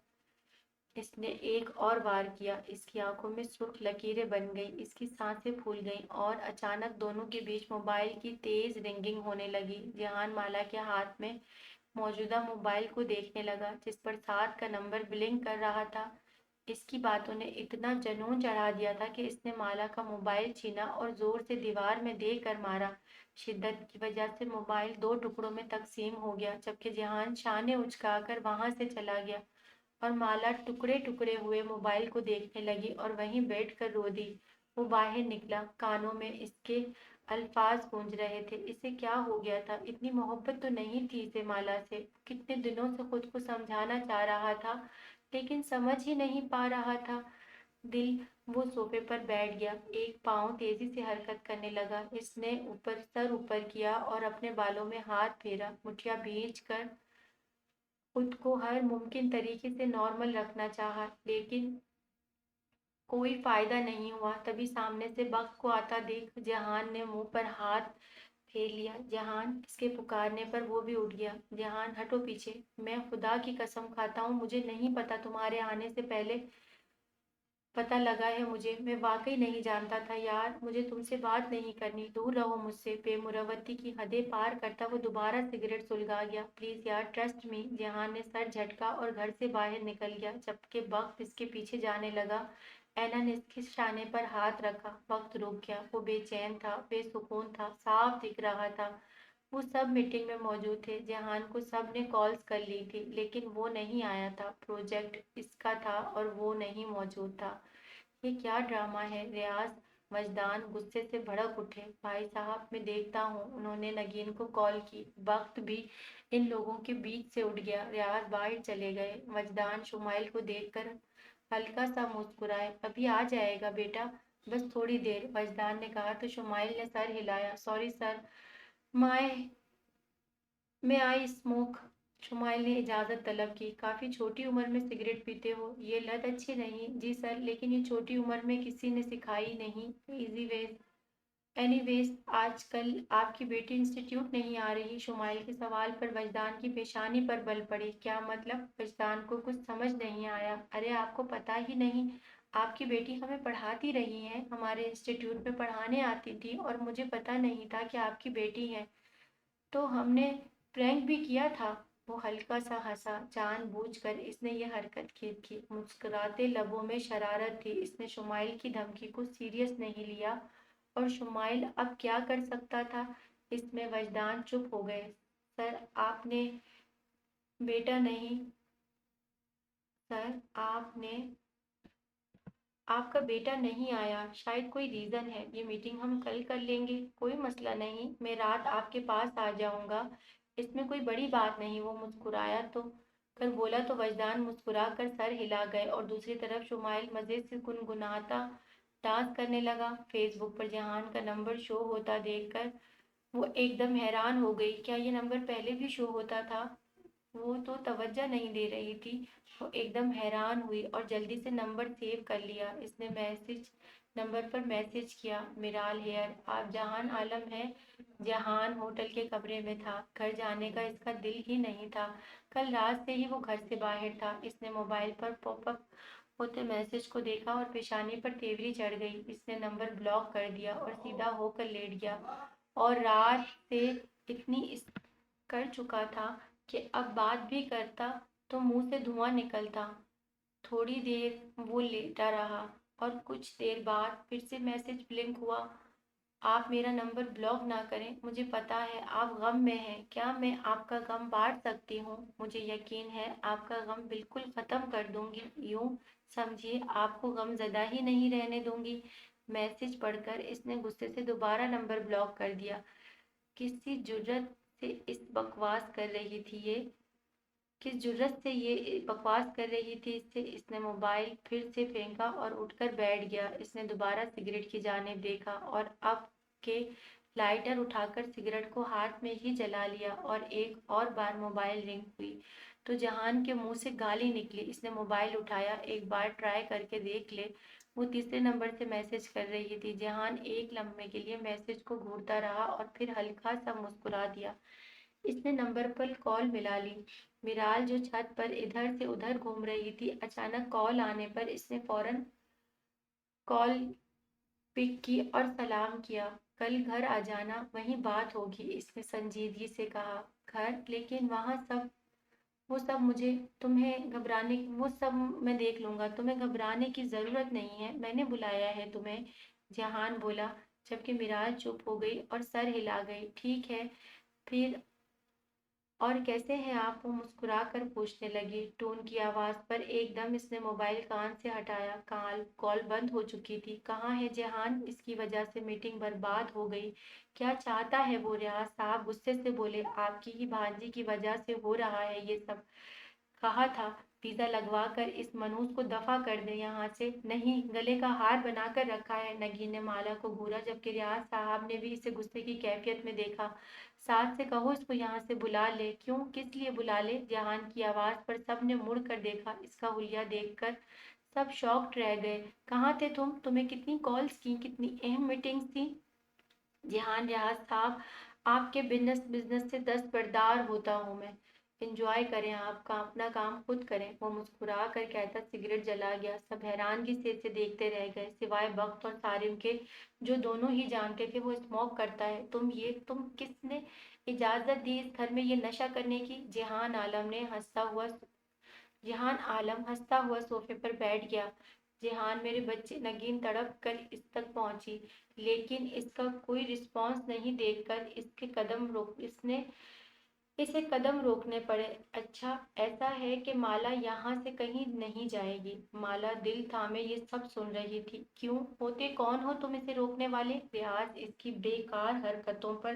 इसने एक और वार किया। इसकी आंखों में सुर्ख लकीरें बन गई। इसकी सांसें फूल गईं और अचानक दोनों के बीच मोबाइल की तेज रिंगिंग होने लगी। जहान माला के हाथ में मौजूदा मोबाइल को देखने लगा, जिस पर 7 का नंबर ब्लिंक कर रहा था। इसकी बातों ने इतना जनून चढ़ा दिया था कि इसने माला का मोबाइल छीना और जोर से दीवार में दे कर मारा। शिद्दत की वजह से मोबाइल 2 टुकड़ों में तकसीम हो गया, जबकि जहान शाने उचकाकर वहां से चला गया और माला टुकड़े टुकड़े हुए मोबाइल को देखने लगी और वहीं बैठकर रो दी। वो बाहर निकला। कानों में इसके अल्फाज गूंज रहे थे। इसे क्या हो गया था? इतनी मोहब्बत तो नहीं थी इसे माला से। कितने दिनों से खुद को समझाना चाह रहा था, लेकिन समझ ही नहीं पा रहा था। दिल वो सोफे पर बैठ गया। एक पाँव तेजी से हरकत करने लगा। इसने सर ऊपर किया और अपने बालों में हाथ फेरा। मुठिया भींच कर खुद को हर मुमकिन तरीके से नॉर्मल रखना चाहा, लेकिन कोई फायदा नहीं हुआ। तभी सामने से बक को आता देख जहान ने मुंह पर हाथ फेर लिया। जहान, इसके पुकारने पर वो भी उठ गया। जहान, हटो पीछे। मैं खुदा की कसम खाता हूँ, मुझे नहीं पता। तुम्हारे आने से पहले पता लगा है मुझे। मैं वाकई नहीं जानता था यार। मुझे तुमसे बात नहीं करनी, दूर रहो मुझसे। बेमुरवती की हदें पार करता वो दोबारा सिगरेट सुलगा गया। प्लीज यार, ट्रस्ट मी। जहान ने सर झटका और घर से बाहर निकल गया, जबकि वक्त इसके पीछे जाने लगा। ऐना ने इसके शाने पर हाथ रखा। वक्त रुक गया। वो बेचैन था, बेसुकून था, साफ दिख रहा था। वो सब मीटिंग में मौजूद थे। जहान को सब ने कॉल्स कर ली थी, लेकिन वो नहीं आया था। प्रोजेक्ट इसका था और वो नहीं मौजूद था। ये क्या ड्रामा है? रियाज वजदान गुस्से से भड़क उठे। भाई साहब, मैं देखता हूँ। उन्होंने नगीन को कॉल की। वक्त भी इन लोगों के बीच से उठ गया। रियाज बाहर चले गए। वजदान शुमाइल को देखकर हल्का सा मुस्कुराए। अभी आ जाएगा बेटा, बस थोड़ी देर, वजदान ने कहा तो शुमाइल ने सर हिलाया। सॉरी सर, माय मैं आई स्मोक। शुमाइल ने इजाजत तलब की। काफी छोटी उम्र में सिगरेट पीते हो, ये लत अच्छी नहीं। जी सर, लेकिन ये छोटी उम्र में किसी ने सिखाई नहीं। इजी वे اینی ویز آج کل آپ کی بیٹی انسٹیٹیوٹ نہیں آ رہی؟ شمائل کے سوال پر وجدان کی پیشانی پر بل پڑی۔ کیا مطلب؟ وجدان کو کچھ سمجھ نہیں آیا۔ ارے آپ کو پتہ ہی نہیں، آپ کی بیٹی ہمیں پڑھاتی رہی ہے، ہمارے انسٹیٹیوٹ میں پڑھانے آتی تھی، اور مجھے پتہ نہیں تھا کہ آپ کی بیٹی ہے، تو ہم نے پرینک بھی کیا تھا۔ وہ ہلکا سا ہنسا۔ جان بوجھ کر اس نے یہ حرکت کی تھی۔ مسکراتے لبوں میں شرارت تھی۔ اس نے شمائل کی دھمکی کو سیریس نہیں لیا، اور شمائل اب کیا کر سکتا تھا؟ اس میں وجدان چپ ہو گئے۔ سر آپ نے بیٹا نہیں، سر آپ کا بیٹا نہیں آیا، شاید کوئی ریزن ہے۔ یہ میٹنگ ہم کل کر لیں گے، کوئی مسئلہ نہیں، میں رات آپ کے پاس آ جاؤں گا، اس میں کوئی بڑی بات نہیں۔ وہ مسکرایا تو کر بولا تو وجدان مسکرا کر سر ہلا گئے، اور دوسری طرف شمائل مزے سے گنگناتا ڈانس کرنے لگا۔ فیس بک پر جہان کا نمبر شو ہوتا دیکھ کر وہ ایک دم حیران ہو گئی۔ کیا یہ نمبر پہلے بھی شو ہوتا تھا؟ وہ تو توجہ نہیں دے رہی تھی۔ وہ ایک دم حیران ہوئی اور جلدی سے نمبر سیو کر لیا۔ اس نے نمبر پر میسج کیا، میرال ہیئر، آپ جہان عالم ہے؟ جہان ہوٹل کے کمرے میں تھا، گھر جانے کا اس کا دل ہی نہیں تھا، کل رات سے ہی وہ گھر سے باہر تھا۔ اس نے موبائل پر پاپ اپ ہوتے میسج کو دیکھا اور پیشانی پر تیوری چڑھ گئی۔ اس نے نمبر بلاک کر دیا اور سیدھا ہو کر لیٹ گیا، اور رات سے اتنی کر چکا تھا کہ اب بات بھی کرتا تو منہ سے دھواں نکلتا۔ تھوڑی دیر وہ لیٹا رہا، اور کچھ دیر بعد پھر سے میسج بلنک ہوا، آپ میرا نمبر بلاک نہ کریں، مجھے پتا ہے آپ غم میں ہیں، کیا میں آپ کا غم بانٹ سکتی ہوں؟ مجھے یقین ہے آپ کا غم بالکل ختم کر دوں گی، یوں سمجھیے آپ کو غم زدہ ہی نہیں رہنے دوں گی۔ میسج پڑھ کر اس نے غصے سے دوبارہ نمبر بلاک کر دیا۔ کسی جرت سے اس بکواس کر رہی تھی یہ کس جرت سے یہ بکواس کر رہی تھی اس سے؟ اس نے موبائل پھر سے پھینکا اور اٹھ کر بیٹھ گیا۔ اس نے دوبارہ سگریٹ کی جانب دیکھا، اور اب کے لائٹر اٹھا کر سگریٹ کو ہاتھ میں ہی جلا لیا، اور ایک اور بار موبائل رنگ ہوئی تو جہان کے منہ سے گالی نکلی۔ اس نے موبائل اٹھایا، ایک بار ٹرائی کر کے دیکھ لے۔ وہ تیسرے نمبر سے میسج کر رہی تھی۔ جہان ایک لمحے کے لیے میسج کو گھورتا رہا اور پھر ہلکا سا مسکرا دیا۔ اس نے نمبر پر کال ملا لی۔ میرال جو چھت پر ادھر سے ادھر گھوم رہی تھی، اچانک کال آنے پر اس نے فوراً کال پک کی اور سلام کیا۔ کل گھر آ جانا، وہیں بات ہوگی، اس نے سنجیدگی سے کہا۔ گھر؟ لیکن وہاں وہ سب میں دیکھ لوں گا، تمہیں گھبرانے کی ضرورت نہیں ہے، میں نے بلایا ہے تمہیں، جہان بولا، جبکہ میرال چپ ہو گئی اور سر ہلا گئی۔ ٹھیک ہے پھر، اور کیسے ہیں آپ؟ وہ مسکرا کر پوچھنے لگی۔ ٹون کی آواز پر ایک دم اس نے موبائل کان سے ہٹایا۔ کال بند ہو چکی تھی۔ کہاں ہے جہان؟ اس کی وجہ سے میٹنگ برباد ہو گئی۔ کیا چاہتا ہے وہ؟ ریاض صاحب غصے سے بولے۔ آپ کی ہی بھانجی کی وجہ سے ہو رہا ہے یہ سب، کہا تھا ویزا لگوا کر اس منحوس کو دفع کر دیں یہاں سے۔ نہیں، گلے کا ہار بنا کر رکھا ہے۔ نگین نے مالا کو گھورا، جبکہ ریاض صاحب نے بھی اسے غصے کی کیفیت میں دیکھا۔ ساتھ سے کہو اس کو یہاں سے بلا لے۔ کیوں؟ کس لیے بلا لے؟ جہان کی آواز پر سب نے مڑ کر دیکھا۔ اس کا حلیہ دیکھ کر سب شاکڈ رہ گئے۔ کہاں تھے تم؟ تمہیں کتنی کالز کی، کتنی اہم میٹنگز تھیں؟ جہان، ریاض صاحب، آپ کے بزنس سے دستبردار ہوتا ہوں میں، انجوائے کریں، آپ اپنا کام خود کریں۔ وہ مسکرا کر کہتا سگریٹ جلا گیا۔ سب حیرانگی سے اسے دیکھتے رہ گئے، سوائے بخت اور صارم کے، جو دونوں ہی جانتے تھے وہ اسموک کرتا ہے۔ تم کس نے اجازت دی اس گھر میں یہ نشہ کرنے کی؟ جہان عالم ہنستا ہوا صوفے پر بیٹھ گیا۔ جہان، میرے بچے، نگین تڑپ کر اس تک پہنچی، لیکن اس کا کوئی رسپانس نہیں دیکھ کر اسے قدم روکنے پڑے۔ اچھا ایسا ہے کہ مالا یہاں سے کہیں نہیں جائے گی؟ مالا دل تھامے یہ سب سن رہی تھی۔ کیوں؟ ہوتے کون ہو تم اسے روکنے والے؟ ریاض اس کی بیکار حرکتوں پر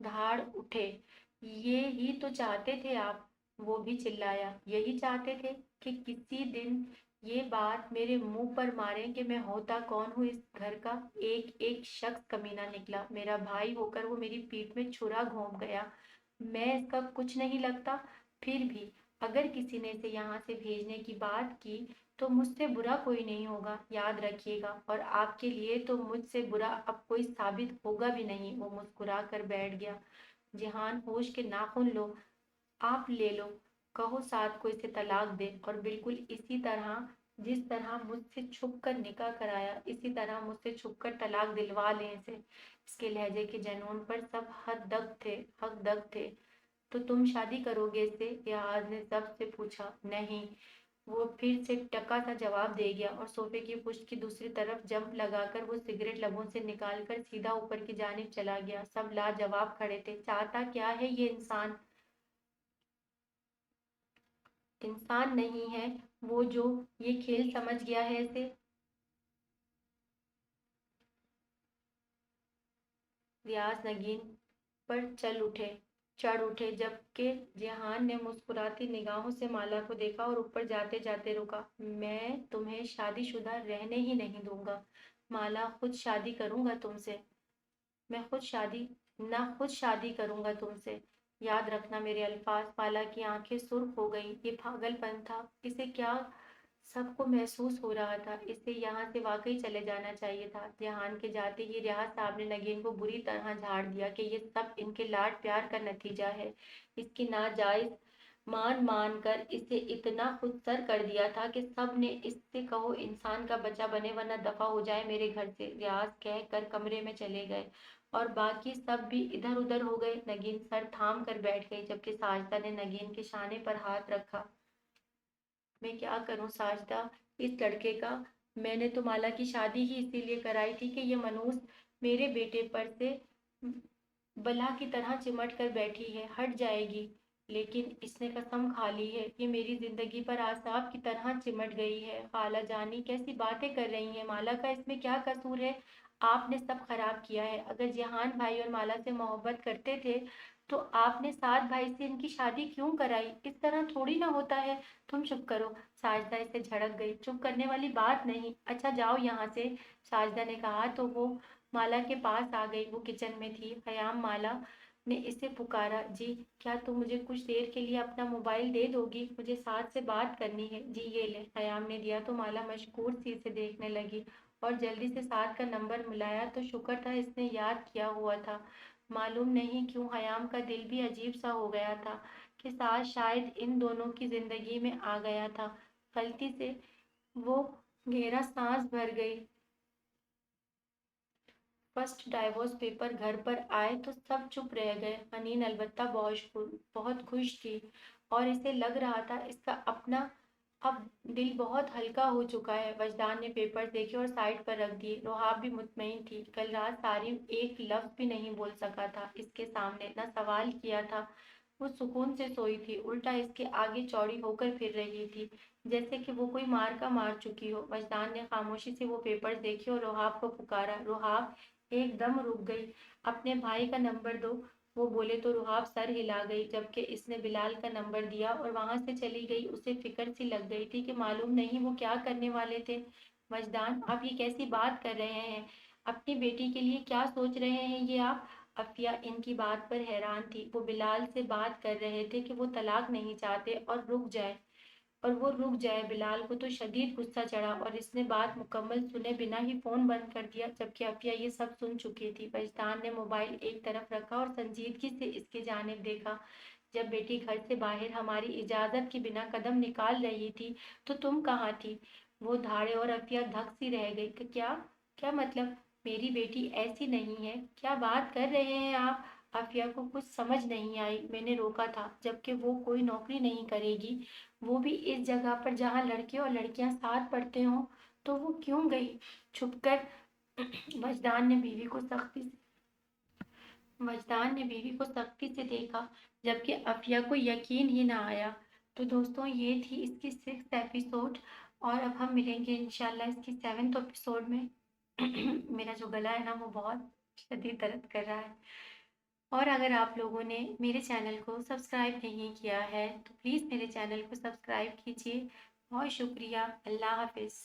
دھاڑ اٹھے۔ یہی تو چاہتے تھے آپ؟ وہ بھی چلایا۔ یہی چاہتے تھے کہ کسی دن یہ بات میرے منہ پر ماریں کہ میں ہوتا کون ہوں اس گھر کا؟ ایک شخص کمینہ نکلا، میرا بھائی ہو کر وہ میری پیٹھ میں چھرا گھونپ گیا، میں اس کا کچھ نہیں لگتا؟ پھر بھی اگر کسی نے اسے یہاں سے بھیجنے کی بات کی تو مجھ سے برا کوئی نہیں ہوگا، یاد رکھیے گا، اور آپ کے لیے تو مجھ سے برا اب کوئی ثابت ہوگا بھی نہیں۔ وہ مسکرا کر بیٹھ گیا۔ جہان ہوش کے ناخن لو، آپ لے لو، کہو سعد کو اسے طلاق دے، اور بالکل اسی طرح جس طرح مجھ سے چھپ کر نکاح کرایا اسی طرح مجھ سے چھپ کر طلاق دلوا لیں اسے۔ اس کے لہجے کے جنون پر سب حق دگ تھے۔ تو تم شادی کرو گے اس سے؟ ریاض نے ضبط سے پوچھا۔ نہیں، وہ پھر سے ٹکا سا جواب دے گیا، اور صوفے کی پشت کی دوسری طرف جمپ لگا کر وہ سگریٹ لبوں سے نکال کر سیدھا اوپر کی جانب چلا گیا۔ سب لاجواب کھڑے تھے۔ چاہتا کیا ہے یہ انسان؟ انسان نہیں ہے وہ جو یہ کھیل سمجھ گیا ہے اسے۔ ریاض نگین پر چڑھ اٹھے، جبکہ جہان نے مسکراتی نگاہوں سے مالا کو دیکھا اور اوپر جاتے جاتے رکا۔ میں تمہیں شادی شدہ رہنے ہی نہیں دوں گا مالا، خود شادی کروں گا تم سے۔ میں خود شادی کروں گا تم سے۔ یاد رکھنا میرے الفاظ۔ مالا کی آنکھیں سرخ ہو گئیں۔ یہ پاگل پن تھا۔ اسے کیا سب کو محسوس ہو رہا تھا؟ اسے یہاں سے واقعی چلے جانا چاہیے تھا۔ جہان کے جاتے ہی ریاض صاحب نے نگین کو بری طرح جھاڑ دیا کہ یہ سب ان کے لاڈ پیار کا نتیجہ ہے۔ اس کی ناجائز مان کر اسے اتنا خود سر کر دیا تھا کہ سب نے اس سے کہو انسان کا بچہ بنے ورنہ دفع ہو جائے میرے گھر سے۔ ریاض کہہ کر کمرے میں چلے گئے اور باقی سب بھی ادھر ادھر ہو گئے۔ نگین سر تھام کر بیٹھ گئی، جبکہ ساجدہ نے نگین کے شانے پر ہاتھ رکھا۔ میں کیا کروں ساجدہ اس لڑکے کا؟ میں نے تو مالا کی شادی ہی اسی لیے کرائی تھی کہ یہ منوس میرے بیٹے پر سے بلا کی طرح چمٹ کر بیٹھی ہے، ہٹ جائے گی، لیکن اس نے قسم کھا لی ہے یہ میری زندگی پر آفتاب کی طرح چمٹ گئی ہے۔ خالہ جانی کیسی باتیں کر رہی ہیں؟ مالا کا اس میں کیا قصور ہے؟ آپ نے سب خراب کیا ہے۔ اگر جہان بھائی اور مالا سے محبت کرتے تھے تو آپ نے سعد بھائی سے ان کی شادی کیوں کرائی؟ اس طرح تھوڑی نہ ہوتا ہے۔ تم چپ کرو، ساجدہ اس سے جھڑک گئی۔ چپ کرنے والی بات نہیں، اچھا جاؤ یہاں سے، ساجدہ نے کہا تو وہ مالا کے پاس آ گئی۔ وہ کچن میں تھی۔ خیام مالا نے اسے پکارا۔ جی، کیا تم مجھے کچھ دیر کے لیے اپنا موبائل دے دو گی؟ مجھے سعد سے بات کرنی ہے۔ جی یہ لے۔ خیام نے دیا تو مالا مشکور سی اسے دیکھنے لگی اور جلدی سے سعد کا نمبر ملایا تو شکر تھا اس نے یاد کیا ہوا تھا۔ معلوم نہیں کیوں خیام کا دل بھی عجیب سا ہو گیا تھا کہ سعد شاید ان دونوں کی زندگی میں آ گیا تھا۔ غلطی سے وہ گہرا سانس بھر گئی۔ فرسٹ ڈائیورس پیپر گھر پر آئے تو سب چپ رہ گئے۔ حنین البتہ بہت خوش تھی اور اسے لگ رہا تھا اس کا اپنا اب دل بہت ہلکا ہو چکا ہے۔ وجدان نے پیپر دیکھے اور سائڈ پر رکھ دیے۔ روحاب بھی مطمئن تھی۔ کل رات سارم ایک لفظ بھی نہیں بول سکا تھا اس کے سامنے، نہ سوال کیا تھا۔ وہ سکون سے سوئی تھی، الٹا اس کے آگے چوڑی ہو کر پھر رہی تھی جیسے کہ وہ کوئی مار چکی ہو۔ وجدان نے خاموشی سے وہ پیپر دیکھے اور روحاب کو پکارا۔ روحاب ایک دم رک گئی۔ اپنے بھائی کا نمبر دو، وہ بولے تو روحاب سر ہلا گئی، جبکہ اس نے بلال کا نمبر دیا اور وہاں سے چلی گئی۔ اسے فکر سی لگ گئی تھی کہ معلوم نہیں وہ کیا کرنے والے تھے۔ وجدان، آپ یہ کیسی بات کر رہے ہیں؟ اپنی بیٹی کے لیے کیا سوچ رہے ہیں یہ آپ؟ عفیہ ان کی بات پر حیران تھی۔ وہ بلال سے بات کر رہے تھے کہ وہ طلاق نہیں چاہتے اور وہ رک جائے۔ بلال کو تو شدید غصہ چڑھا اور اس نے بات مکمل سنے بنا ہی فون بند کر دیا، جبکہ عفیہ یہ سب سن چکی تھی۔ وجدان نے موبائل ایک طرف رکھا اور سنجیدگی سے اس کی جانب دیکھا۔ جب بیٹی گھر سے باہر ہماری اجازت کے بنا قدم نکال رہی تھی تو تم کہاں تھی؟ وہ دھاڑے اور عفیہ دھک سی رہ گئی کہ کیا مطلب؟ میری بیٹی ایسی نہیں ہے، کیا بات کر رہے ہیں آپ؟ عفیہ کو کچھ سمجھ نہیں آئی۔ میں نے روکا تھا، جبکہ وہ کوئی نوکری نہیں کرے گی، وہ بھی اس جگہ پر جہاں لڑکے اور لڑکیاں ساتھ پڑھتے ہوں، تو وہ کیوں گئی؟ چھپ کر وجدان نے بیوی کو سختی سے دیکھا، جبکہ عفیہ کو یقین ہی نہ آیا۔ تو دوستوں یہ تھی اس کی 6th ایپیسوڈ، اور اب ہم ملیں گے انشاءاللہ اس کی 7th ایپیسوڈ میں۔ میرا جو گلا ہے نا وہ بہت شدید درد کر رہا ہے، اور اگر آپ لوگوں نے میرے چینل کو سبسکرائب نہیں کیا ہے تو پلیز میرے چینل کو سبسکرائب کیجیے۔ بہت شکریہ۔ اللہ حافظ۔